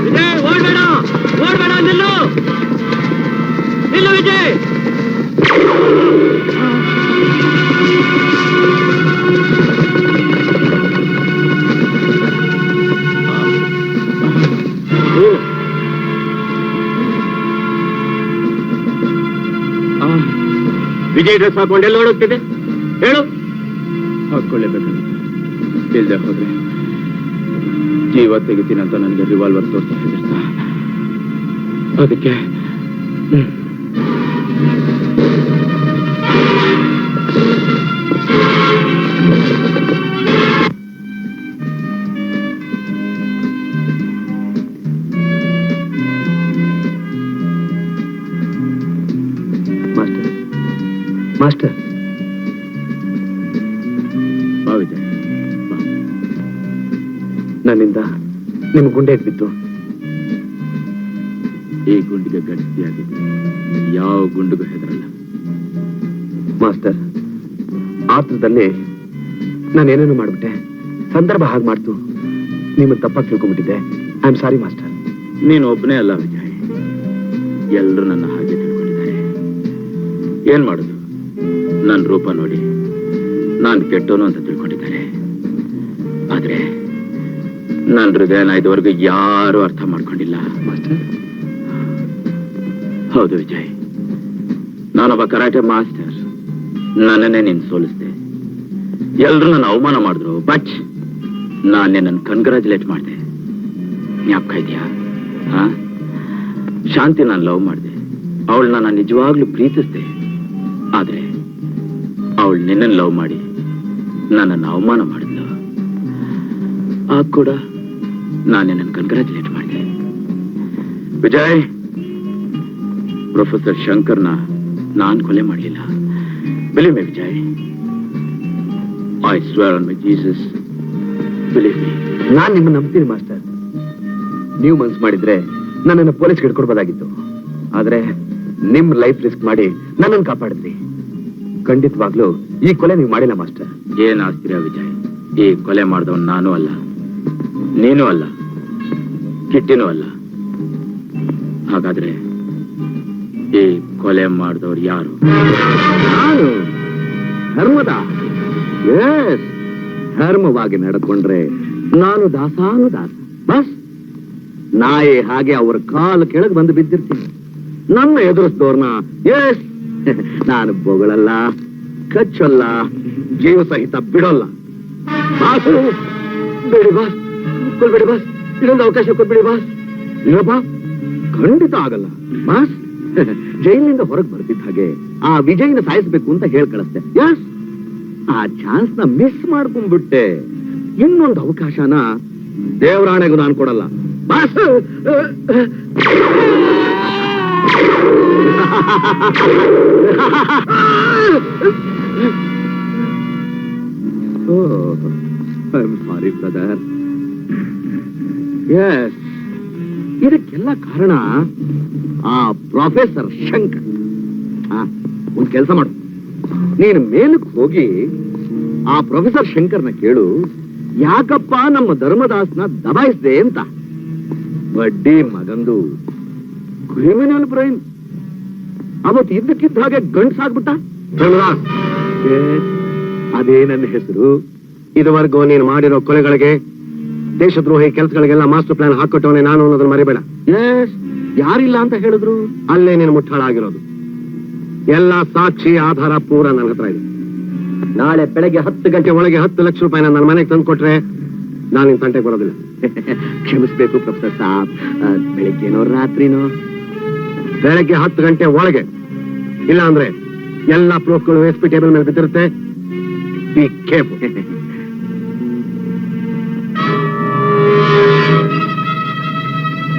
ವಿಜಯ್, ಓಡ್ಬೇಡ, ಓಡ್ಬೇಡ, ನಿಲ್ಲು, ನಿಲ್ಲು ವಿಜಯ್. ವಿಜಯ್ ಡ್ರೆಸ್ ಹಾಕೊಂಡು ಎಲ್ಲಿ ಓಡೋಗ್ತಿದೆ ಹೇಳು. ಹಾಕೊಳ್ಳೇಬೇಕಾಗಿತ್ತು. ಇಲ್ದೆ ಹೋದ್ರೆ ಜೀವ ತೆಗಿತೀನಂತ ನನಗೆ ರಿವಾಲ್ವರ್ ತೋರಿಸ್ತಾ ಹೆದರ್ತ. ಅದಕ್ಕೆ ಮಾಸ್ಟರ್ ಬಾ ವಿಜಯ್, ಬಾ. ನನ್ನಿಂದ ನಿಮ್ ಗುಂಡೆ ಬಿತ್ತು. ಈ ಗುಂಡಿಗೆ ಗಟ್ಟಿಯಾಗಿದೆ, ಯಾವ ಗುಂಡಿಗೂ ಹೆದರಲ್ಲ. ಮಾಸ್ಟರ್, ಆತ್ರದಲ್ಲಿ ನಾನೇನೇನು ಮಾಡ್ಬಿಟ್ಟೆ, ಸಂದರ್ಭ ಹಾಗೆ ಮಾಡ್ತು, ನಿಮ್ಮನ್ನು ತಪ್ಪಾಗಿ ತಿಳ್ಕೊಂಡ್ಬಿಟ್ಟಿದ್ದೆ. I am sorry master. ನೀನು ಒಬ್ಬನೇ ಅಲ್ಲ ವಿಜಯ್, ಎಲ್ಲರೂ ನನ್ನ ಹಾಗೆ ತಿಳ್ಕೊಂಡಿದ್ದಾರೆ. ಏನ್ ಮಾಡುದು, ನನ್ನ ರೂಪ ನೋಡಿ ನಾನು ಕೆಟ್ಟವನು ಅಂತ ತಿಳ್ಕೊಂಡಿದ್ದಾರೆ. ಆದ್ರೆ ನನ್ನ ಹೃದಯನ ಇದುವರೆಗೂ ಯಾರು ಅರ್ಥ ಮಾಡ್ಕೊಂಡಿಲ್ಲ ಮಾಸ್ಟರ್. ಹೌದು ವಿಜಯ್, ನಾನೊಬ್ಬ ಕರಾಟೆ ಮಾಸ್ಟರ್. ನನ್ನನ್ನೇ ನೀನು ಸೋಲಿಸ್ದೆ, ಎಲ್ರು ನನ್ನ ಅವಮಾನ ಮಾಡಿದ್ರು, ಬಟ್ ನಾನೇ ನನ್ನ ಕನ್ಗ್ರಾಚುಲೇಟ್ ಮಾಡಿದೆ. ಜ್ಞಾಪಕ ಇದೆಯಾ? ಶಾಂತಿ ನಾನು ಲವ್ ಮಾಡಿದೆ, ಅವಳನ್ನ ನಾನು ನಿಜವಾಗ್ಲೂ ಪ್ರೀತಿಸ್ದೆ. ಆದ್ರೆ ಅವಳು ನಿನ್ನನ್ನು ಲವ್ ಮಾಡಿ ನನ್ನನ್ನು ಅವಮಾನ ಮಾಡಿದ್ಲು. ಆಗ ಕೂಡ ನಾನೇ ನನ್ನ ಕನ್ಗ್ರಾಚುಲೇಟ್ ಮಾಡಿದೆ. ವಿಜಯ್, ಪ್ರೊಫೆಸರ್ ಶಂಕರ್ನ ನಾನು ಕೊಲೆ ಮಾಡಲಿಲ್ಲ. Believe me Vijay, I swear on my Jesus, believe me. ನಾನ್ ನಿಮ್ಮನ್ನ ನಂಬ್ತೀನಿ ಮಾಸ್ಟರ್. ನೀವು ಮನ್ಸು ಮಾಡಿದ್ರೆ ನನ್ನನ್ನು ಪೊಲೀಸ್ಗೆ ಹಿಡ್ಕೊಡ್ಬೋದಾಗಿತ್ತು. ಆದ್ರೆ ನಿಮ್ ಲೈಫ್ ರಿಸ್ಕ್ ಮಾಡಿ ನನ್ನನ್ನು ಕಾಪಾಡಿದ್ರಿ. ಖಂಡಿತವಾಗ್ಲೂ ಈ ಕೊಲೆ ನೀವು ಮಾಡಿಲ್ಲ ಮಾಸ್ಟರ್. ಏನ್ ಆಸ್ತಿರ ವಿಜಯ್, ಈ ಕೊಲೆ ಮಾಡಿದವನ್ ನಾನು ಅಲ್ಲ, ನೀನು ಅಲ್ಲ, ಕಿಟ್ಟಿನೂ ಅಲ್ಲ. ಹಾಗಾದ್ರೆ ಈ ಕೊಲೆ ಮಾಡಿದವ್ರು ಯಾರು? ನಾನು ಧರ್ಮದ. ಎಸ್, ಧರ್ಮವಾಗಿ ನಡೆಕೊಂಡ್ರೆ ನಾನು ದಾಸಾನು ದಾಸ. ಬಸ್ ನಾಯಿ ಹಾಗೆ ಅವ್ರ ಕಾಲು ಕೆಳಗೆ ಬಂದು ಬಿದ್ದಿರ್ತೀನಿ. ನನ್ನ ಎದುರಿಸಿದವ್ರನ್ನ ಎಸ್ ನಾನು ಬೊಗಳಲ್ಲ, ಕಚ್ಚಲ್ಲ, ಜೀವ ಸಹಿತ ಬಿಡೋಲ್ಲ. ಬಾಸು, ಬೇಡಿ ಬಾಸ್, ಕೊಲ್ಬೇಡಿ ಬಾಸ್, ಇನ್ನೊಂದು ಅವಕಾಶ ಕೊಟ್ಬಿಡಿ ಬಾಸ್. ಇಲ್ಲಪ್ಪ, ಖಂಡಿತ ಆಗಲ್ಲ ಬಾಸ್. ಜೈಲಿನಿಂದ ಹೊರಗೆ ಬರ್ತಿದ್ದ ಹಾಗೆ ಆ ವಿಜಯ್ನ ಸಾಯಿಸ್ಬೇಕು ಅಂತ ಹೇಳಿ ಕಳಿಸ್ತೆ. ಎಸ್, ಆ ಚಾನ್ಸ್ ನ ಮಿಸ್ ಮಾಡ್ಕೊಂಡ್ಬಿಟ್ಟೆ. ಇನ್ನೊಂದು ಅವಕಾಶನ ದೇವರಾಣೆಗೂ ನಾನು ಕೊಡಲ್ಲ ಬಾಸ್. Sorry brother. ಎಸ್, ಇದಕ್ಕೆಲ್ಲ ಕಾರಣ ಆ ಪ್ರೊಫೆಸರ್ ಶಂಕರ್. ಒಂದ್ ಕೆಲಸ ಮಾಡು, ನೀನು ಮೇಲಕ್ಕೆ ಹೋಗಿ ಆ ಪ್ರೊಫೆಸರ್ ಶಂಕರ್ನ ಕೇಳು, ಯಾಕಪ್ಪ ನಮ್ಮ ಧರ್ಮದಾಸ್ನ ದಬಾಯಿಸಿದೆ ಅಂತ. ಬಡ್ಡಿ ಮಗಂದು ಕ್ರಿಮಿನಲ್ ಬ್ರೈನ್ ಅವತ್ತು ಇದ್ದಕ್ಕಿದ್ದ ಹಾಗೆ ಗಂಡ್ಸಾಗ್ಬಿಟ್ಟ. ಧರ್ಮದಾಸ್, ಅದೇ ನನ್ನ ಹೆಸರು. ಇದುವರೆಗೂ ನೀನು ಮಾಡಿರೋ ಕೊಲೆಗಳಿಗೆ, ದೇಶದ್ರೋಹಿ ಕೆಲಸಗಳಿಗೆಲ್ಲ ಮಾಸ್ಟರ್ ಪ್ಲಾನ್ ಹಾಕೊಟ್ಟವನೇ ನಾನು ಅನ್ನೋದನ್ನ ಮರಿಬೇಡ. ಎಸ್, ಯಾರಿಲ್ಲ ಅಂತ ಹೇಳಿದ್ರು ಅಲ್ಲೇ ನೀನು ಮುಟ್ಟಾಳಾಗಿರೋದು. ಎಲ್ಲ ಸಾಕ್ಷಿ ಆಧಾರ ಪೂರ ನನ್ನ ಹತ್ರ ಇದೆ. ನಾಳೆ ಬೆಳಗ್ಗೆ 10 ಗಂಟೆ ಒಳಗೆ 10 ಲಕ್ಷ ರೂಪಾಯಿನ ನನ್ನ ಮನೆಗೆ ತಂದು ಕೊಟ್ರೆ ನಾನು ನಿನ್ ತಂಟೆಗೆ ಬರೋದಿಲ್ಲ. ಕ್ಷಮಿಸ್ಬೇಕು ಪ್ರೊಫೆಸರ್ ಸಾಬ್, ಬೆಳಿಗ್ಗೆನೋ ರಾತ್ರಿನೋ. ಬೆಳಗ್ಗೆ 10 ಗಂಟೆ ಒಳಗೆ, ಇಲ್ಲ ಅಂದ್ರೆ ಎಲ್ಲ ಪ್ರೂಫ್ಗಳು SP ಟೇಬಲ್ ಮೇಲೆ ಬಿದ್ದಿರುತ್ತೆ. Be careful.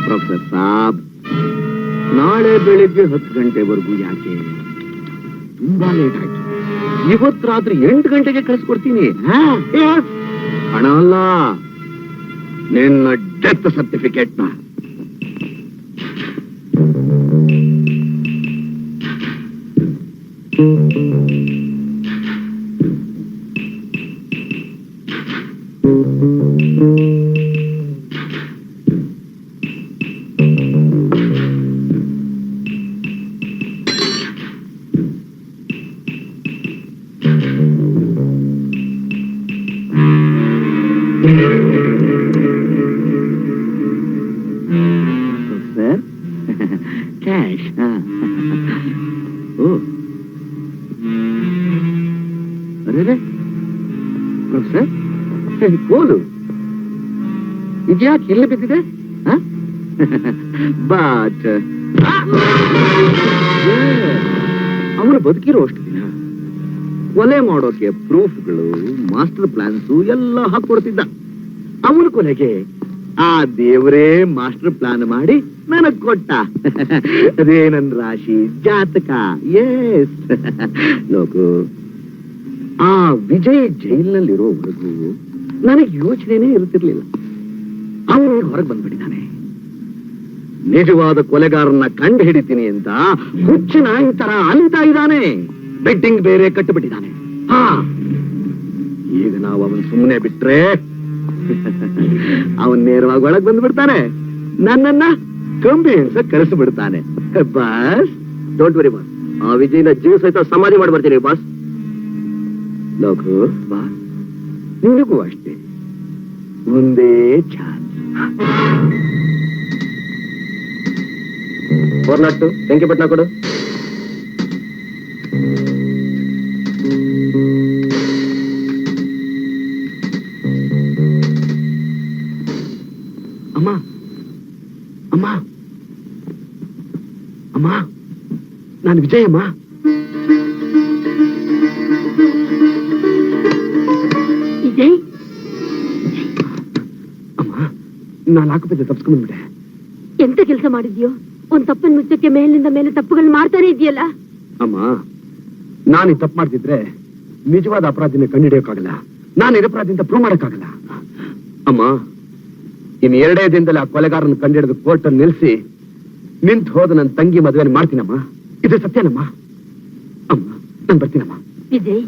ಪ್ರೊಫೆಸರ್ ಸಾಬ್, ನಾಳೆ ಬೆಳಿಗ್ಗೆ 10 ಗಂಟೆವರೆಗೂ ಯಾಕೆ? ತುಂಬಾ ಲೇಟ್ ಆಯ್ತು. ಇವತ್ತು ರಾತ್ರಿ 8 ಗಂಟೆಗೆ ಕಳಿಸ್ಕೊಡ್ತೀನಿ. ಹಣ ಅಲ್ಲ, ನಿನ್ನ ಡೆತ್ ಸರ್ಟಿಫಿಕೇಟ್ನ. ಕ್ಯಾಶ್. ಸರ್ ಕೋಲು ಇದ್ಯಾಕೆ ಇಲ್ಲಿ ಬಿದ್ದಿದೆ? ಬಟ್ ಅವನು ಬದುಕಿರೋ ಅಷ್ಟು ದಿನ ಕೊಲೆ ಮಾಡೋಕೆ ಪ್ರೂಫ್ಗಳು, ಮಾಸ್ಟರ್ ಪ್ಲಾನ್ಸು ಎಲ್ಲ ಹಾಕೊಡ್ತಿದ್ದ. ಅವನ ಕೊಲೆಗೆ ಆ ದೇವರೇ ಮಾಸ್ಟರ್ ಪ್ಲಾನ್ ಮಾಡಿ ನನಗ್ ಕೊಟ್ಟ. ಅದೇ ನನ್ ರಾಶಿ ಜಾತಕ. ಎಸ್ ನೋಕು, ಆ ವಿಜಯ್ ಜೈಲ್ನಲ್ಲಿರೋವರೆಗೂ ನನಗೆ ಯೋಚನೆನೇ ಇರುತ್ತಿರ್ಲಿಲ್ಲ. ಅವನು ಹೊರಗೆ ಬಂದ್ಬಿಟ್ಟಿದ್ದಾನೆ. ನಿಜವಾದ ಕೊಲೆಗಾರನ್ನ ಕಂಡು ಹಿಡಿತೀನಿ ಅಂತ ಹುಚ್ಚಿನ ಈ ತರ ಅಂತ ಇದ್ದಾನೆ. ಬೆಡ್ಡಿಂಗ್ ಬೇರೆ ಕಟ್ಟಿಬಿಟ್ಟಿದ್ದಾನೆ. ಹಾ, ಈಗ ನಾವು ಅವನ್ ಸುಮ್ಮನೆ ಬಿಟ್ರೆ ಅವನ್ ನೇರವಾಗಿ ಒಳಗ್ ಬಂದ್ಬಿಡ್ತಾನೆ, ನನ್ನನ್ನ ಕಂಬಿ ಅಂತ ಕರೆಸಿಬಿಡ್ತಾನೆ. ಬಾಸ್, ಡೋಂಟ್ ವರಿ ಬಾಸ್, ಆ ವಿಜಯನ ಜೀವ ಸಹಿತ ಸಮಾಧಿ ಮಾಡಿ ಬರ್ತೀನಿ ಬಾಸ್. ಲೋಕು ಬಾ, ನಿನಗೂ ಅಷ್ಟೇ ಒಂದೇ ಚಾನ್ಸ್. 402 ಬೆಂಕಿಪಟ್ನ ಕೊಡು. ಅಮ್ಮ ಅಮ್ಮ ಅಮ್ಮ, ನಾನು ವಿಜಯ್ ಅಮ್ಮ. ವಿಜಯ್, ಅಮ್ಮ, ನಾನು ಹಾಕುತ್ತೆ ತಪ್ಸ್ಕೊಂಡ್ಬಿಟ್ಟೆ. ಎಂತ ಕೆಲಸ ಮಾಡಿದ್ಯೋ? ಒಂದ್ ತಪ್ಪನ್ ಮುಚ್ಚಕ್ಕೆ ಮೇಲಿಂದ ಮೇಲೆ ತಪ್ಪುಗಳು ಮಾಡ್ತಾನೆ ಇದೆಯಲ್ಲ. ಅಮ್ಮ, ನಾನು ಈ ತಪ್ಪು ಮಾಡ್ತಿದ್ರೆ ನಿಜವಾದ ಅಪರಾಧಿನ ಕಂಡುಹಿಡಿಯೋಕ್ಕಾಗಲ್ಲ, ನಾನು ನಿರಪರಾಧಿ ಅಂತ ಪ್ರೂವ್ ಮಾಡಕ್ಕಾಗಲ್ಲ. ಅಮ್ಮ, ಇನ್ನು 2 ದಿನದಲ್ಲಿ ಆ ಕೊಲೆಗಾರನ ಕಂಡುಹಿಡಿದು ಕೋರ್ಟಲ್ಲಿ ನಿಲ್ಲಿಸಿ ನಿಂತು ಹೋದ ನನ್ನ ತಂಗಿ ಮದುವೆ ಮಾಡ್ತೀನಮ್ಮ. ಇದು ಸತ್ಯನಮ್ಮ. ಅಮ್ಮ, ನಾನು ಬರ್ತೀನಮ್ಮ. ವಿಜಯ್,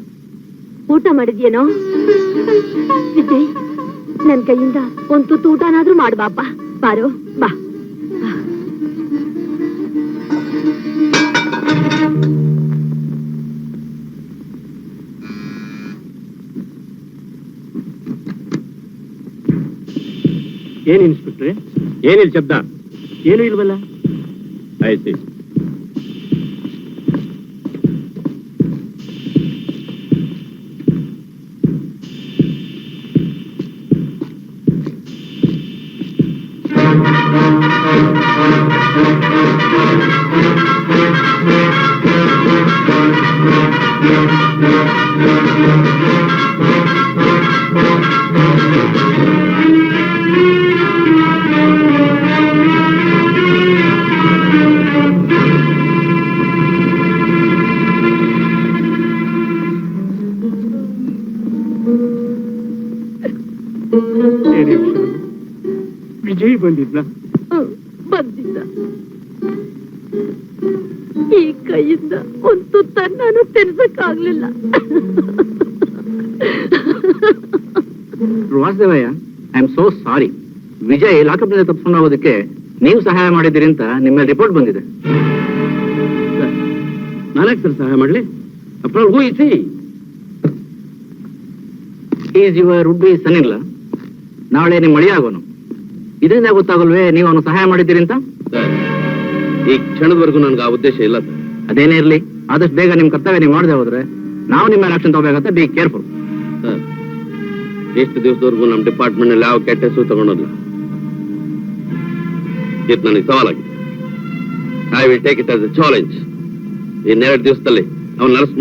ಊಟ ಮಾಡಿದ್ಯೇನೋ? ವಿಜಯ್, ನನ್ ಕೈಯಿಂದ ಒಂದ್ ತುತ್ತು ಊಟನಾದ್ರೂ ಮಾಡ್ಬಾಪ. ಬಾರೋ ಬಾ. ಏನ್ ಇನ್ಸ್ಪೆಕ್ಟ್ರೆ? ಏನಿಲ್ಲ ಶಬ್ದ? ಏನು ಇಲ್ವಲ್ಲ. ಆಯ್ತು. ವಿಜಯ್ ಬಂದಿದ್ದ? ಬಂದಿದ್ದ. ಈ ಕೈಯಿಂದ ಒಂದು ತುತ್ತ ನಾನು ತಿನ್ಸಕ್ಕಾಗ್ಲಿಲ್ಲ. Vasudevayya, I am so sorry. Vijay ಲಾಕಪ್ನಿಂದ ತಪ್ಪಿಸ್ಕೊಂಡು ಹೋಗೋದಕ್ಕೆ ನೀವು ಸಹಾಯ ಮಾಡಿದ್ದೀರಿ ಅಂತ ನಿಮ್ಮ ರಿಪೋರ್ಟ್ ಬಂದಿದೆ. ನಾನೇ ಸರ್ ಸಹಾಯ ಮಾಡಲಿ? ಅಪ್ಪ, who is he? Is your would be son ಇಲ್ಲ. ನಾಳೆ ನಿಮ್ಮ ಮಳಿ ಆಗೋನು. ಇದರಿಂದ ಗೊತ್ತಾಗಲ್ವೇ ನೀವು ಅವನು ಸಹಾಯ ಮಾಡಿದ್ದೀರಿ ಅಂತ? ಈ ಕ್ಷಣದವರೆಗೂ ನನ್ಗೆ ಆ ಉದ್ದೇಶ ಇಲ್ಲ ಸರ್. ಅದೇನೇ ಇರಲಿ, ಆದಷ್ಟು ಬೇಗ ನಿಮ್ ಕರ್ತವ್ಯ ನೀವು ಮಾಡದೆ ಹೋದ್ರೆ ನಾವು ನಿಮ್ಮ ಮೇಲೆ ಆಕ್ಷನ್ ತಗೋಬೇಕಾಗತ್ತೆ. Be careful sir. ಎಷ್ಟು ದಿವಸದವರೆಗೂ ನಮ್ಮ ಡಿಪಾರ್ಟ್ಮೆಂಟ್ ನಲ್ಲಿ ಯಾವ ಕೆಟ್ಟ ಹೆಸರು ತಗೊಂಡಿಲ್ಲ. ಇದು ನನಗೆ ಸವಾಲಾಗಿದೆ. I will take it as A challenge. ಇನ್ನೆರಡು ದಿವಸದಲ್ಲಿ ಅವ್ನು ನರ್ಸ್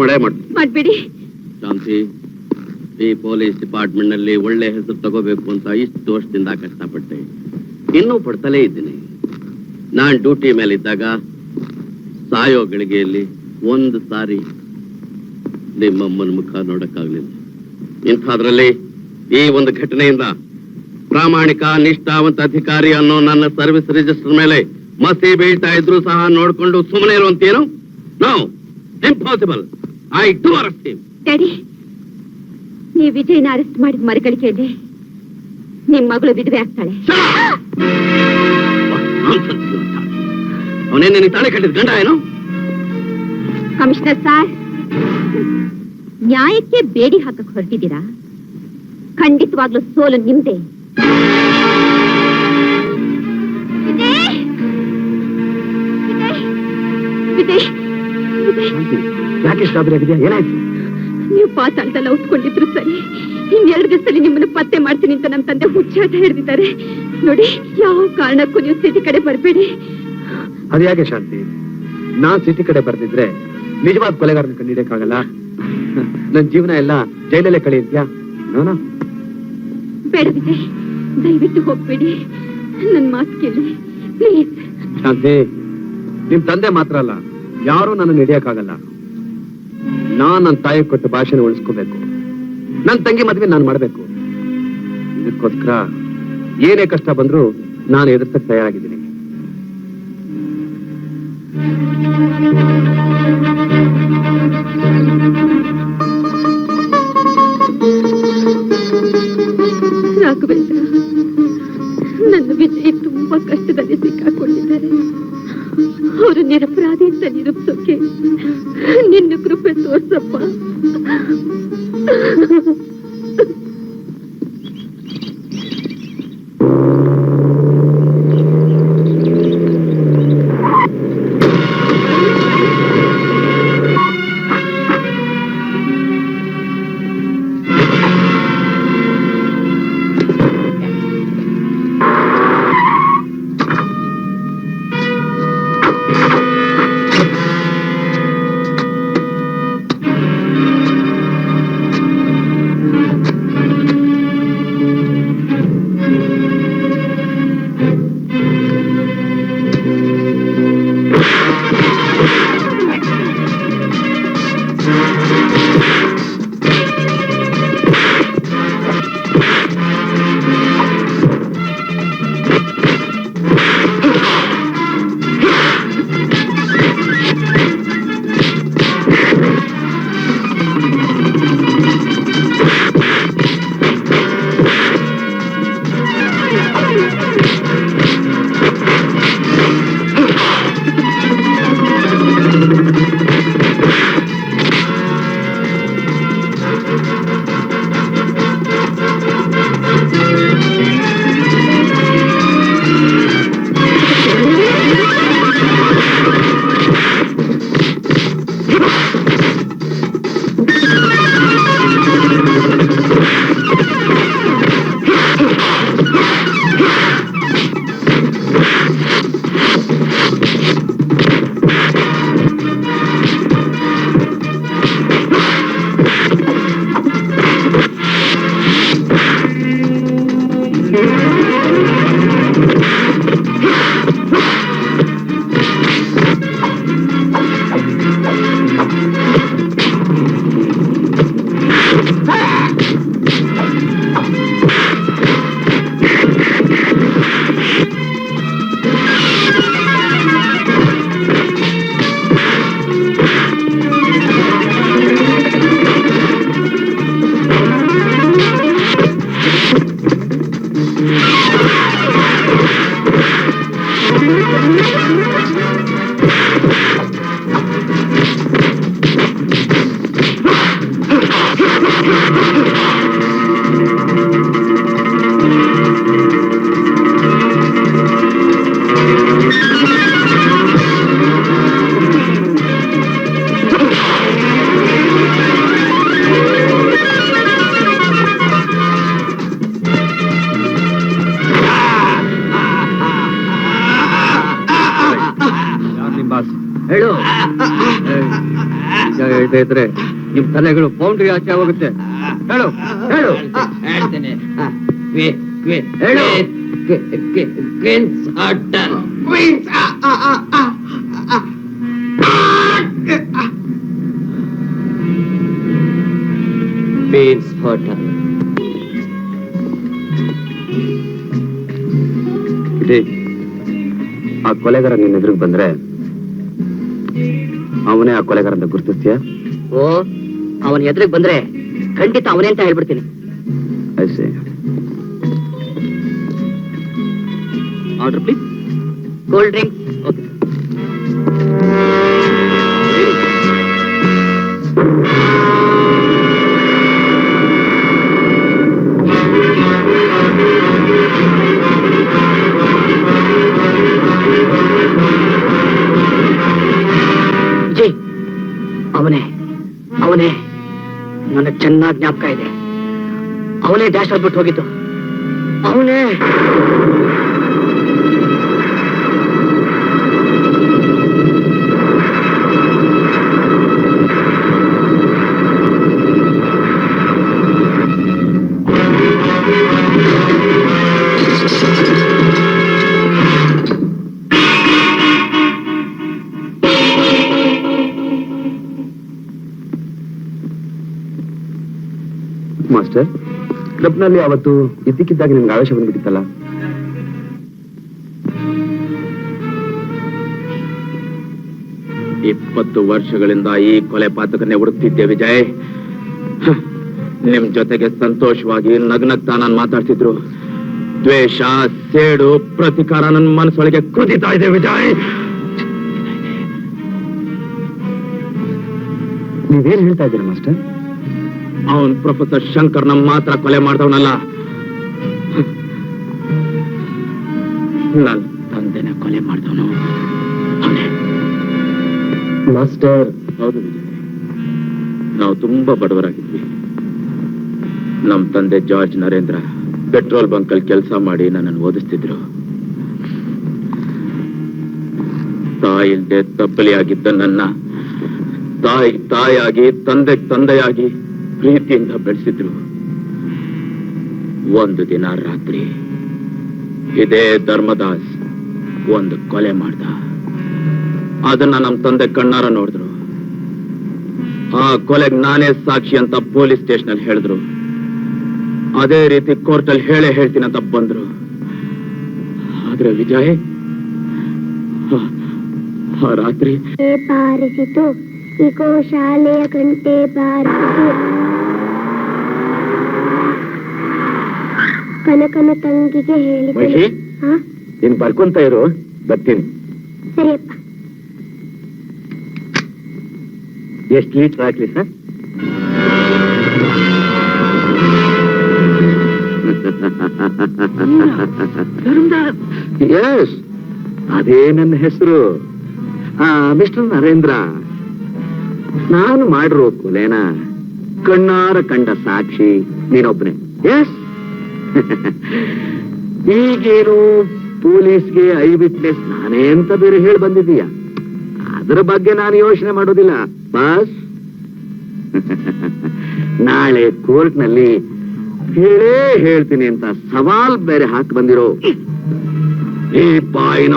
ಮಾಡ್ಬಿಡಿ. ಶಾಂತಿ, ಈ ಪೊಲೀಸ್ ಡಿಪಾರ್ಟ್ಮೆಂಟ್ ನಲ್ಲಿ ಒಳ್ಳೆ ಹೆಸರು ತಗೋಬೇಕು ಅಂತ ಇಷ್ಟು ವರ್ಷದಿಂದ ಕಷ್ಟಪಟ್ಟೆ, ಇನ್ನೂ ಪಡ್ತಲೇ ಇದ್ದೀನಿ. ನಾನ್ ಡ್ಯೂಟಿ ಮೇಲೆ ಇದ್ದಾಗ ಸಾಯೋ ಗಳಿಗೆಯಲ್ಲಿ ಒಂದು ಸಾರಿ ನಿಮ್ಮಮ್ಮನ ಮುಖ ನೋಡಕ್ಕಾಗ್ಲಿಲ್ಲ. ಇಂಥದ್ರಲ್ಲಿ ಈ ಒಂದು ಘಟನೆಯಿಂದ ಪ್ರಾಮಾಣಿಕ ನಿಷ್ಠಾವಂತ ಅಧಿಕಾರಿ ಅನ್ನೋ ನನ್ನ ಸರ್ವಿಸ್ ರಿಜಿಸ್ಟರ್ ಮೇಲೆ ಮಸಿ ಬೀಳ್ತಾ ಇದ್ರು ಸಹ ನೋಡ್ಕೊಂಡು ಸುಮ್ಮನೆ ಇರುವಂತೇನು? No, impossible. I do arrest him. Daddy, ನೀವು ವಿಜಯ್ನ ಅರೆಸ್ಟ್ ಮಾಡಿದ ಮರುಗಳಿಕೆಯಲ್ಲಿ ನಿಮ್ ಮಗಳು ವಿಧವೆ ಆಗ್ತಾಳೆ. ಅವನೇನು ನಿನಗೆ ತಾಳೆ ಕಟ್ಟಿದ ಗಂಡ ಏನು? ಕಮಿಷನರ್ ಸಾರ್, ನ್ಯಾಯಕ್ಕೆ ಬೇಡಿ ಹಾಕಕ್ ಹೊರಟಿದ್ದೀರಾ? ಖಂಡಿತವಾಗ್ಲೂ ಸೋಲು ನಿಮ್ದೆ. ಯಾಕೆ ಇಷ್ಟ ಆಗಿದೆಯಾ? ಏನಾಯ್ತು? ನೀವು ಪಾತಾಳದಲ್ಲಿ ಔತ್ಕೊಂಡಿದ್ರು ಸರಿ. ಇನ್ನೆರಡು ದಿವಸದಲ್ಲಿ ನಿಮ್ಮನ್ನು ಪತ್ತೆ ಮಾಡ್ತೀನಿ ಅಂತ ನಮ್ಮ ತಂದೆ ಹುಚ್ಚಾಟ ಹಿಡಿದಿದ್ದಾರೆ. ನೋಡಿ, ಯಾವ ಕಾರಣಕ್ಕೂ ನೀವು ಸಿಟಿ ಕಡೆ ಬರಬೇಡಿ. ಅದ್ಯಾಕೆ ಶಾಂತಿ, ನಾನ್ ಸಿಟಿ ಕಡೆ ಬರ್ದಿದ್ರೆ ನಿಜವಾದ ಕೊಲೆಗಾರನ ಕಂಡಿಡಿಯಕ್ಕಾಗಲ್ಲ. ನನ್ ಜೀವನ ಎಲ್ಲ ಜೈಲಲ್ಲೇ ಕಳೆಯುತ್ಯಾ? ನೋನಾ ಬೇಡ ವಿಜಯ್, ದಯವಿಟ್ಟು ಹೋಗ್ಬೇಡಿ. ನನ್ ಮಾತು ಕೇಳಿ ಪ್ಲೀಸ್. ಶಾಂತಿ, ನಿಮ್ ತಂದೆ ಮಾತ್ರ ಅಲ್ಲ, ಯಾರೂ ನನ್ನ ಹಿಡಿಯಕ್ಕಾಗಲ್ಲ. ನಾನ್ ನನ್ನ ತಾಯಿ ಕೊಟ್ಟು ಭಾಷೆನ ಉಳಿಸ್ಕೋಬೇಕು. ನನ್ ತಂಗಿ ಮದ್ವೆ ನಾನ್ ಮಾಡ್ಬೇಕು. ಇದಕ್ಕೋಸ್ಕರ ಏನೇ ಕಷ್ಟ ಬಂದ್ರು ನಾನು ಎದುರ್ಸಕ್ ತಯಾರಾಗಿದ್ದೀನಿ. ರಾಘವೇಂದ್ರ, ನನ್ನ ವಿಜಯ್ ತುಂಬಾ ಕಷ್ಟದಲ್ಲಿ ಸಿಕ್ಕಾಕೊಂಡಿದ್ದಾರೆ. ಅವರು ನಿರಪರಾಧಿ ಅಂತ ನಿರೂಪಿಸೋಕೆ ನಿನ್ನ ಕೃಪೆ ತೋರ್ಸಪ್ಪ. ಹೇಳು. ಹೇಳ್ತಾ ಇದ್ರೆ ನಿಮ್ ತಲೆಗಳು ಬೌಂಡ್ರಿ ಆಚೆ ಹೋಗುತ್ತೆ. ಹೇಳು ಹೇಳು ಹೇಳ್ತೇನೆ. ಹೇಳು. ಆ ಕೊಲೆಗಾರ ನಿನ್ನ ಎದುರಿಗೆ ಬಂದ್ರೆ ಅವನೇ ಆ ಕೊಲೆಗಾರ ಅಂತ ಗುರುತಿಸ್ತೀಯ? ಓ, ಅವನ ಎದುರಿಗೆ ಬಂದ್ರೆ ಖಂಡಿತ ಅವನೇ ಅಂತ ಹೇಳ್ಬಿಡ್ತೀನಿ. I say. Order please. Cold drink. Okay. Vijay, ಅವನೇ ಅವನೇ ನನಗೆ ಚೆನ್ನಾಗಿ ಜ್ಞಾಪಕ ಇದೆ. ಅವನೇ ಡ್ಯಾಶ್ ಆಗ್ಬಿಟ್ಟು ಹೋಗಿದ್ದು. ಅವನೇ ಮಾಸ್ಟರ್, ಕ್ಲಬ್ನಲ್ಲಿ ಅವತ್ತು ಇದ್ದಕ್ಕಿದ್ದಾಗ ನಿಮ್ಗೆ ಆವೇಶ ಬಂದ್ಬಿಟ್ಟಿತ್ತಲ್ಲ? ಇಪ್ಪತ್ತು ವರ್ಷಗಳಿಂದ ಈ ಕೊಲೆ ಪಾತಕನ್ನೇ ಹುಡುಕ್ತಿದ್ದೆ ವಿಜಯ್. ನಿಮ್ ಜೊತೆಗೆ ಸಂತೋಷವಾಗಿ ನಗ್ನಗ್ತಾ ನಾನು ಮಾತಾಡ್ತಿದ್ರು. ದ್ವೇಷ, ಸೇಡು, ಪ್ರತಿಕಾರ ನನ್ನ ಮನಸ್ಸೊಳಗೆ ಕುದಿತಾ ಇದೆ ವಿಜಯ್. ನೀವೇನ್ ಹೇಳ್ತಾ ಇದ್ದೀರಾ ಮಾಸ್ಟರ್? ಅವನ್ ಪ್ರೊಫೆಸರ್ ಶಂಕರ್ ನಮ್ಮ ಮಾತ್ರ ಕೊಲೆ ಮಾಡ್ದವನಲ್ಲ, ನನ್ನ ತಂದೆನ ಕೊಲೆ ಮಾಡ್ದವನು ಅವನೇ. ಮಾಸ್ಟರ್, ಹೌದು ವಿಜಯ್, ನಾವು ತುಂಬಾ ಬಡವರಾಗಿದ್ವಿ. ನಮ್ ತಂದೆ ಜಾರ್ಜ್ ನರೇಂದ್ರ ಪೆಟ್ರೋಲ್ ಬಂಕ್ ಅಲ್ಲಿ ಕೆಲಸ ಮಾಡಿ ನನ್ನನ್ನು ಓದಿಸ್ತಿದ್ರು. ತಾಯಿಲ್ದೆ ತಬ್ಬಲಿಯಾಗಿದ್ದ ನನ್ನ ತಾಯಿಯಾಗಿ ತಂದೆಯಾಗಿ ಪ್ರೀತಿಯಿಂದ ಬೆಳೆಸಿದ್ರು. ಒಂದು ದಿನ ರಾತ್ರಿ ಇದೇ ಧರ್ಮದಾಸ್ ಒಂದು ಕೊಲೆ ಮಾಡ್ದ. ಅದನ್ನ ನಮ್ಮ ತಂದೆ ಕಣ್ಣಾರ ನೋಡಿದ್ರು. ಆ ಕೊಲೆಗೆ ನಾನೇ ಸಾಕ್ಷಿ ಅಂತ ಪೊಲೀಸ್ ಸ್ಟೇಷನ್ ಅಲ್ಲಿ ಹೇಳಿದ್ರು. ಅದೇ ರೀತಿ ಕೋರ್ಟ್ ಅಲ್ಲಿ ಹೇಳ್ತೀನಿ ಅಂತ ಬಂದ್ರು. ಆದ್ರೆ ವಿಜಯ್, ಆ ರಾತ್ರಿ ಬಾರಿಸಿತು, ಈಗೋ ಶಾಲೆಯ ಗಂಟೆ ಬಾರಿಸಿತು. ಕನಕನ ತಂಗಿಗೆ ಹೇಳಿದೆ. ನೀನ್ ಬರ್ಕೊಂತ ಇರು, ಬರ್ತೀನಿ. ಸರಿಯಪ್ಪ. ಎಷ್ಟು ಲೀಟರ್ ಹಾಕ್ಲಿ ಸರ್? ಎಸ್, ಅದೇ ನನ್ನ ಹೆಸರು. ಮಿಸ್ಟರ್ ನರೇಂದ್ರ, ನಾನು ಮಾಡಿರೋ ಕೊಲೆನ ಕಣ್ಣಾರ ಕಂಡ ಸಾಕ್ಷಿ ನೀನೊಬ್ಬನೇ. ಎಸ್, ಈಗೇನು ಪೊಲೀಸ್ಗೆ ಐ ವಿಟ್ನೆಸ್ ನಾನೇ ಅಂತ ಬೇರೆ ಹೇಳಿ ಬಂದಿದೀಯ. ಅದರ ಬಗ್ಗೆ ನಾನು ಯೋಚನೆ ಮಾಡೋದಿಲ್ಲ ಬಾಸ್. ನಾಳೆ ಕೋರ್ಟ್ನಲ್ಲಿ ಹೇಳ್ತೀನಿ ಅಂತ ಸವಾಲ್ ಬೇರೆ ಹಾಕಿ ಬಂದಿರೋ ಈ ಬಾಯಿನ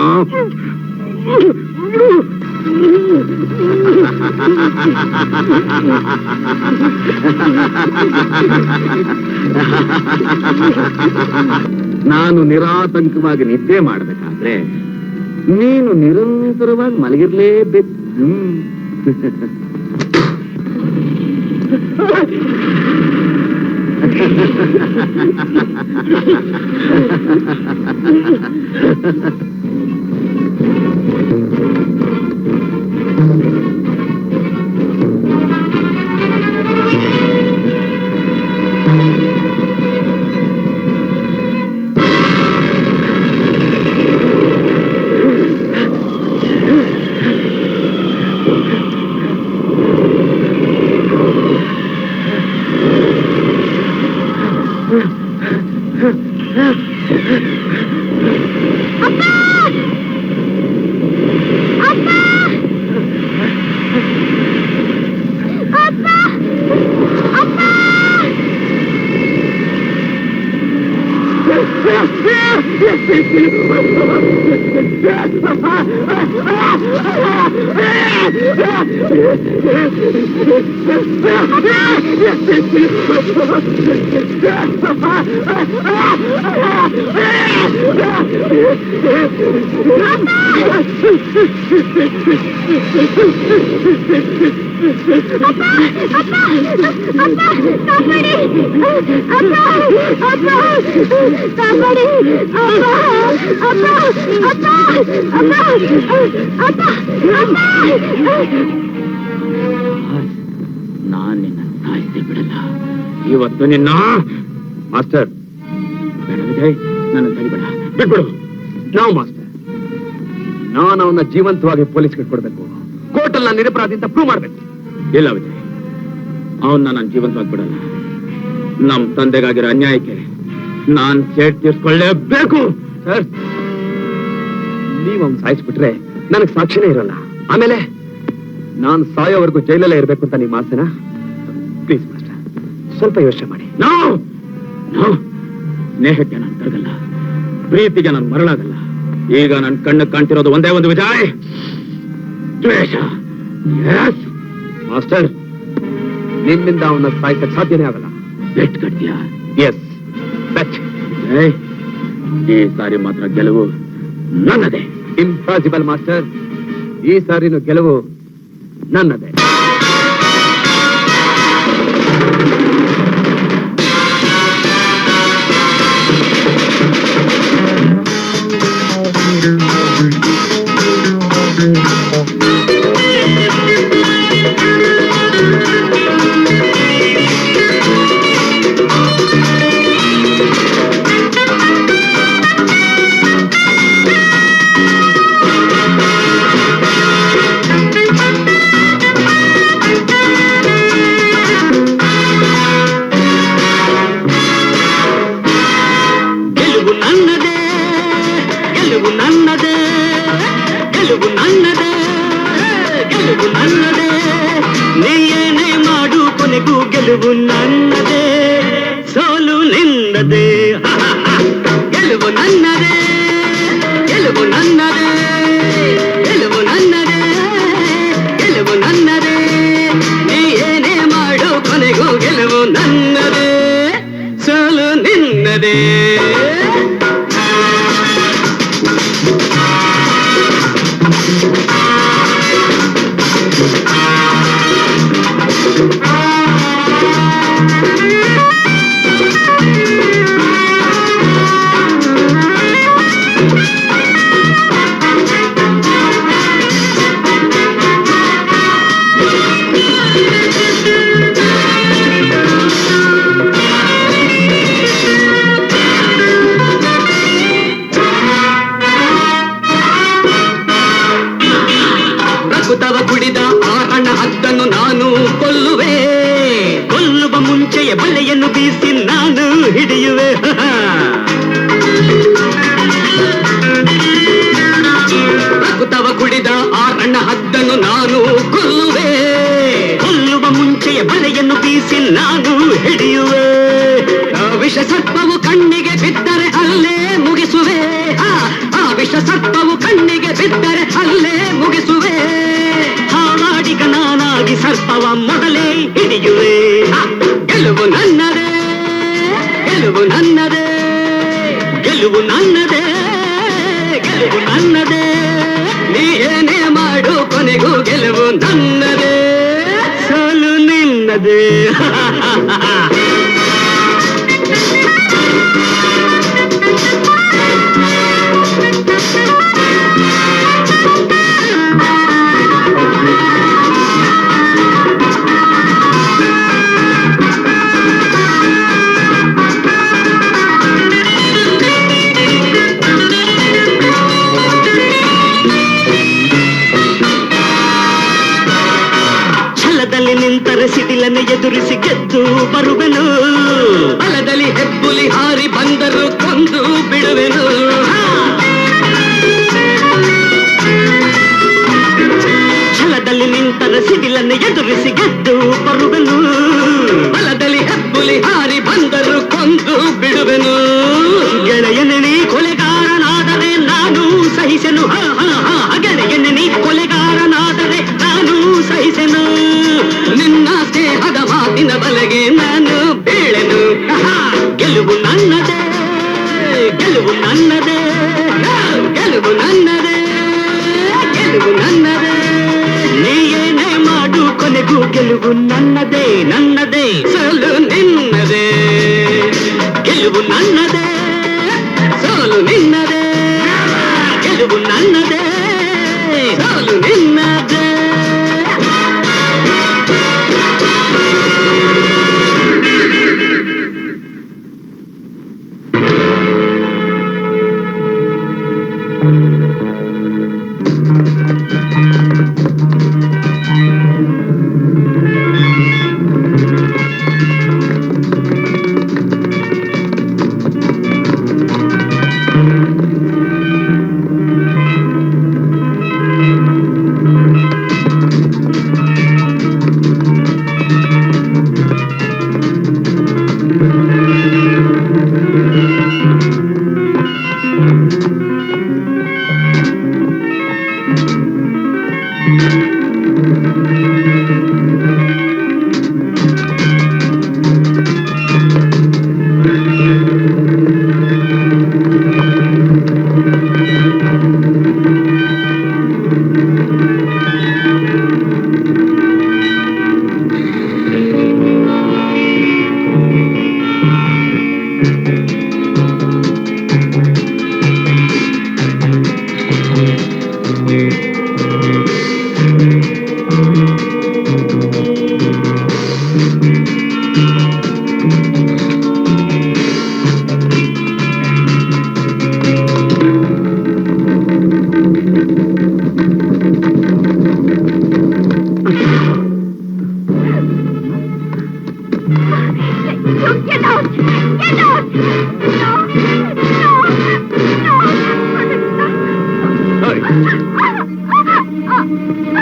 ನಾನು ನಿರಾತಂಕವಾಗಿ ನಿದ್ದೆ ಮಾಡಬೇಕಾದ್ರೆ ನೀನು ನಿರಂತರವಾಗಿ ಮಲಗಿರ್ಲೇಬೇಕು. ನಾನ್ ನಿನ್ನ ಸಾಯಿಸಿ ಬಿಡಲ್ಲ ಇವತ್ತು ನಿನ್ನ. ಮಾಸ್ಟರ್, ಬೇಡ ವಿಜಯ್, ನನ್ನ ತಡಿಬೇಡ, ಬಿಟ್ಬಿಡು. ನಾವು ಮಾಸ್ಟರ್, ನಾನು ಅವನ್ನ ಜೀವಂತವಾಗಿ ಪೊಲೀಸ್ಗೆ ಕೊಡ್ಬೇಕು. ಕೋರ್ಟಲ್ಲಿ ನಾನು ನಿರಪರಾಧಿ ಅಂತ ಪ್ರೂವ್ ಮಾಡ್ಬೇಕು. ಇಲ್ಲ ವಿಜಯ್, ಅವನ್ನ ನಾನು ಜೀವಂತವಾಗಿ ಬಿಡಲ್ಲ. ನಮ್ ತಂದೆಗಾಗಿರೋ ಅನ್ಯಾಯಕ್ಕೆ ನಾನ್ ಸೇಟ್ ತೀರ್ಸ್ಕೊಳ್ಳೇಬೇಕು. ಸರ್, ನೀವ್ ಅವ್ನ್ ಸಾಯಿಸ್ಬಿಟ್ರೆ ನನಗ್ ಸಾಕ್ಷಿನೇ ಇರಲ್ಲ. ಆಮೇಲೆ ನಾನ್ ಸಾಯೋವರೆಗೂ ಜೈಲಲ್ಲೇ ಇರ್ಬೇಕು ಅಂತ ನಿಮ್ಮ ಆಸೆನಾ? ಪ್ಲೀಸ್ ಮಾಸ್ಟರ್, ಸ್ವಲ್ಪ ಯೋಚನೆ ಮಾಡಿ. ಸ್ನೇಹಕ್ಕೆ ನಾನು ಕರಗಲ್ಲ, ಪ್ರೀತಿಗೆ ನಾನು ಮರಳಾಗಲ್ಲ. ಈಗ ನನ್ನ ಕಣ್ಣು ಕಾಣ್ತಿರೋದು ಒಂದೇ ಒಂದು ವಿಜಯ್, ದ್ವೇಷ. ಮಾಸ್ಟರ್, ನಿಮ್ಮಿಂದ ಅವನ್ನ ಸಾಯಿಸಕ್ ಸಾಧ್ಯನೇ ಆಗಲ್ಲ. ಬೆಟ್ ಕಟ್ತೀಯಾ? Yes, bet. ಈ ಸಾರಿ ಮಾತ್ರ ಗೆಲುವು ನನ್ನದೇ. ಇಂಪಾಸಿಬಲ್ ಮಾಸ್ಟರ್, ಈ ಸಾರಿನ ಗೆಲುವು ನನ್ನದೇ. ಗೆಲುವು ನನ್ನದೇ, ಸೋಲು ನಿನ್ನದೇ. ಗೆಲುವು ನನ್ನದೇ, ಗೆಲುವು ನನ್ನದೇ, ಗೆಲುವು ನನ್ನದೇ, ಗೆಲುವು ನನ್ನದೇ. ನೀ ಏನೇ ಮಾಡು ಕೊನೆಗೂ ಗೆಲುವು ನನ್ನದೇ, ಸೋಲು ನಿನ್ನದೇ. ಪ್ರಕೃತವ ಕುಡಿದ ಆ ಹಣ ಹದ್ದನ್ನು ನಾನು ಕೊಲ್ಲುವೆ. ಕೊಲ್ಲುವ ಮುಂಚೆಯ ಬಲೆಯನ್ನು ಬೀಸಿ ನಾನು ಹಿಡಿಯುವೆ. ಪ್ರಕೃತವ ಕುಡಿದ ಆ ಹಣ ಹದ್ದನ್ನು ನಾನು ಕೊಲ್ಲುವೆ. ಕೊಲ್ಲುವ ಮುಂಚೆಯ ಬಲೆಯನ್ನು ಬೀಸಿ ನಾನು ಹಿಡಿಯುವೆ. ವಿಷ ಸರ್ಪವು ಕಣ್ಣಿಗೆ ಬಿದ್ದರೆ ಅಲ್ಲೇ ಮುಗಿಸುವೆ. ಆ ವಿಷ ಸರ್ಪವು ಕಣ್ಣಿಗೆ ಬಿದ್ದರೆ ಅಲ್ಲೇ ಮುಗಿಸುವೆ. ಹಾವಾಡಿಗ ನಾನಾಗಿ ಸರ್ಪವ ಮೊದಲೇ ಹಿಡಿಯುವೆ. ಗೆಲುವು ನನ್ನದೇ, ಗೆಲುವು ನನ್ನದೇ, ಗೆಲುವು ನನ್ನದೇ, ಗೆಲುವು ನನ್ನದೇ. ನೀ ಏನೇ ಮಾಡು ಕೊನೆಗೂ ಗೆಲುವು ನನ್ನದೇ, ಸೋಲು ನಿನ್ನದೇ. ಛಲದಲ್ಲಿ ನಿಂತರೆ ಸಿಡಿಲನ್ನು ಎದುರಿಸಿ ಗೆದ್ದು ಬರುವೆನು. ಬಲದಲ್ಲಿ ಹೆಬ್ಬುಲಿ ಹಾರಿ ಬಂದರು ಕೊಂದು ಬಿಡುವೆನು. ಛಲದಲ್ಲಿ ನಿಂತರೆ ಸಿಡಿಲನ್ನು ಎದುರಿಸಿ ಗೆದ್ದು ಬರುವೆನು. ಬಲದಲ್ಲಿ ಹೆಬ್ಬುಲಿ ಹಾರಿ ಬಂದರು ಕೊಂದು ಬಿಡುವೆನು. ಗೆಳೆಯನೇ ಕೊಲೆಗಾರನಾದರೆ ನಾನು ಸಹಿಸೆನು. ಗೆಳೆಯನೇ ಕೊಲೆಗಾರನಾದರೆ ನಾನು ಸಹಿಸೆನು. ನಿನ್ನ ಸ್ನೇಹದ ಮಾತಿನ ಬಲೆಗೆ ನಾನು ಬೀಳೆನು. ಗೆಲುವು ನನ್ನದೇ, ಗೆಲುವು ನನ್ನದೇ, ಗೆಲುವು ನನ್ನದೇ, ಗೆಲುವು ನನ್ನದೇ. ನೀ ಏನೇ ಮಾಡು ಕೊನೆಗೂ ಗೆಲುವು ನನ್ನದೇ, ನನ್ನದೇ, ಸೋಲು ನಿನ್ನದೇ. ಗೆಲುವು ನನ್ನದೇ, ಸೋಲು ನಿನ್ನದೇ, ಗೆಲುವು ನನ್ನದೇ, ಸೋಲು ನಿನ್ನದೇ.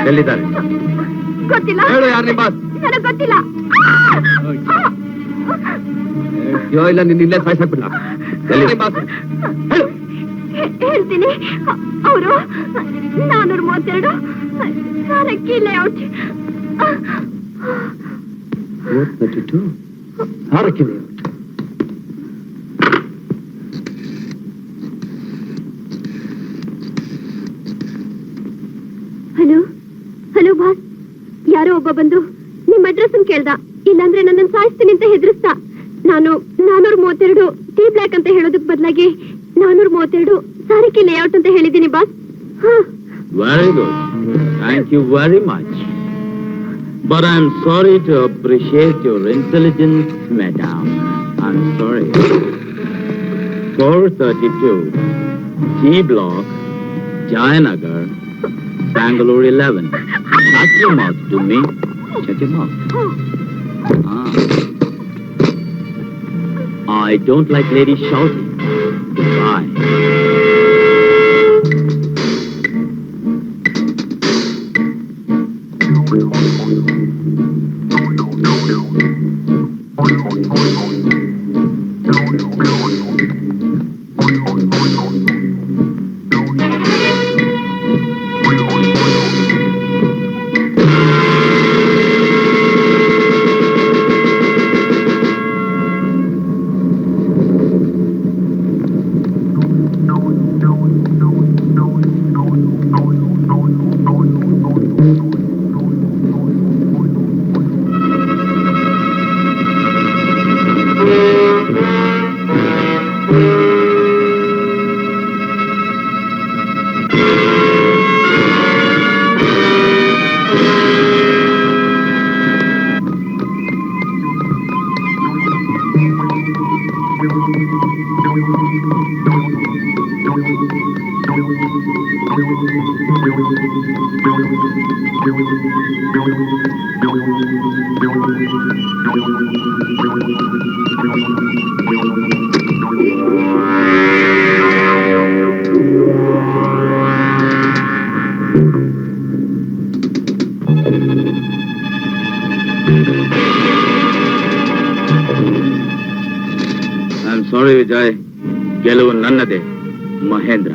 ಎಲ್ಲಿದ್ದಾರೆ? ಗೊತ್ತಿಲ್ಲ. ಹೇಳು, ಯಾರು ನಿಮ್ಮ ಬಾಸ್? ನನಗೆ ಗೊತ್ತಿಲ್ಲ. ಅಯ್ಯೋ, ಇಲ್ಲ ನಿನ್ನ ಇಲ್ಲೇ ಸಾಯಿಸಾಕ್ಬಿಡ್ಲ. ಎಲ್ಲಿ ನಿಮ್ಮ ಬಾಸ್? ಹೇಳು. ಹೇಳ್ತೀನಿ. ಅವರು 432 Sarakki layout. 432 Sarakki layout. Hello hello boss, ಯಾರೋ ಒಬ್ಬ ಬಂದು ನಿಮ್ ಅಡ್ರೆಸ್ ಕೇಳ್ದ. ಇಲ್ಲಾಂದ್ರೆ ನನ್ನನ್ನು ಸಾಯಿಸ್ತೀನಿ ಅಂತ ಹೆದರಿಸ್ತಾ. ನಾನು 432 ಟಿ ಬ್ಲಾಕ್ ಅಂತ ಹೇಳೋದಕ್ ಬದಲಾಗಿ 432 ಸಾರಕ್ಕಿ ಲೇಔಟ್ ಅಂತ ಹೇಳಿದ್ದೀನಿ boss. Very good. Thank you very much. But I'm sorry to appreciate your intelligence, madam. I'm sorry. 432 T block, Jayanagar, Bangalore 11. Shut your mouth to me. Shut your mouth. I don't like ladies shouting. Goodbye. I'm sorry, Vijay. ಗೆಲುವು ನನ್ನದೇ. ಮಹೇಂದ್ರ.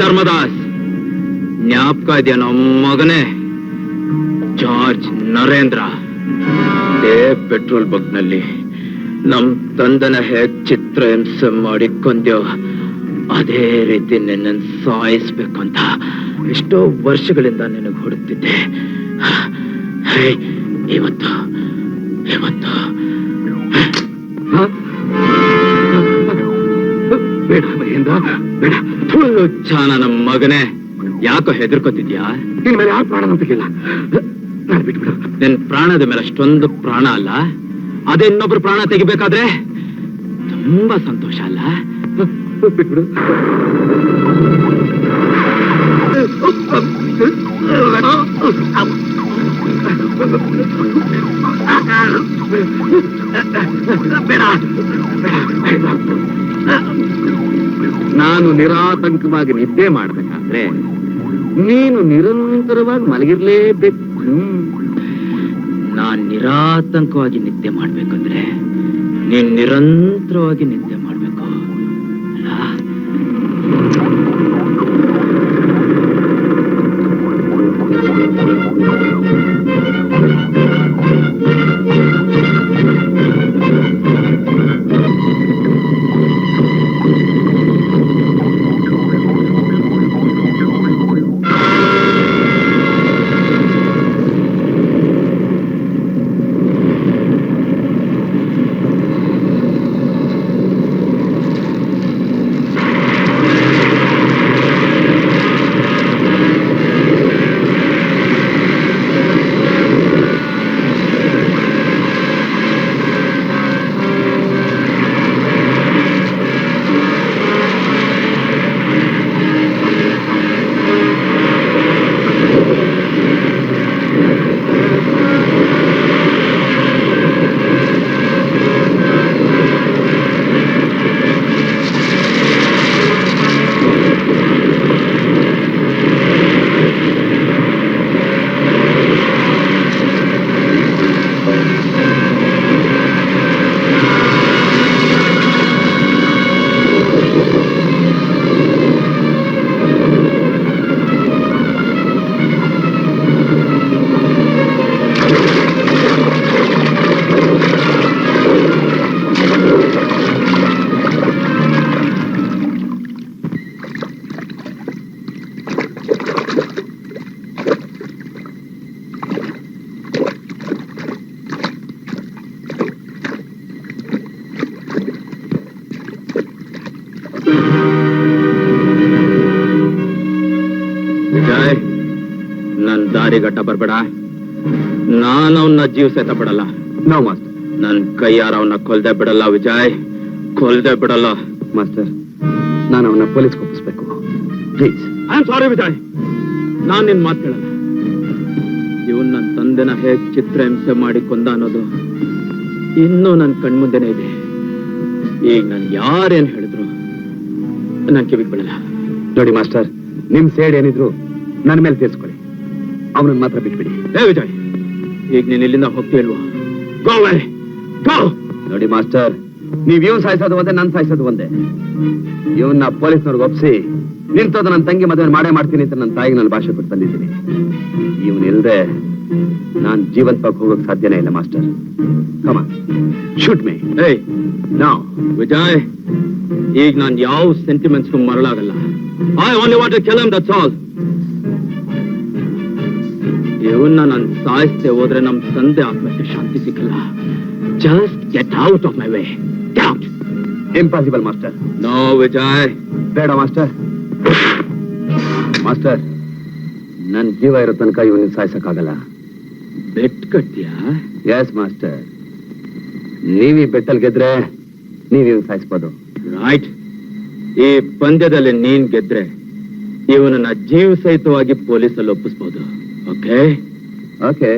ಧರ್ಮದಾಸ್, ಜ್ಞಾಪಕ ಇದೆಯಾ ನಮ್ಮ ಮಗನೇ? George Narendra petrol ಬಂಕ್ನಲ್ಲಿ ನಮ್ ತಂದನ ಹೇಗ್ ಚಿತ್ರ ಹಿಂಸೆ ಮಾಡಿ ಕೊಂದ್ಯೋ ಅದೇ ರೀತಿ ನಿನ್ನನ್ನು ಸಾಯಿಸ್ಬೇಕು ಅಂತ ಎಷ್ಟೋ ವರ್ಷಗಳಿಂದ ನಿನಗೆ ಹುಡುಕ್ತಿದ್ದೆ. ಇವತ್ತು ಇವತ್ತು ಬೇಡ ಮಹೇಂದ್ರ, ಬೇಡ. ಫುಲ್ಲು ಚಾನ ನಮ್ಮ ಮಗನೇ, ಯಾಕೋ ಹೆದರ್ಕೋತಿದ್ಯಾ? ನಿನ್ ಮೇಲೆ ಯಾರು ಪ್ರಾಣ ನಂಬಿಕಿಲ್ಲ. ಬಿಟ್ಬಿಡು. ನಿನ್ ಪ್ರಾಣದ ಮೇಲೆ ಅಷ್ಟೊಂದು ಪ್ರಾಣ ಅಲ್ಲ, ಅದೇ ಇನ್ನೊಬ್ರು ಪ್ರಾಣ ತೆಗಿಬೇಕಾದ್ರೆ ತುಂಬಾ ಸಂತೋಷ ಅಲ್ಲ? ಬಿಟ್ಬಿಡು. ಬೇಡ. ನಾನು ನಿರಾತಂಕವಾಗಿ ನಿದ್ದೆ ಮಾಡ್ಬೇಕಾದ್ರೆ ನೀನು ನಿರಂತರವಾಗಿ ಮಲಗಿರ್ಲೇಬೇಕು. ನಾನ್ ನಿರಾತಂಕವಾಗಿ ನಿದ್ದೆ ಮಾಡ್ಬೇಕಂದ್ರೆ ನೀನ್ ನಿರಂತರವಾಗಿ ನಿದ್ದೆ ಮಾಡ್ಬೇಕು ಅಲ್ಲ? ವಿಜಯ್, ನನ್ ದಾರಿಗಟ್ಟ ಬರ್ಬೇಡ. ನಾನು ಅವನ್ನ ಜೀವ ಸಹಿತ ಬಿಡಲ್ಲ. No master. ನನ್ ಕೈಯಾರ ಅವನ್ನ ಕೊಲ್ದೆ ಬಿಡಲ್ಲ ವಿಜಯ್, ಕೊಲ್ದೆ ಬಿಡಲ್ಲ. ಮಾಸ್ಟರ್, ನಾನು ಅವನ್ನ ಪೊಲೀಸ್ ಒಪ್ಪಿಸ್ಬೇಕು. Please. I am sorry Vijay, ನಾನ್ ನಿನ್ ಮಾತು ಕೇಳಲ್ಲ. ಇವನ್ ನನ್ನ ತಂದೆನ ಹೇಗ್ ಚಿತ್ರಹಿಂಸೆ ಮಾಡಿ ಕೊಂದ ಅನ್ನೋದು ಇನ್ನೂ ನನ್ ಕಣ್ಮುಂದೆನೆ ಇದೆ. ಈಗ ನನ್ ಯಾರೇನ್ ಹೇಳಿದ್ರು ನನ್ ಕಿವಿಗ್ ಬಿಡಲ್ಲ. ನೋಡಿ ಮಾಸ್ಟರ್, ನಿಮ್ ಸೇಡ್ ಏನಿದ್ರು ನನ್ನ ಮೇಲೆ ತೀರ್ಸ್ಕೊಳ್ಳಿ, ಅವನನ್ನ ಮಾತ್ರ ಬಿಟ್ಬಿಡಿ. ಹೇ ವಿಜಯ್, ಈಗ ನೀನ್ ಇಲ್ಲಿಂದ ಹೋಗ್ತೀಲ್ವಾ? ಗೋ ಅವೇ, ಗೋ. ನೋಡಿ ಮಾಸ್ಟರ್, ನೀವ್ ಇವನ್ ಸಾಯಿಸೋದು ಒಂದೇ, ನನ್ ಸಾಯಿಸೋದು ಒಂದೇ. ಇವನ್ನ ಪೊಲೀಸ್ನವ್ರಿಗೆ ಒಪ್ಸಿ ನಿಂತೋದು ನನ್ನ ತಂಗಿ ಮದುವೆ ಮಾಡೇ ಮಾಡ್ತೀನಿ ಅಂತ ನನ್ನ ತಾಯಿಗೆ ನಾನು ಭಾಷೆ ಕೊಟ್ಟು ತಂದಿದ್ದೀನಿ. ಇವನ್ ಇಲ್ದೆ ನಾನ್ ಜೀವಂತವಾಗಿ ಹೋಗೋಕ್ ಸಾಧ್ಯನೇ ಇಲ್ಲ ಮಾಸ್ಟರ್. Come shoot me. ಏಯ್ ನೌ. ವಿಜಯ್, ಈಗ ನಾನ್ ಯಾವ ಸೆಂಟಿಮೆಂಟ್ಸ್ಗೂ ಮರಳಾಗಲ್ಲ. I only want to kill him, that's all. ಇವನ್ನ ನಾನು ಸಾಯಿಸದೆ ಹೋದ್ರೆ ನಮ್ ತಂದೆ ಆತ್ಮಕ್ಕೆ ಶಾಂತಿ ಸಿಕ್ಕಲ್ಲ. Just get out of my way. Get out. Impossible master. No Vijay. ಬೇಡ ಮಾಸ್ಟರ್. ಮಾಸ್ಟರ್, ನನ್ ಜೀವ ಇರೋ ತನಕ ಇವನ್ನ ಸಾಯಿಸಕ್ಕಾಗಲ್ಲ. ಬೆಟ್ ಕಟ್ತೀಯಾ? Yes master. ನೀವೀ ಬೆಟ್ಟಲ್ ಗೆದ್ರೆ ನೀವ್ ಸಾಯಿಸ್ಬೋದು. ರೈಟ್. ಈ ಪಂದ್ಯದಲ್ಲಿ ನೀನ್ ಗೆದ್ರೆ ಇವನನ್ನ ಜೀವ ಸಹಿತವಾಗಿ ಪೊಲೀಸಲ್ಲಿ ಒಪ್ಪಿಸ್ಬೋದು. ಓಕೆ? ಓಕೆ.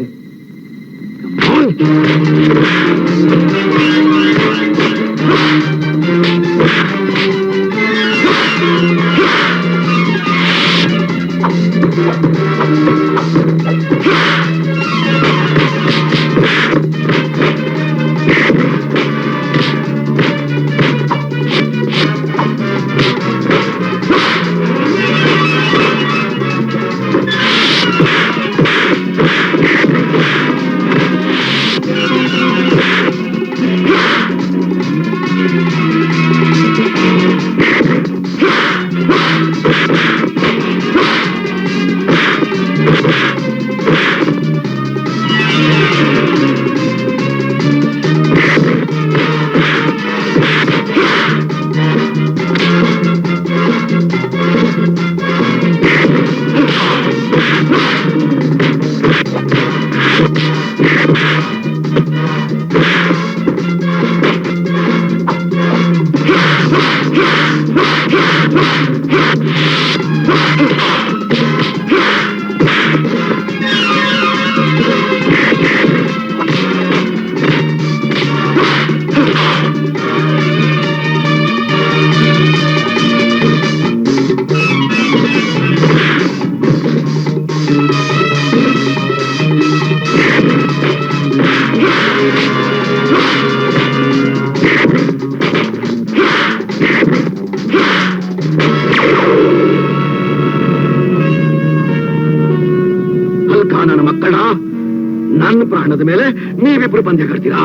ಅನ್ನದ ಮೇಲೆ ನೀವಿಬ್ರು ಪಂದ್ಯ ಕಟ್ತೀರಾ.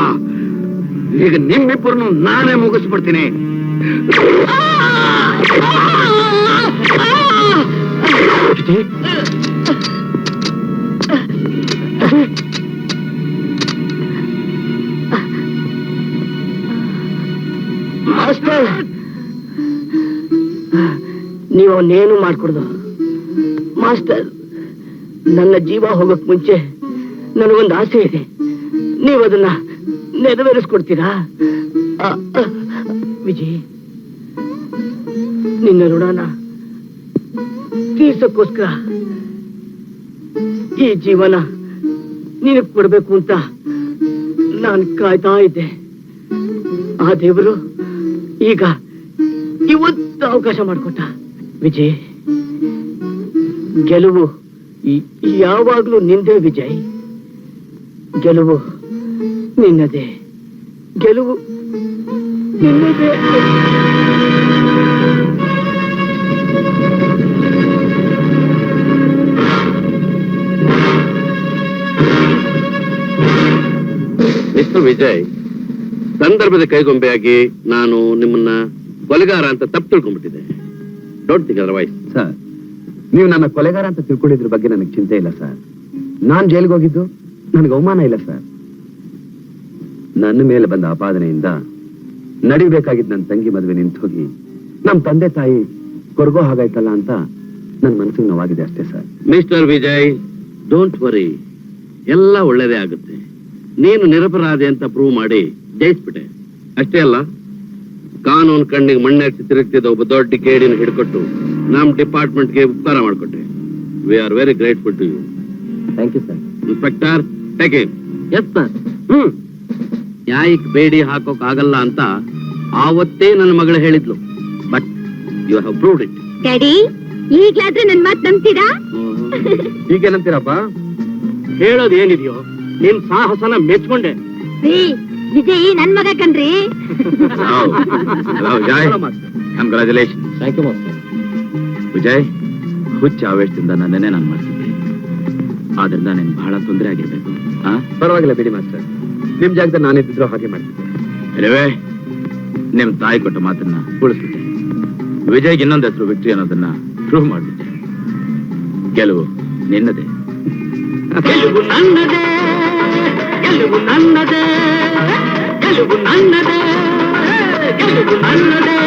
ಈಗ ನಿಮ್ಮಿಬ್ಬರನ್ನು ನಾನೇ ಮುಗಿಸ್ಬಿಡ್ತೀನಿ. ಮಾಸ್ಟರ್, ನೀವು ಅವನ್ನೇನು ಮಾಡ್ಕೊಡ್ದು. ಮಾಸ್ಟರ್, ನನ್ನ ಜೀವ ಹೋಗಕ್ ಮುಂಚೆ ನನಗೊಂದು ಆಸೆ ಇದೆ, ನೀವು ಅದನ್ನ ನೆರವೇರಿಸ್ಕೊಡ್ತೀರಾ? ವಿಜಯ್, ನಿನ್ನ ಋಣನ ತೀರ್ಸಕ್ಕೋಸ್ಕರ ಈ ಜೀವನ ನಿನಗ್ ಕೊಡ್ಬೇಕು ಅಂತ ನಾನು ಕಾಯ್ತಾ ಇದ್ದೆ. ಆ ದೇವರು ಈಗ ಇವತ್ತು ಅವಕಾಶ ಮಾಡಿಕೊಟ್ಟ. ವಿಜಯ್, ಗೆಲುವು ಯಾವಾಗ್ಲೂ ನಿಂದೇ ವಿಜಯ್. ಗೆಲುವು ನಿನ್ನದೇ, ಗೆಲುವು ನಿನ್ನದೇ. ಮಿಸ್ಟರ್ ವಿಜಯ್, ಸಂದರ್ಭದ ಕೈಗೊಂಬೆಯಾಗಿ ನಾನು ನಿಮ್ಮನ್ನ ಕೊಲೆಗಾರ ಅಂತ ತಪ್ಪು ತಿಳ್ಕೊಂಡ್ಬಿಟ್ಟಿದ್ದೆ. Don't think otherwise. ಸರ್, ನೀವು ನನ್ನ ಕೊಲೆಗಾರ ಅಂತ ತಿಳ್ಕೊಂಡಿದ್ರ ಬಗ್ಗೆ ನನಗೆ ಚಿಂತೆ ಇಲ್ಲ ಸರ್. ನಾನ್ ಜೈಲಿಗೆ ಹೋಗಿದ್ದು ನನಗೆ ಅವಮಾನ ಇಲ್ಲ ಸರ್. ನನ್ನ ಮೇಲೆ ಬಂದ ಆಪಾದನೆಯಿಂದ ನಡಿಬೇಕಾಗಿದ್ದ ನನ್ನ ತಂಗಿ ಮದುವೆ ನಿಂತು ಹೋಗಿ ನಮ್ಮ ತಂದೆ ತಾಯಿ ಕೊರಗೋ ಹಾಗಾಯ್ತಲ್ಲ ಅಂತ ನನ್ನ ಮನಸ್ಸಿಗೆ ನೋವಾಗಿದೆ ಅಷ್ಟೇ sir. Mister Vijay, don't worry, ಎಲ್ಲ ಒಳ್ಳೇದೇ ಆಗುತ್ತೆ. ನೀನು ನಿರಪರಾಧಿ ಅಂತ ಪ್ರೂವ್ ಮಾಡಿ ಜಯಿಸ್ಬಿಟ್ಟೆ ಅಷ್ಟೇ ಅಲ್ಲ, ಕಾನೂನು ಕಣ್ಣಿಗೆ ಮಣ್ಣೆತ್ತಿ ತಿರುಗ್ತಿದ್ದ ಒಬ್ಬ ದೊಡ್ಡ ಕೇಡಿನ ಹಿಡ್ಕೊಟ್ಟು ನಮ್ಮ ಡಿಪಾರ್ಟ್ಮೆಂಟ್ಗೆ ಉಪಕಾರ ಮಾಡಿಕೊಟ್ಟೆ. We are very grateful to you. Thank you sir. Inspector, take it. Yes sir. ನ್ಯಾಯಕ್ಕೆ ಬೇಡಿ ಹಾಕೋಕ್ ಆಗಲ್ಲ ಅಂತ ಆವತ್ತೇ ನನ್ನ ಮಗಳು ಹೇಳಿದ್ಲು. But you have proved it. Daddy, ಈಗ್ಲಾದ್ರೂ ನನ್ ಮಾತ್ ನಂಬ್ತೀರಾ? ಈಗೇನಂತೀರಪ್ಪ? ಹೇಳೋದು ಏನಿದೆಯೋ ನಿನ್ ಸಾಹಸನ ಮೆಚ್ಕೊಂಡೆ. ವಿಜಯ್ ನನ್ ಮಗ ಕಣ್ರಿ. Congratulation. Thank you master. Vijay, ಹುಚ್ಚ ಆವೇಶದಿಂದ ನನ್ನೇ ನಾನು ಮಾಡ್ತಿದ್ದೆ. ಆದ್ರಿಂದ ನಿನ್ ಬಹಳ ತೊಂದರೆ ಆಗಿರ್ಬೇಕು. ಪರವಾಗಿಲ್ಲ ಬಿಡಿ ಮಾಸ್ಟರ್, ನಿಮ್ ಜಾಗದಲ್ಲಿ ನಾನಿದ್ದಿದ್ರು ಹಾಗೆ ಮಾಡ್ತಿದ್ದೆ. ಇಲ್ಲವೇ ನಿಮ್ ತಾಯಿ ಕೊಟ್ಟ ಮಾತನ್ನ ಉಳಿಸ್ಬಿಟ್ಟೆ. ವಿಜಯ್ಗೆ ಇನ್ನೊಂದು ಹೆಸರು ವಿಕ್ಟ್ರಿ ಅನ್ನೋದನ್ನ ಪ್ರೂವ್ ಮಾಡ್ಬಿಟ್ಟೆ. ಗೆಲುವು ನಿನ್ನದೇ. ಗೆಲುವು ನನ್ನದೇ, ಗೆಲುವು ನನ್ನದೇ, ಗೆಲುವು ನನ್ನದೇ, ಗೆಲುವು ನನ್ನದೇ.